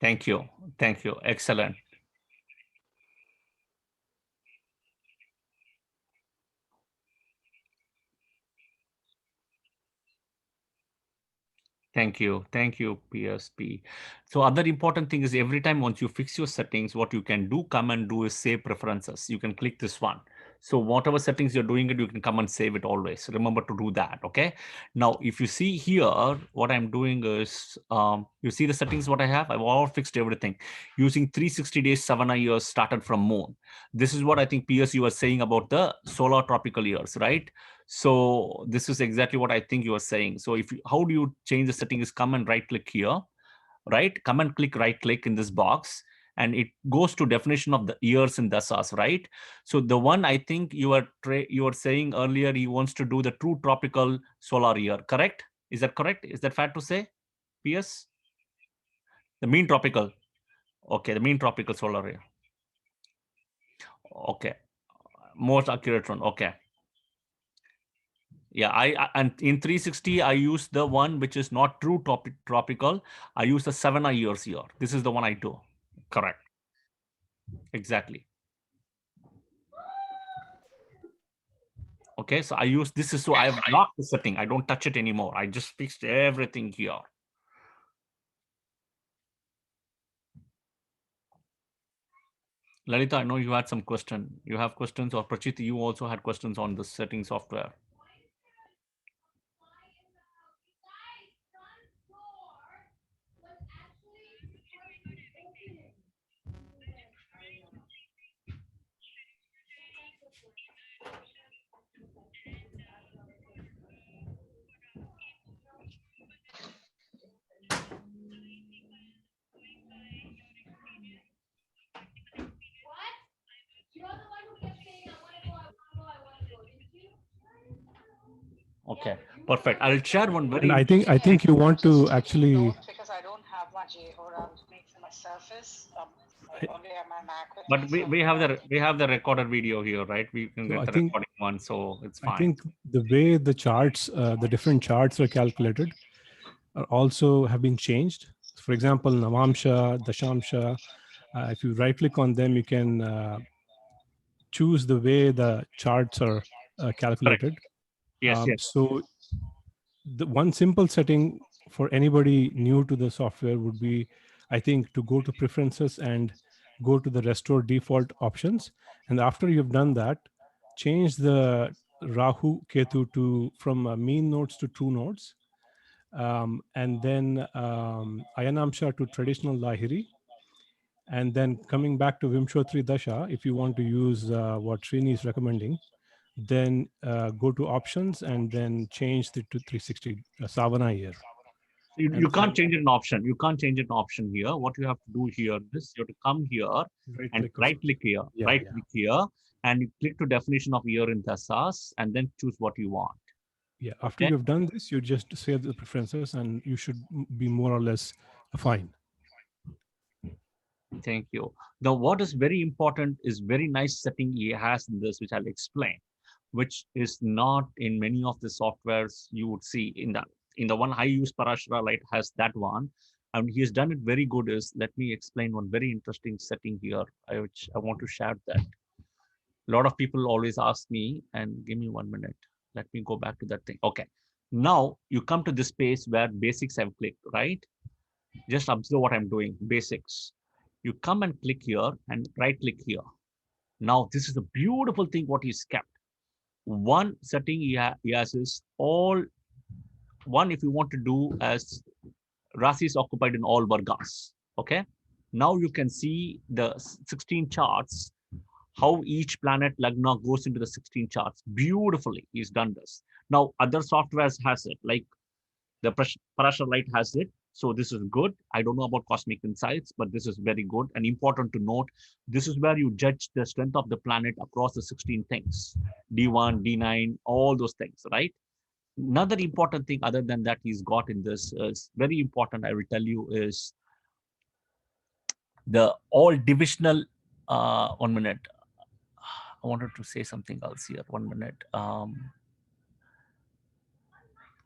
Thank you. Thank you. Excellent. Thank you. Thank you, PSP. So other important thing is every time once you fix your settings, what you can do, come and do is save preferences. You can click this one. So whatever settings you're doing it, you can come and save it always. Remember to do that. Okay. Now, if you see here, what I'm doing is, you see the settings, what I have, I've all fixed everything using 360 days, 7 years started from moon. This is what I think PS you were saying about the solar tropical years, right? So this is exactly what I think you are saying. So if you, how do you change the settings? Come and right click here, right? Come and click right click in this box and it goes to definition of the years in dasas, right? So the one I think you were saying earlier, he wants to do the true tropical solar year, correct? Is that correct? Is that fair to say? PS? The mean tropical. Okay, the mean tropical solar year. Okay. Most accurate one. Okay. Yeah, and in 360, I use the one which is not true tropical. I use the 7 years here. This is the one I do. Correct. Exactly. Okay, so I use this is so I've locked the setting. I don't touch it anymore. I just fixed everything here. Lalita, I know you had some question. You have questions, or Prachit, you also had questions on the setting software. Okay, perfect. I'll share one very. And I think you want to actually. Because I don't have my Jehoram screen for my Surface. I only have my Mac with But me. we have the recorded video here, right? We can So get I the think recording one, so it's I fine. think the way the charts, the different charts are calculated, are also have been changed. For example, Navamsha, Dashamsha. If you right click on them, you can choose the way the charts are calculated. Yes, yes. So the one simple setting for anybody new to the software would be, I think, to go to preferences and go to the restore default options. And after you've done that, change the Rahu Ketu to from mean nodes to true nodes. And then Ayanamsha to traditional Lahiri. And then coming back to Vimshotri Dasha, if you want to use what Srini is recommending, then go to options and then change it to 360 Savana year. You can't change it in option. You can't change it in option here. What you have to do here is you have to come here Right and click. right click here, click here, and you click to definition of year in Dasas, and then choose what you want. Yeah, after Okay. you've done this, you just save the preferences and you should be more or less fine. Thank you. Now, what is very important is very nice setting he has in this, which I'll explain, which is not in many of the softwares you would see in the one I use. Parashara Light has that one, and he has done it very good. Is let me explain one very interesting setting here, which I want to share that. A lot of people always ask me, and give me 1 minute. Let me go back to that thing. Okay. Now you come to this space where basics I've clicked, right? Just observe what I'm doing, basics. You come and click here and right click here. Now, this is a beautiful thing what he's kept. One setting he has is all, one if you want to do as Rasi is occupied in all Vargas, okay? Now you can see the 16 charts, how each planet Lagna goes into the 16 charts. Beautifully, he's done this. Now, other softwares has it, like the Parashar Light has it. So this is good. I don't know about Cosmic Insights, but this is very good and important to note. This is where you judge the strength of the planet across the 16 things, D1, D9, all those things, right? Another important thing other than that he's got in this is very important, I will tell you, is the all divisional, 1 minute. I wanted to say something else here, 1 minute.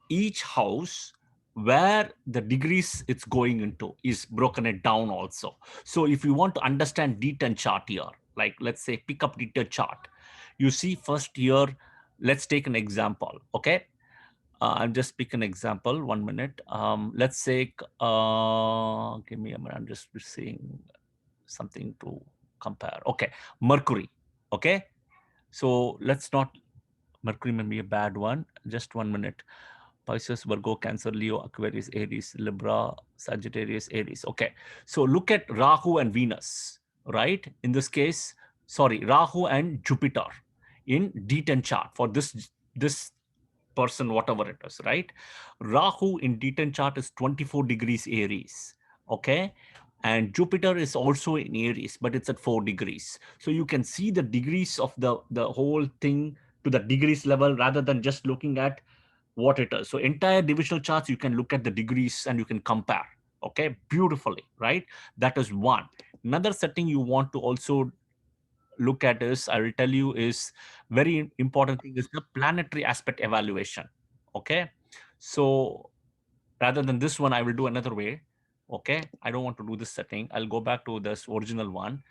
Each house where the degrees it's going into is broken it down also. So if you want to understand D10 chart here, like let's say pick up D10 chart, you see first here, let's take an example, okay? I'll just pick an example, 1 minute. Let's say, give me a minute, I'm just seeing something to compare. Okay, Mercury, okay? So let's not, Mercury may be a bad one, just 1 minute. Pisces, Virgo, Cancer, Leo, Aquarius, Aries, Libra, Sagittarius, Aries. Okay, so look at Rahu and Venus, right? In this case, sorry, Rahu and Jupiter in D10 chart for this person, whatever it is, right? Rahu in D10 chart is 24 degrees Aries, okay? And Jupiter is also in Aries, but it's at 4 degrees. So you can see the degrees of the whole thing to the degrees level rather than just looking at what it is. So entire divisional charts, you can look at the degrees and you can compare, okay, beautifully, right? That is one. Another setting you want to also look at is, I will tell you, is very important thing is the planetary aspect evaluation, okay? So rather than this one, I will do another way, okay? I don't want to do this setting. I'll go back to this original one.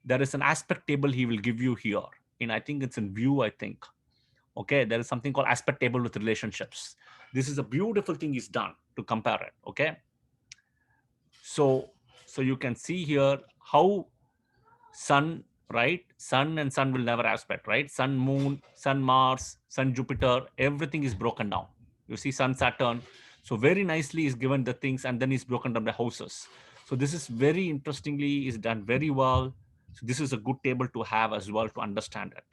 There is an aspect table he will give you here. And I think it's in view, I think. Okay, there is something called aspect table with relationships. This is a beautiful thing he's done to compare it, okay? So you can see here how sun, right? Sun and sun will never aspect, right? Sun, moon, sun, Mars, sun, Jupiter, everything is broken down. You see sun, Saturn. So very nicely is given the things and then he's broken down the houses. So this is very interestingly is done very well. So this is a good table to have as well to understand it.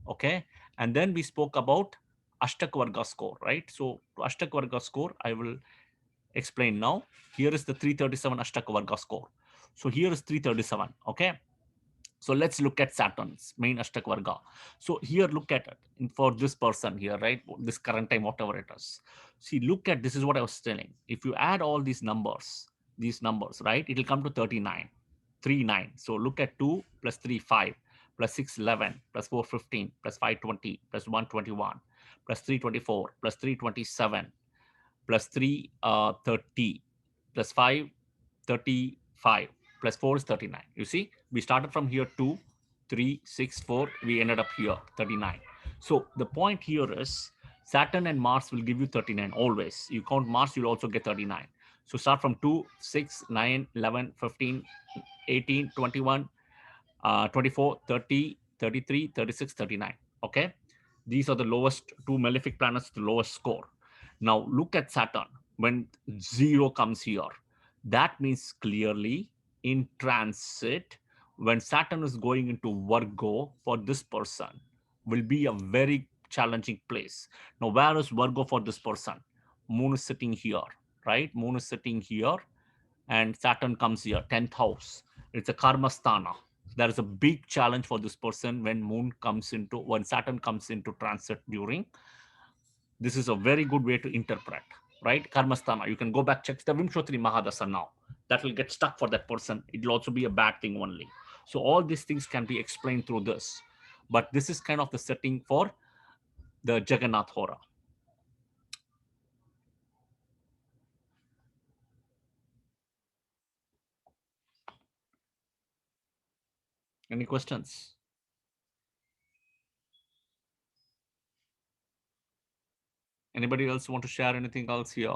Okay. And then we spoke about Ashtak Varga score, right? So to Ashtak Varga score, I will explain now. Here is the 337 Ashtak Varga score. So here is 337, okay? So let's look at Saturn's main Ashtak Varga. So here, look at it for this person here, right? This current time, whatever it is. See, look at, this is what I was telling. If you add all these numbers, right? It will come to 39, 3, 9. So look at 2 plus 3, 5, plus 6, 11, plus 4, 15, plus 5, 20, plus 1, 21, plus 3, 24, plus 3, 27, plus 3, 30, plus 5, 35, plus 4 is 39. You see, we started from here 2, 3, 6, 4. We ended up here 39. So the point here is Saturn and Mars will give you 39 always. You count Mars, you'll also get 39. So start from 2, 6, 9, 11, 15, 18, 21, 24, 30, 33, 36, 39. Okay. These are the lowest two malefic planets, the lowest score. Now look at Saturn. When 0 comes here, that means clearly in transit, when Saturn is going into Virgo for this person, will be a very challenging place. Now, where is Virgo for this person? Moon is sitting here, right? Moon is sitting here, and Saturn comes here, 10th house. It's a karma sthana. There is a big challenge for this person when Saturn comes into transit during. This is a very good way to interpret, right? Karmasthana. You can go back, check the Vimshotri Mahadasa now. That will get stuck for that person. It will also be a bad thing only. So all these things can be explained through this. But this is kind of the setting for the Jagannath Hora. Any questions? Anybody else want to share anything else here?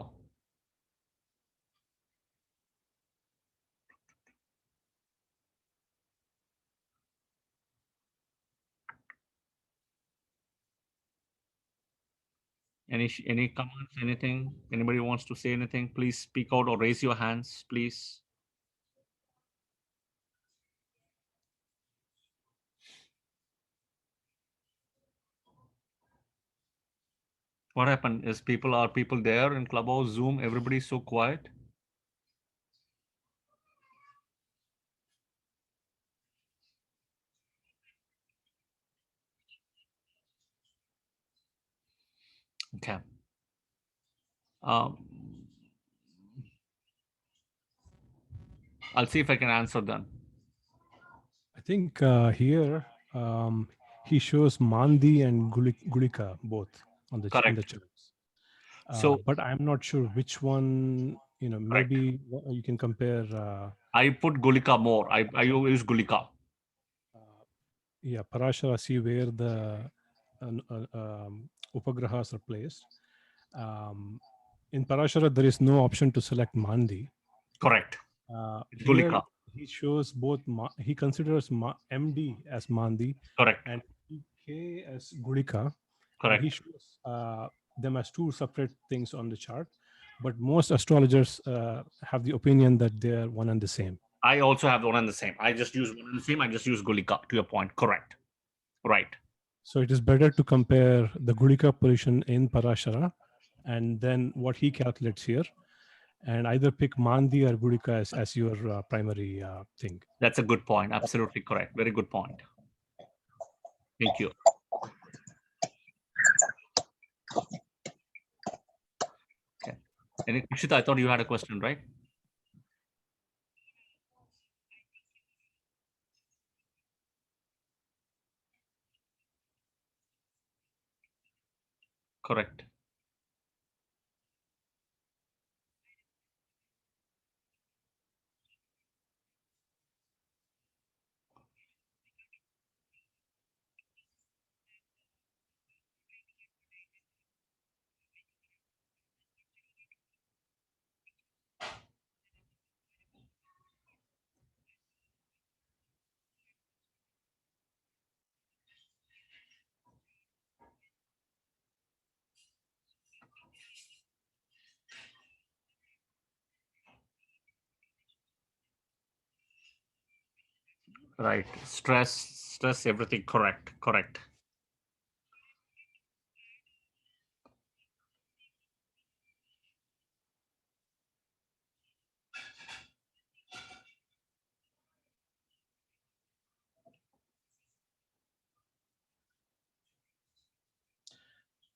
Any comments, anything? Anybody wants to say anything? Please speak out or raise your hands, please. What happened? Are people there in Clubhouse, Zoom? Everybody's so quiet. Okay. I'll see if I can answer them. I think here he shows Mandi and Gulika both on the charts. So, but I'm not sure which one. Maybe you can compare. I put Gulika more. I use Gulika. Yeah, Parashara, see where the upagrahas are placed. In Parashara, there is no option to select Mandi. Correct. Here Gulika. he shows both. He considers MD as Mandi. Correct. And PK as Gulika. Correct. He shows them as two separate things on the chart. But most astrologers have the opinion that they are one and the same. I also have one and the same. I just use one and the same. I just use Gulika, to your point. Correct. Right. So it is better to compare the Gulika position in Parashara and then what he calculates here, and either pick Mandi or Gulika as your primary thing. That's a good point. Absolutely correct. Very good point. Thank you. Okay. Kshita, I thought you had a question, right? Correct. Right. Stress, everything. Correct. Correct.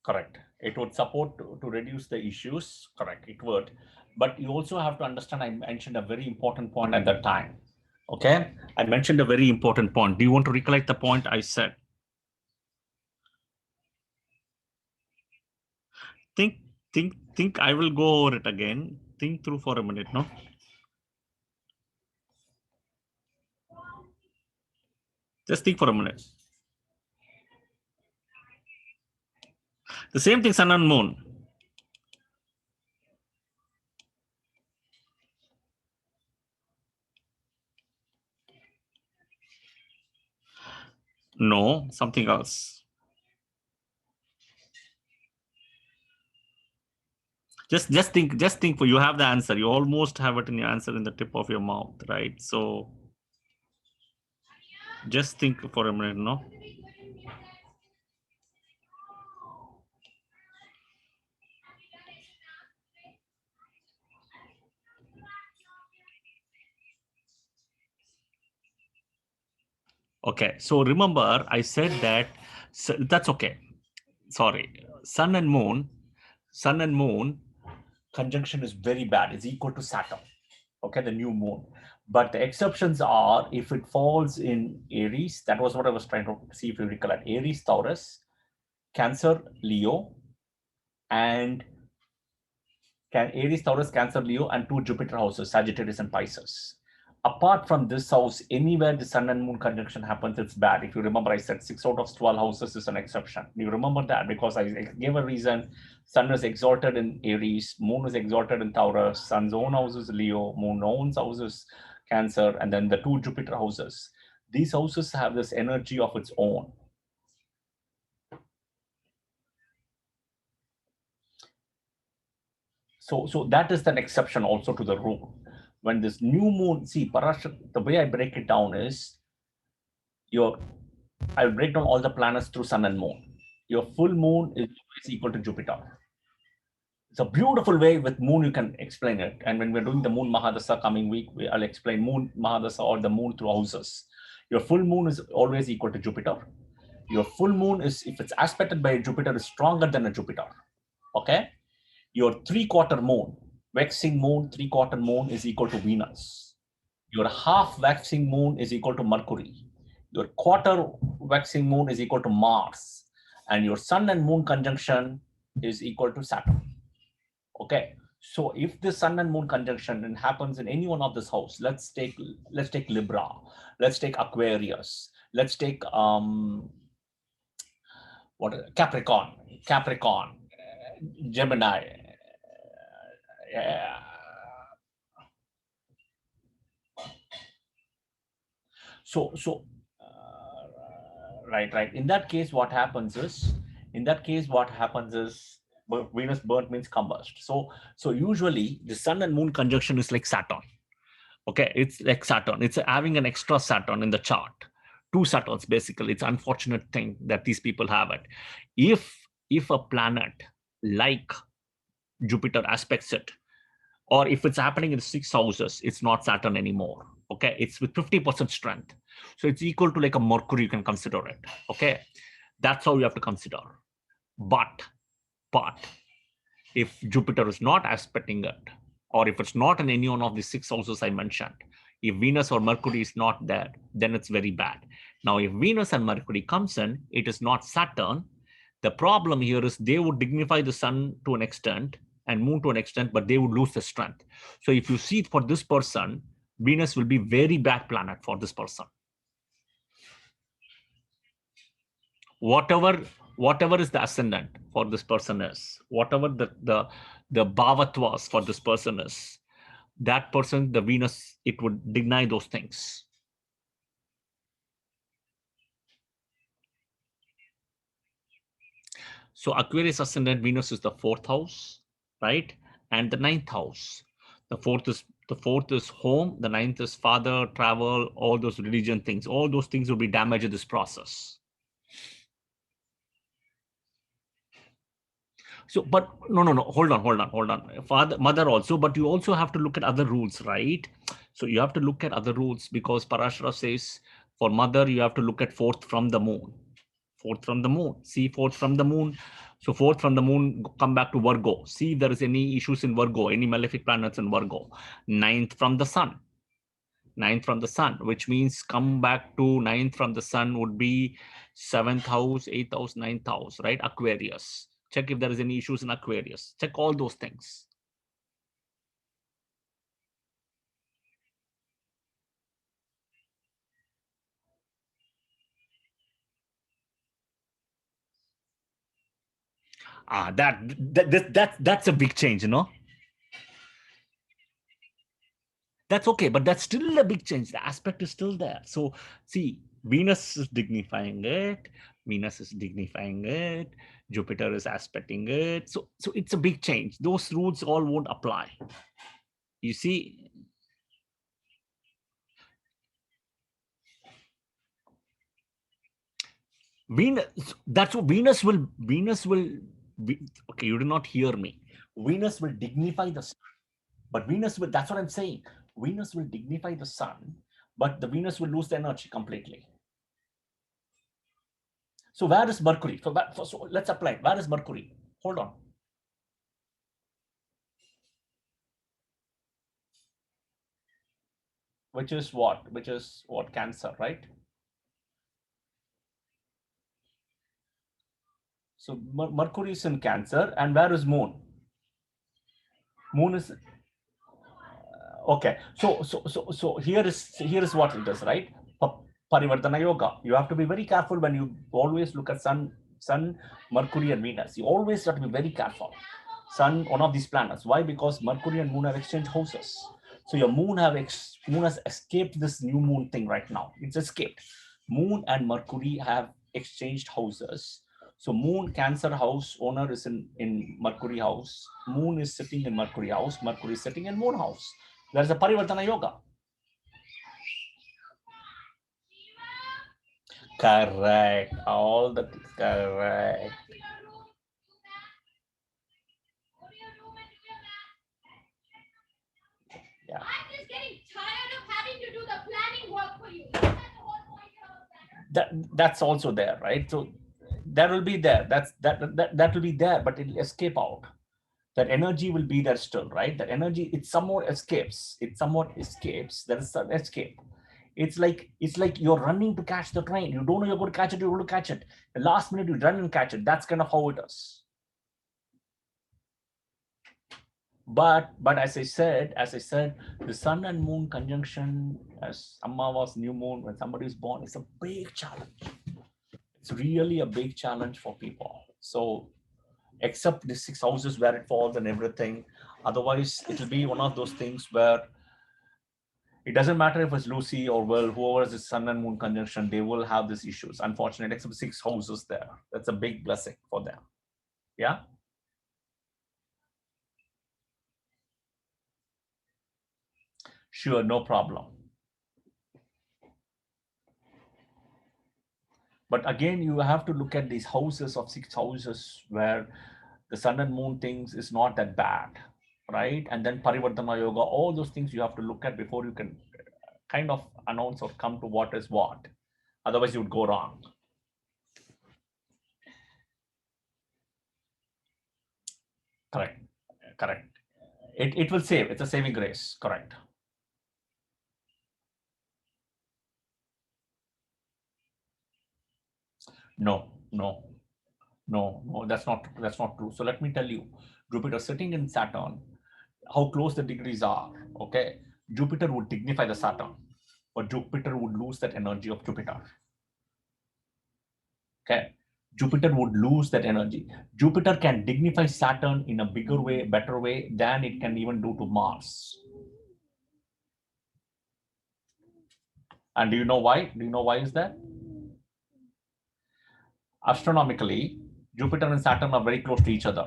Correct. It would support to reduce the issues. Correct. It would. But you also have to understand, I mentioned a very important point at that time. Okay. I mentioned a very important point. Do you want to recollect the point I said? Think. I will go over it again. Think through for a minute, no? Just think for a minute. The same thing, sun and moon. No, something else. Just think for you have the answer. You almost have it in your answer in the tip of your mouth, right? So just think for a minute, no? Okay, so remember I said that, so that's okay. Sorry, sun and moon conjunction is very bad. It's equal to Saturn. Okay, the new moon. But the exceptions are if it falls in Aries. That was what I was trying to see if you recollect. Aries, Taurus, Cancer, Leo, and Aries, Taurus, Cancer, Leo, and 2 Jupiter houses, Sagittarius and Pisces. Apart from this house, anywhere the sun and moon conjunction happens, it's bad. If you remember, I said 6 out of 12 houses is an exception. You remember that because I gave a reason. Sun is exalted in Aries, moon is exalted in Taurus, sun's own house is Leo, moon own house is Cancer, and then the 2 Jupiter houses. These houses have this energy of its own. So that is an exception also to the rule. When this new moon, see, the way I break it down is I'll break down all the planets through sun and moon. Your full moon is equal to Jupiter. It's a beautiful way with moon you can explain it. And when we're doing the moon Mahadasa coming week, I'll explain moon Mahadasa or the moon through houses. Your full moon is always equal to Jupiter. Your full moon is, if it's aspected by Jupiter, is stronger than a Jupiter. Okay? Your 3/4 moon, waxing moon, 3/4 moon is equal to Venus. Your half waxing moon is equal to Mercury. Your quarter waxing moon is equal to Mars. And your sun and moon conjunction is equal to Saturn. Okay. So if the sun and moon conjunction happens in any one of this house, let's take Libra, let's take Aquarius, let's take Capricorn, Gemini. So right. In that case, what happens is Venus burnt means combust. So usually the sun and moon conjunction is like Saturn. Okay, it's like Saturn. It's having an extra Saturn in the chart. 2 Saturns basically. It's an unfortunate thing that these people have it. If a planet like Jupiter aspects it, or if it's happening in 6 houses, it's not Saturn anymore. Okay, it's with 50% strength. So it's equal to like a Mercury, you can consider it. Okay, that's how you have to consider. But if Jupiter is not aspecting it, or if it's not in any one of the 6 houses I mentioned, if Venus or Mercury is not there, then it's very bad. Now, if Venus and Mercury comes in, it is not Saturn. The problem here is they would dignify the sun to an extent and moon to an extent, but they would lose the strength. So if you see for this person, Venus will be very bad planet for this person. Whatever is the ascendant for this person is, whatever the bhavatwas for this person is, that person, the Venus, it would deny those things. So Aquarius ascendant Venus is the 4th house, right? And the 9th house. The fourth is home, the 9th is father, travel, all those religion things. All those things will be damaged in this process. So, but no, hold on. Father, mother also, but you also have to look at other rules, right? So you have to look at other rules because Parashara says for mother, you have to look at 4th from the moon. Fourth from the moon. See, fourth from the moon. So fourth from the moon, come back to Virgo. See if there is any issues in Virgo, any malefic planets in Virgo. Ninth from the sun. Ninth from the sun, which means come back to ninth from the sun would be 7th house, 8th house, 9th house, right? Aquarius. Check if there is any issues in Aquarius. Check all those things. That's a big change, you know. That's okay, but that's still a big change. The aspect is still there. So see, Venus is dignifying it, Venus is dignifying it, Jupiter is aspecting it. So it's a big change. Those rules all won't apply. You see, Venus, that's what Venus will be, okay, you did not hear me. Venus will dignify the sun, but Venus will, that's what I'm saying. Venus will dignify the sun, but the Venus will lose the energy completely. So where is Mercury? So let's apply it. Where is Mercury? Hold on. Which is what? Which is what? Cancer, right? So Mercury is in Cancer, and where is Moon? Moon is okay. So here is what it is, right? Parivartana Yoga. You have to be very careful when you always look at Sun, Mercury, and Venus. You always have to be very careful. Sun, one of these planets. Why? Because Mercury and Moon have exchanged houses. So your Moon has escaped this new Moon thing right now. It's escaped. Moon and Mercury have exchanged houses. So Moon, Cancer house owner is in Mercury house. Moon is sitting in Mercury house. Mercury is sitting in Moon house. There's a Parivartana Yoga. Correct. All the correct. Yeah. I'm just getting tired of having to do the planning work for you. That's the whole point of that. That's also there, right? So that will be there. That will be there, but it'll escape out. That energy will be there still, right? That energy, it somewhat escapes. It somewhat escapes. There is an escape. It's like you're running to catch the train. You don't know you're going to catch it. You're going to catch it. The last minute you run and catch it. That's kind of how it is. But as I said, the sun and moon conjunction, as Amavas, new moon, when somebody is born, it's a big challenge. It's really a big challenge for people. So except the 6 houses where it falls and everything, otherwise it will be one of those things where it doesn't matter if it's Lucy or Will, whoever is the sun and moon conjunction, they will have these issues. Unfortunately, except 6 houses there. That's a big blessing for them. Yeah. Sure, no problem. But again, you have to look at these houses of 6 houses where the sun and moon things is not that bad, right? And then Parivartana Yoga, all those things you have to look at before you can kind of announce or come to what is what. Otherwise, you would go wrong. Correct. It will save. It's a saving grace. Correct. No, that's not true. So let me tell you, Jupiter sitting in Saturn, how close the degrees are. Okay, Jupiter would dignify the Saturn, but Jupiter would lose that energy of Jupiter. Okay, Jupiter would lose that energy. Jupiter can dignify Saturn in a bigger way, better way than it can even do to Mars. And do you know why? Do you know why is that? Astronomically, Jupiter and Saturn are very close to each other.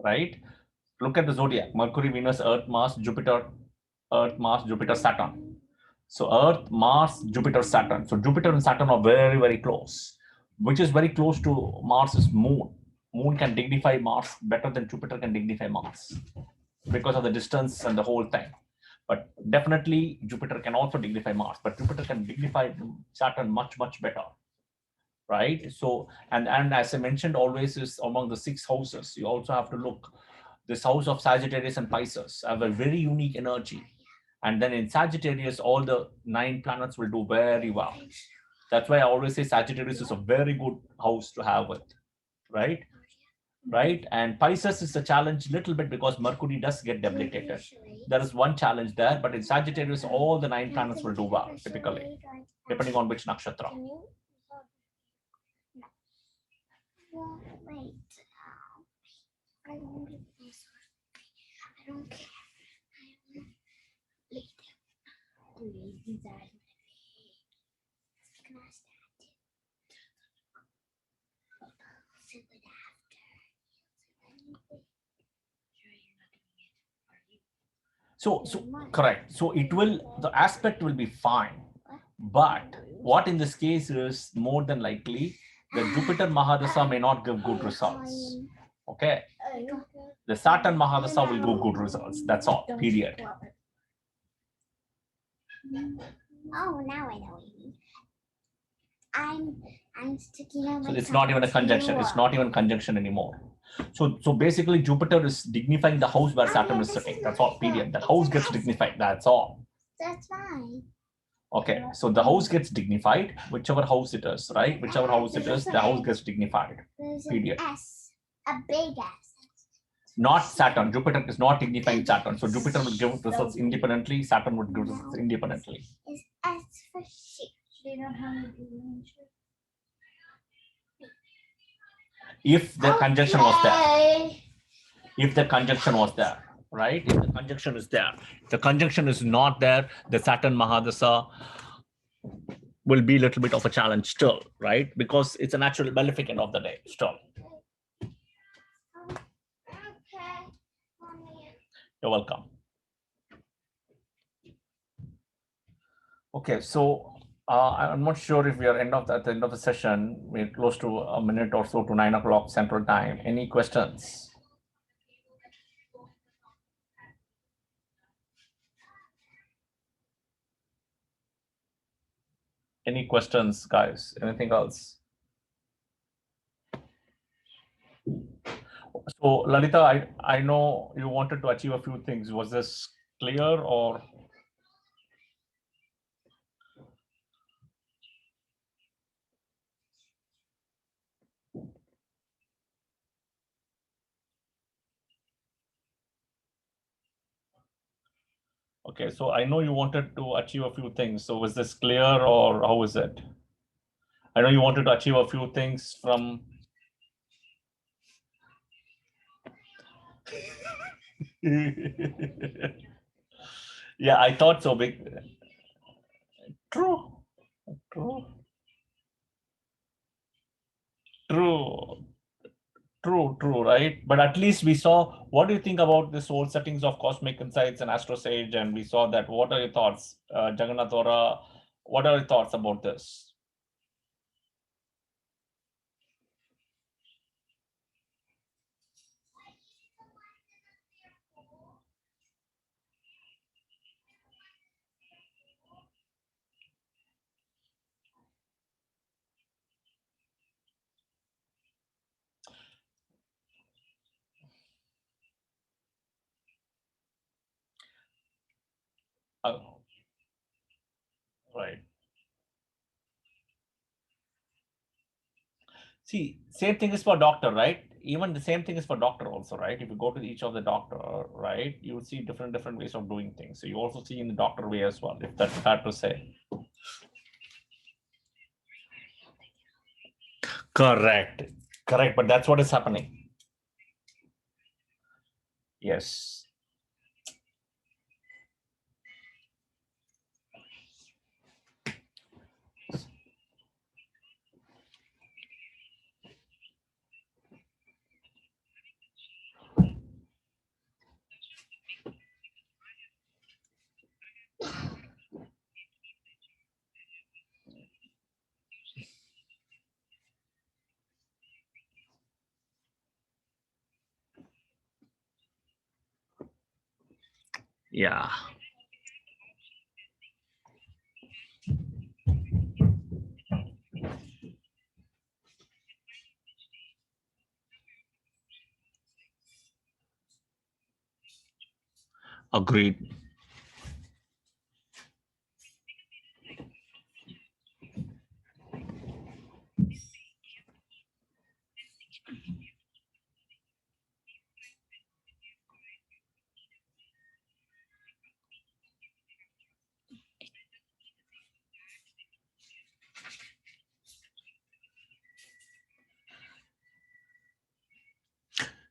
Right? Look at the zodiac: Mercury, Venus, Earth, Mars, Jupiter, Earth, Mars, Jupiter, Saturn. So Earth, Mars, Jupiter, Saturn. So Jupiter and Saturn are very, very close. Which is very close to Mars is Moon. Moon can dignify Mars better than Jupiter can dignify Mars because of the distance and the whole thing. But definitely Jupiter can also dignify Mars, but Jupiter can dignify Saturn much, much better. Right? So, and as I mentioned, always is among the 6 houses, you also have to look. This house of Sagittarius and Pisces have a very unique energy. And then in Sagittarius, all the 9 planets will do very well. That's why I always say Sagittarius is a very good house to have it, right? Right? And Pisces is a challenge little bit because Mercury does get debilitated. There is one challenge there, but in Sagittarius, all the 9 planets will do well, typically, depending on which nakshatra. Wait. I don't care. So correct. So it will, the aspect will be fine. But what in this case is more than likely the Jupiter Mahadasa may not give good results. Okay. The Saturn Mahadasa will give good results. That's all, period. Oh, now I know what you mean. I'm sticking out. So it's not even a conjunction. It's not even conjunction anymore. So basically Jupiter is dignifying the house where Saturn is sitting. That's all, period. The house gets dignified. That's all. That's fine. Okay, so the house gets dignified, whichever house it is, right? Whichever house it is, the house gets dignified. Period. S, a big S. Not Saturn. Jupiter is not dignifying Saturn. So Jupiter would give results independently. Saturn would give results independently. Is S for sheep. They don't have a If the conjunction was there. If the conjunction was there, right? If the conjunction is there. The conjunction is not there, the Saturn Mahadasa will be a little bit of a challenge still, right? Because it's a natural malefic end of the day still. Okay. You're welcome. Okay, so I'm not sure if we are at the end of the session. We're close to a minute or so to 9 o'clock Central Time. Any questions? Any questions, guys? Anything else? So Lalita, I know you wanted to achieve a few things. Was this clear or? Okay, so I know you wanted to achieve a few things. So was this clear or how is it? I know you wanted to achieve a few things from. Yeah, I thought so. Big. True. True. True. True, right? But at least we saw, what do you think about this whole settings of Cosmic Insights and Astro Sage? And we saw that. What are your thoughts, Jagannath Ora? What are your thoughts about this? Right. See, same thing is for doctor, right? Even the same thing is for doctor also, right? If you go to each of the doctor, right, you will see different ways of doing things. So you also see in the doctor way as well, if that's fair to say. Correct. But that's what is happening. Yes. Yeah. Agreed.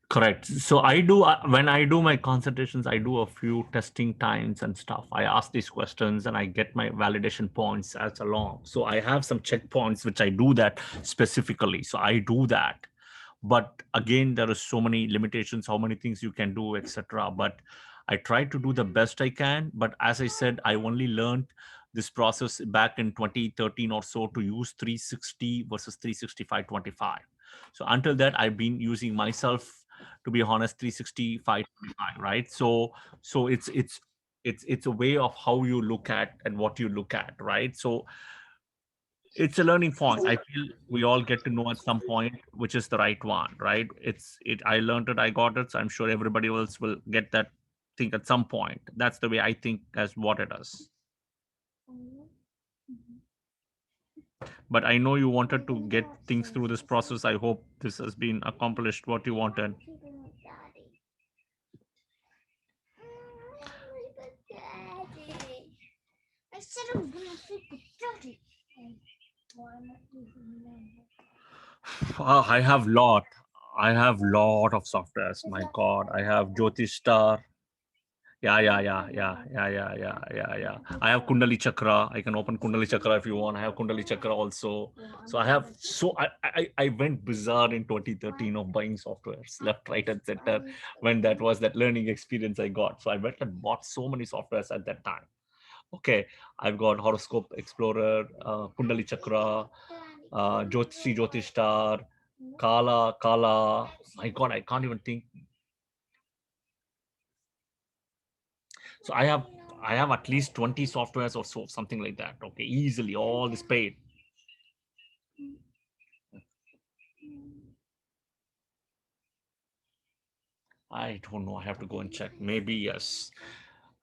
Correct. So I do when I do my consultations, I do a few testing times and stuff. I ask these questions and I get my validation points as along. So I have some checkpoints which I do that specifically. So I do that. But again, there are so many limitations, how many things you can do, etc. But I try to do the best I can. But as I said, I only learned this process back in 2013 or so to use 360 versus 365/25. So until that, I've been using myself, to be honest, 365/25, right? So it's a way of how you look at and what you look at, right? So it's a learning point. I feel we all get to know at some point which is the right one, right? I learned it, I got it, so I'm sure everybody else will get that thing at some point. That's the way I think as what it is. But I know you wanted to get things through this process. I hope this has been accomplished what you wanted. I have lot. I have lot of softwares. My God, I have Jyotish Star. Yeah. I have Kundali Chakra. I can open Kundali Chakra if you want. I have Kundali Chakra also. So I have I went bizarre in 2013 of buying softwares left, right, and center when that was that learning experience I got. So I went and bought so many softwares at that time. Okay, I've got Horoscope Explorer, Kundali Chakra, Jyotish Star, Kala. My God, I can't even think. So I have at least 20 softwares or so, something like that. Okay, easily all this paid. I don't know. I have to go and check. Maybe yes.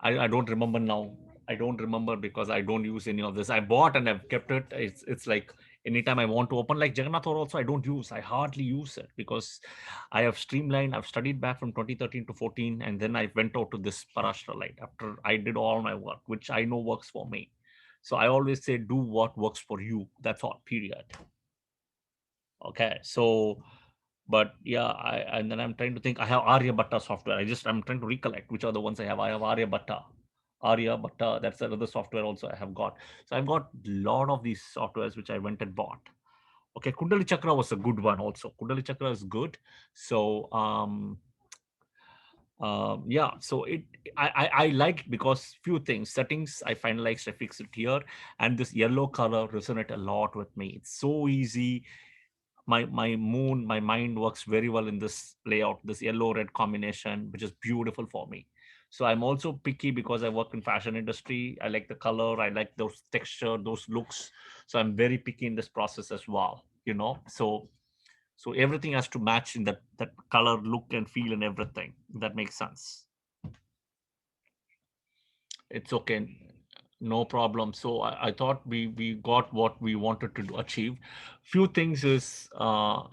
I don't remember now. I don't remember because I don't use any of this. I bought and I've kept it. It's like anytime I want to open, like Jagannath or also I don't use. I hardly use it because I have streamlined. I've studied back from 2013 to 14, and then I went out to this Parashtra light after I did all my work, which I know works for me. So I always say, do what works for you. That's all. Period. Okay. So but yeah, and then I'm trying to think. I have Aryabhatta software. I'm trying to recollect which are the ones I have. I have Aryabhatta. That's another software also I have got. So I've got a lot of these softwares which I went and bought. Okay, Kundali Chakra was a good one also. Kundali Chakra is good. So yeah, so I like it because few things, settings I finalized, I fixed it here, and this yellow color resonate a lot with me. It's so easy. My mind works very well in this layout, this yellow red combination, which is beautiful for me. So I'm also picky because I work in fashion industry. I like the color, I like those texture, those looks. So I'm very picky in this process as well, so everything has to match in that color, look and feel and everything. That makes sense. It's okay. No problem. So I thought we got what we wanted to achieve. Few things is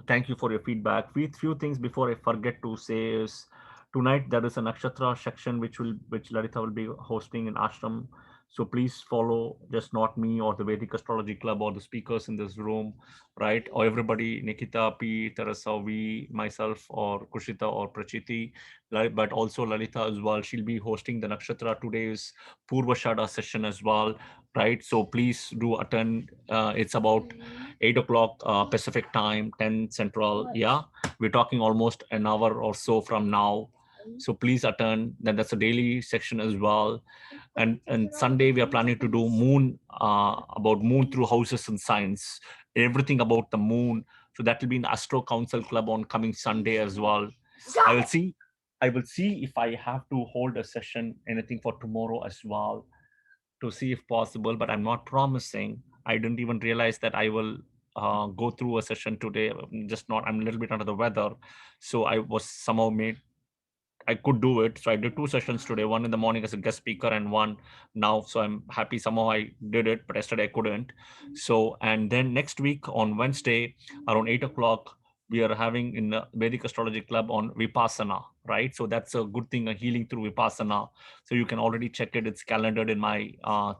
thank you for your feedback. Few things before I forget to say is tonight there is a nakshatra section which Larita will be hosting in ashram. So please follow, just not me or the Vedic Astrology Club or the speakers in this room, right? Or everybody, Nikita, P, Teresa, V, myself, or Kushita or Prachiti, but also Lalita as well. She'll be hosting the nakshatra today's Purvashada session as well, right? So please do attend. It's about 8 o'clock Pacific time, 10 Central. Yeah, we're talking almost an hour or so from now. So please attend. Then that's a daily section as well. And Sunday we are planning to do moon, about moon through houses and science, everything about the moon. So that will be in Astro Council Club on coming Sunday as well. I will see. I will see if I have to hold a session, anything for tomorrow as well, to see if possible. But I'm not promising. I didn't even realize that I will go through a session today. I'm just not. I'm a little bit under the weather, so I was somehow made I could do it. So I did 2 sessions today, one in the morning as a guest speaker and one now. So I'm happy somehow I did it, but yesterday I couldn't. So, and then next week on Wednesday around 8 o'clock, we are having in the Vedic Astrology Club on Vipassana, right? So that's a good thing, a healing through Vipassana. So you can already check it. It's calendared in my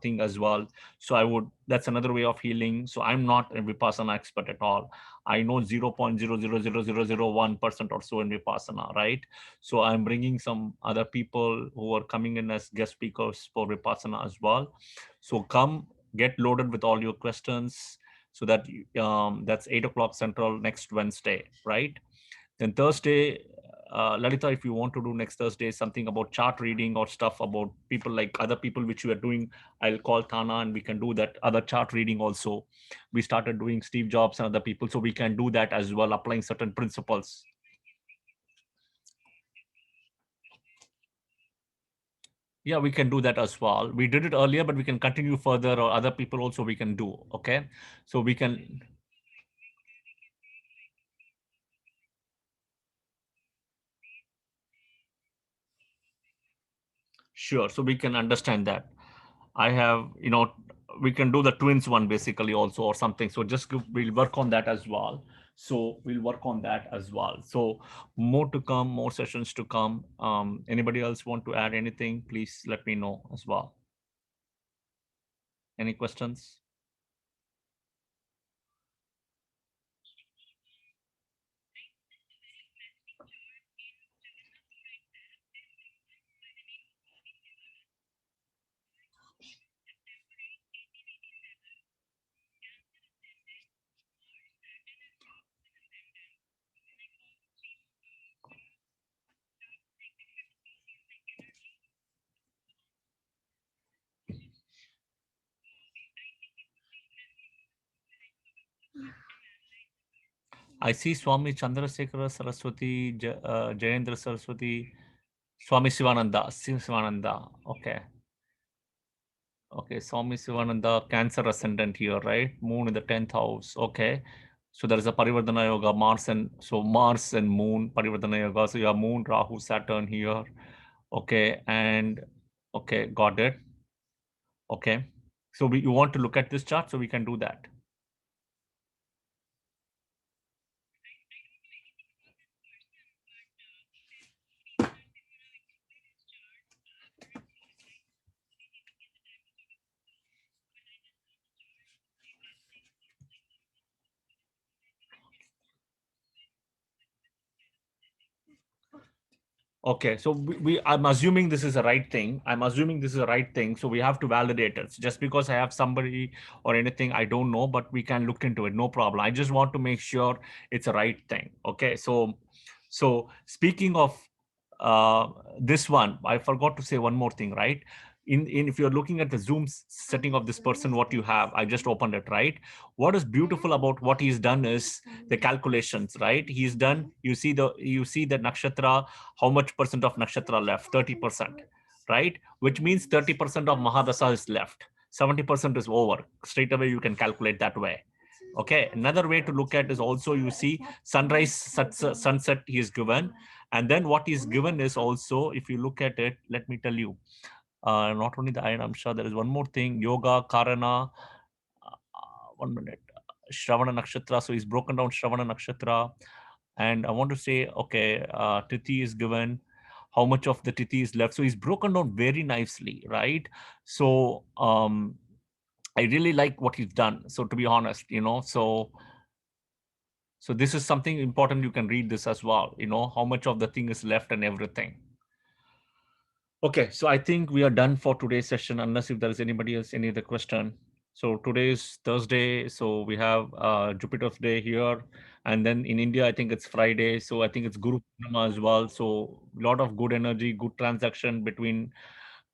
thing as well. So that's another way of healing. So I'm not a Vipassana expert at all. I know 0.000001% or so in Vipassana, right? So I'm bringing some other people who are coming in as guest speakers for Vipassana as well. So come get loaded with all your questions so that that's 8 o'clock Central next Wednesday, right? Then Thursday, Lalita, if you want to do next Thursday something about chart reading or stuff about people like other people which you are doing, I'll call Tana and we can do that other chart reading also. We started doing Steve Jobs and other people, so we can do that as well, applying certain principles. Yeah, we can do that as well. We did it earlier, but we can continue further, or other people also we can do. Okay, so we can. Sure. So we can understand that. I have, we can do the twins one basically also or something. So we'll work on that as well. So we'll work on that as well. So more to come, more sessions to come. Anybody else want to add anything? Please let me know as well. Any questions? I see Swami Chandrasekhara Saraswati, Jayendra Saraswati, Swami Sivananda. Okay. Okay, Swami Sivananda, Cancer ascendant here, right? Moon in the 10th house. Okay. So there is a Parivardhana Yoga, Mars and Moon, Parivardhana Yoga. So you have Moon, Rahu, Saturn here. Okay. And okay, got it. Okay. So you want to look at this chart, so we can do that. Okay, so I'm assuming this is the right thing. So we have to validate it. Just because I have somebody or anything, I don't know, but we can look into it. No problem. I just want to make sure it's the right thing. Okay, so speaking of this one, I forgot to say one more thing, right? If you're looking at the Zoom setting of this person, what you have, I just opened it, right? What is beautiful about what he's done is the calculations, right? He's done, you see the nakshatra, how much percent of nakshatra left? 30%, right? Which means 30% of Mahadasa is left. 70% is over. Straight away, you can calculate that way. Okay, another way to look at is also you see sunrise, sunset he is given. And then what is given is also, if you look at it, let me tell you, not only the iron, I'm sure there is one more thing, yoga, karana, 1 minute, Shravana Nakshatra. So he's broken down Shravana Nakshatra. And I want to say, okay, Tithi is given, how much of the Tithi is left. So he's broken down very nicely, right? So I really like what he's done. So to be honest, so this is something important. You can read this as well, how much of the thing is left and everything. Okay, so I think we are done for today's session, unless if there is anybody else, any other question. So today is Thursday, so we have Jupiter's Day here, and then in India, I think it's Friday, so I think it's Guru Purnima as well. So a lot of good energy, good transaction between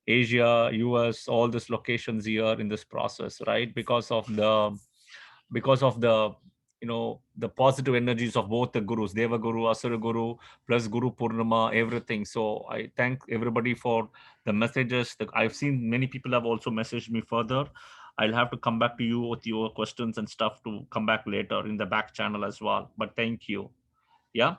Asia, US, all these locations here in this process, right? Because of the the positive energies of both the gurus, Deva Guru, Asura Guru, plus Guru Purnima, everything. So I thank everybody for the messages. I've seen many people have also messaged me further. I'll have to come back to you with your questions and stuff to come back later in the back channel as well. But thank you. Yeah.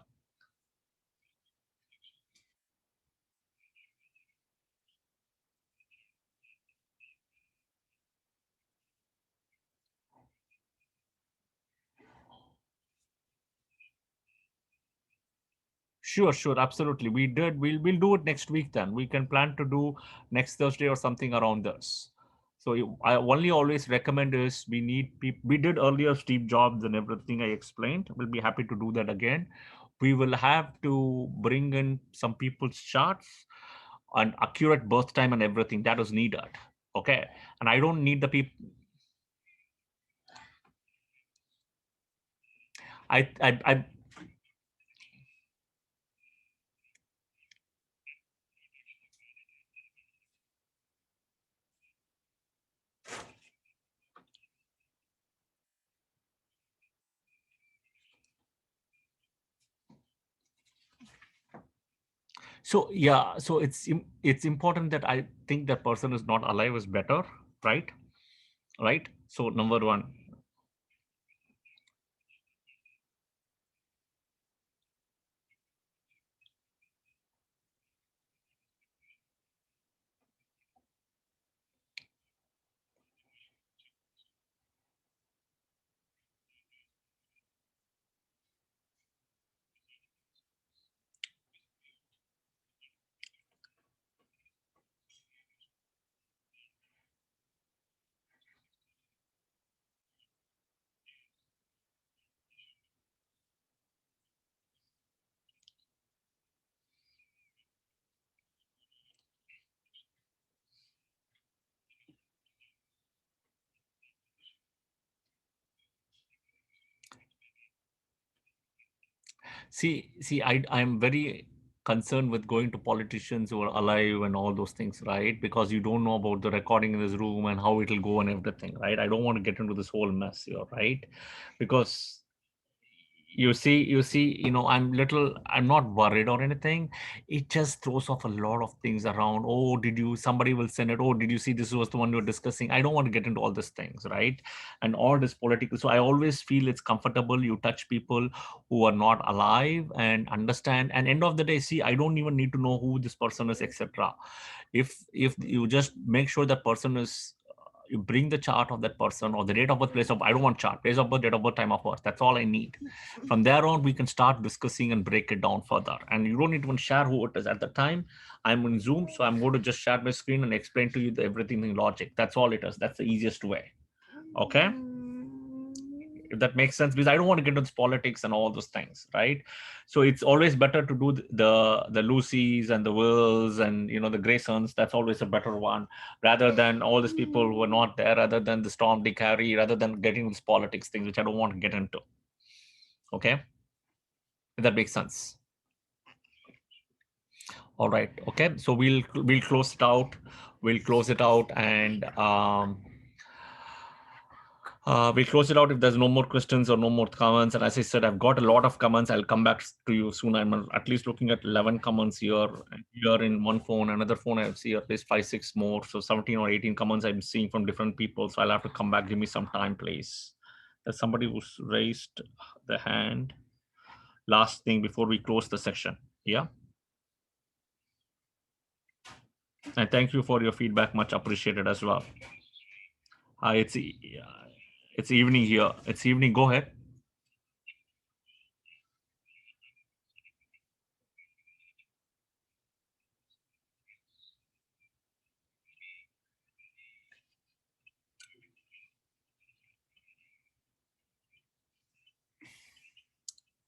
Sure, absolutely. We did. We'll do it next week then. We can plan to do next Thursday or something around this. So I only always recommend is we need people. We did earlier Steve Jobs and everything I explained. We'll be happy to do that again. We will have to bring in some people's charts and accurate birth time and everything that is needed. Okay, and I don't need the people. I So yeah, so it's important that I think that person is not alive is better, right? Right. So number one. See, I'm very concerned with going to politicians who are alive and all those things, right? Because you don't know about the recording in this room and how it'll go and everything, right? I don't want to get into this whole mess here, right? Because I'm not worried or anything. It just throws off a lot of things around. Oh, somebody will send it. Oh, did you see this was the one we were discussing? I don't want to get into all these things, right? And all this political. So I always feel it's comfortable. You touch people who are not alive and understand. And end of the day, see, I don't even need to know who this person is, etc. If you just make sure that person is you bring the chart of that person or the date of birth, place of, I don't want chart, place of birth, date of birth, time of birth. That's all I need. From there on, we can start discussing and break it down further. And you don't need to even share who it is at the time. I'm in Zoom, so I'm going to just share my screen and explain to you everything in logic. That's all it is. That's the easiest way. Okay. If that makes sense, because I don't want to get into politics and all those things, right? So it's always better to do the Lucys and the Wills and the Graysons. That's always a better one, rather than all these people who are not there, rather than the Storm Dick Harry, rather than getting this politics thing, which I don't want to get into. Okay, if that makes sense. All right. Okay, so we'll close it out. We'll close it out and we'll close it out if there's no more questions or no more comments. And as I said, I've got a lot of comments. I'll come back to you soon. I'm at least looking at 11 comments here in one phone. Another phone I see at least 5, 6 more. So 17 or 18 comments I'm seeing from different people. So I'll have to come back. Give me some time, please. There's somebody who's raised the hand. Last thing before we close the section. Yeah. And thank you for your feedback. Much appreciated as well. It's evening here. It's evening. Go ahead.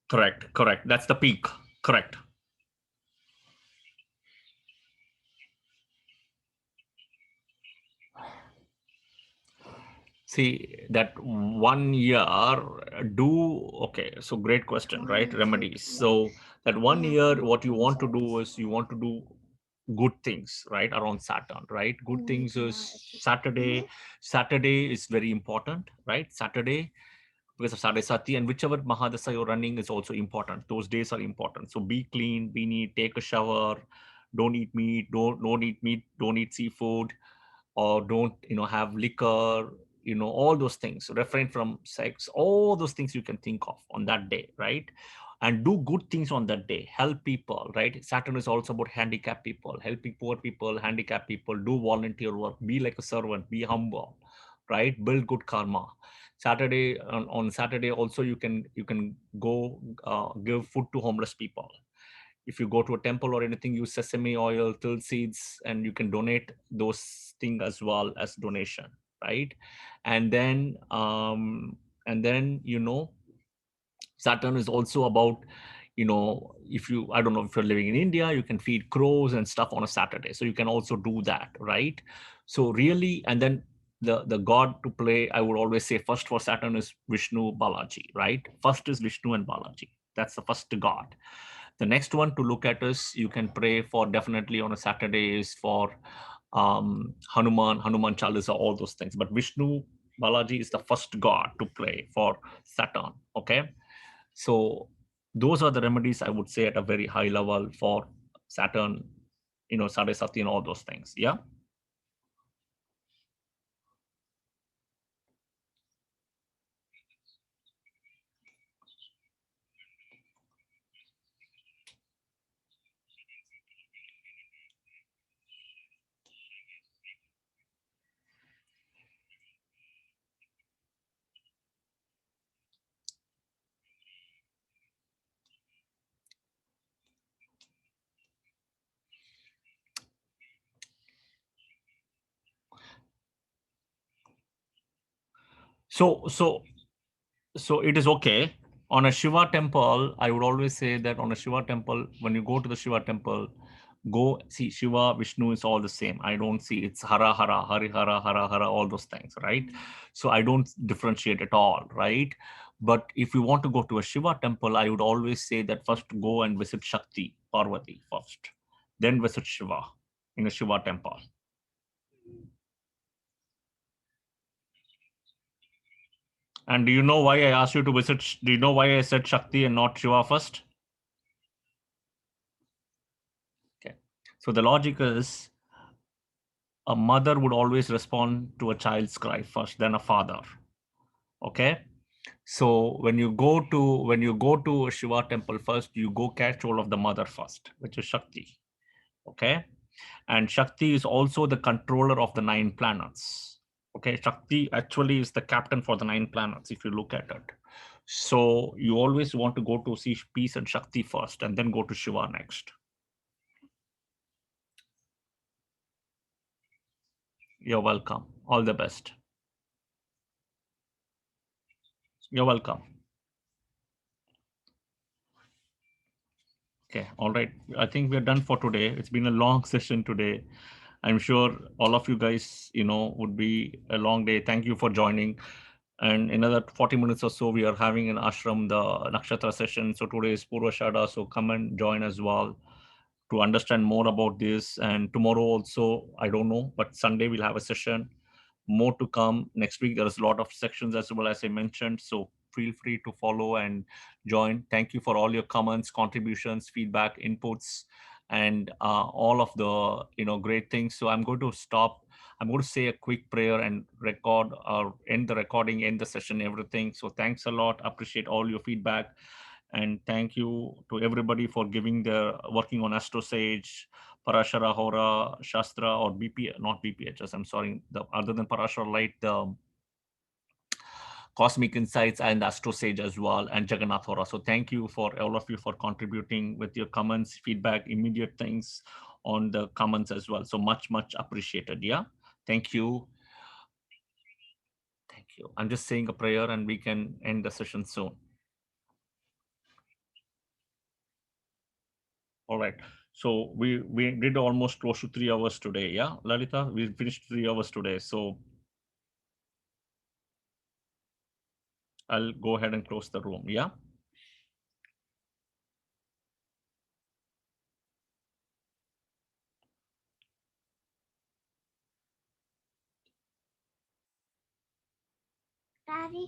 Correct. That's the peak. Correct. See, that 1 year okay, so great question, right? Remedies. So that 1 year, what you want to do is you want to do good things, right? Around Saturn, right? Good things is Saturday. Saturday is very important, right? Saturday, because of Saturday Sati, and whichever Mahadasa you're running is also important. Those days are important. So be clean, be neat, take a shower, don't eat meat, don't eat meat, don't eat seafood, or don't have liquor, all those things. Refrain from sex, all those things you can think of on that day, right? And do good things on that day. Help people, right? Saturn is also about handicapped people, helping poor people, handicapped people. Do volunteer work, be like a servant, be humble, right? Build good karma. Saturday, on Saturday also you can go give food to homeless people. if you go to a temple or anything, use sesame oil, till seeds, and you can donate those things as well as donation, right? And then Saturn is also about, if you, I don't know, if you're living in India, you can feed crows and stuff on a Saturday. So you can also do that, right? So really, and then the god to play, I would always say first for Saturn is Vishnu, Balaji, right? First is Vishnu and Balaji. That's the first god. The next one to look at is you can pray for definitely on a Saturday is for Hanuman Chalisa, all those things. But Vishnu, Balaji is the first god to play for Saturn, okay? So those are the remedies I would say at a very high level for Saturn, Sade Sati and all those things. Yeah. So it is okay. On a Shiva temple, I would always say that on a Shiva temple, when you go to the Shiva temple, go see Shiva, Vishnu is all the same. I don't see it's Hara Hara, Hari Hara, Hara Hara, all those things, right? So I don't differentiate at all, right? But if you want to go to a Shiva temple, I would always say that first go and visit Shakti, Parvati first, then visit Shiva in a Shiva temple. And do you know why I asked you to visit? Do you know why I said Shakti and not Shiva first? Okay. So the logic is a mother would always respond to a child's cry first, then a father. Okay. So when you go to a Shiva temple first, you go catch hold of the mother first, which is Shakti. Okay. And Shakti is also the controller of the 9 planets. Okay. Shakti actually is the captain for the 9 planets, if you look at it. So you always want to go to see peace and Shakti first, and then go to Shiva next. You're welcome. All the best. You're welcome. Okay. All right. I think we're done for today. It's been a long session today. I'm sure all of you guys, would be a long day. Thank you for joining. And another 40 minutes or so, we are having an ashram, the Nakshatra session. So today is Purvashada. So come and join as well to understand more about this. And tomorrow also, I don't know, but Sunday we'll have a session. More to come next week. There's a lot of sections as well, as I mentioned. So feel free to follow and join. Thank you for all your comments, contributions, feedback, inputs, and all of the great things. So I'm going to stop. I'm going to say a quick prayer and record or end the recording, end the session, everything. So thanks a lot. Appreciate all your feedback. And thank you to everybody for working on Astro Sage, Parashara Hora, Shastra, or not BPHS, I'm sorry, other than Parashara Light, the Cosmic Insights and Astro Sage as well, and Jagannath Hora. So thank you for all of you for contributing with your comments, feedback, immediate things on the comments as well. So much appreciated. Yeah. Thank you. Thank you. I'm just saying a prayer and we can end the session soon. All right. So we did almost close to 3 hours today. Yeah, Lalita, we finished 3 hours today. So I'll go ahead and close the room. Yeah. Daddy.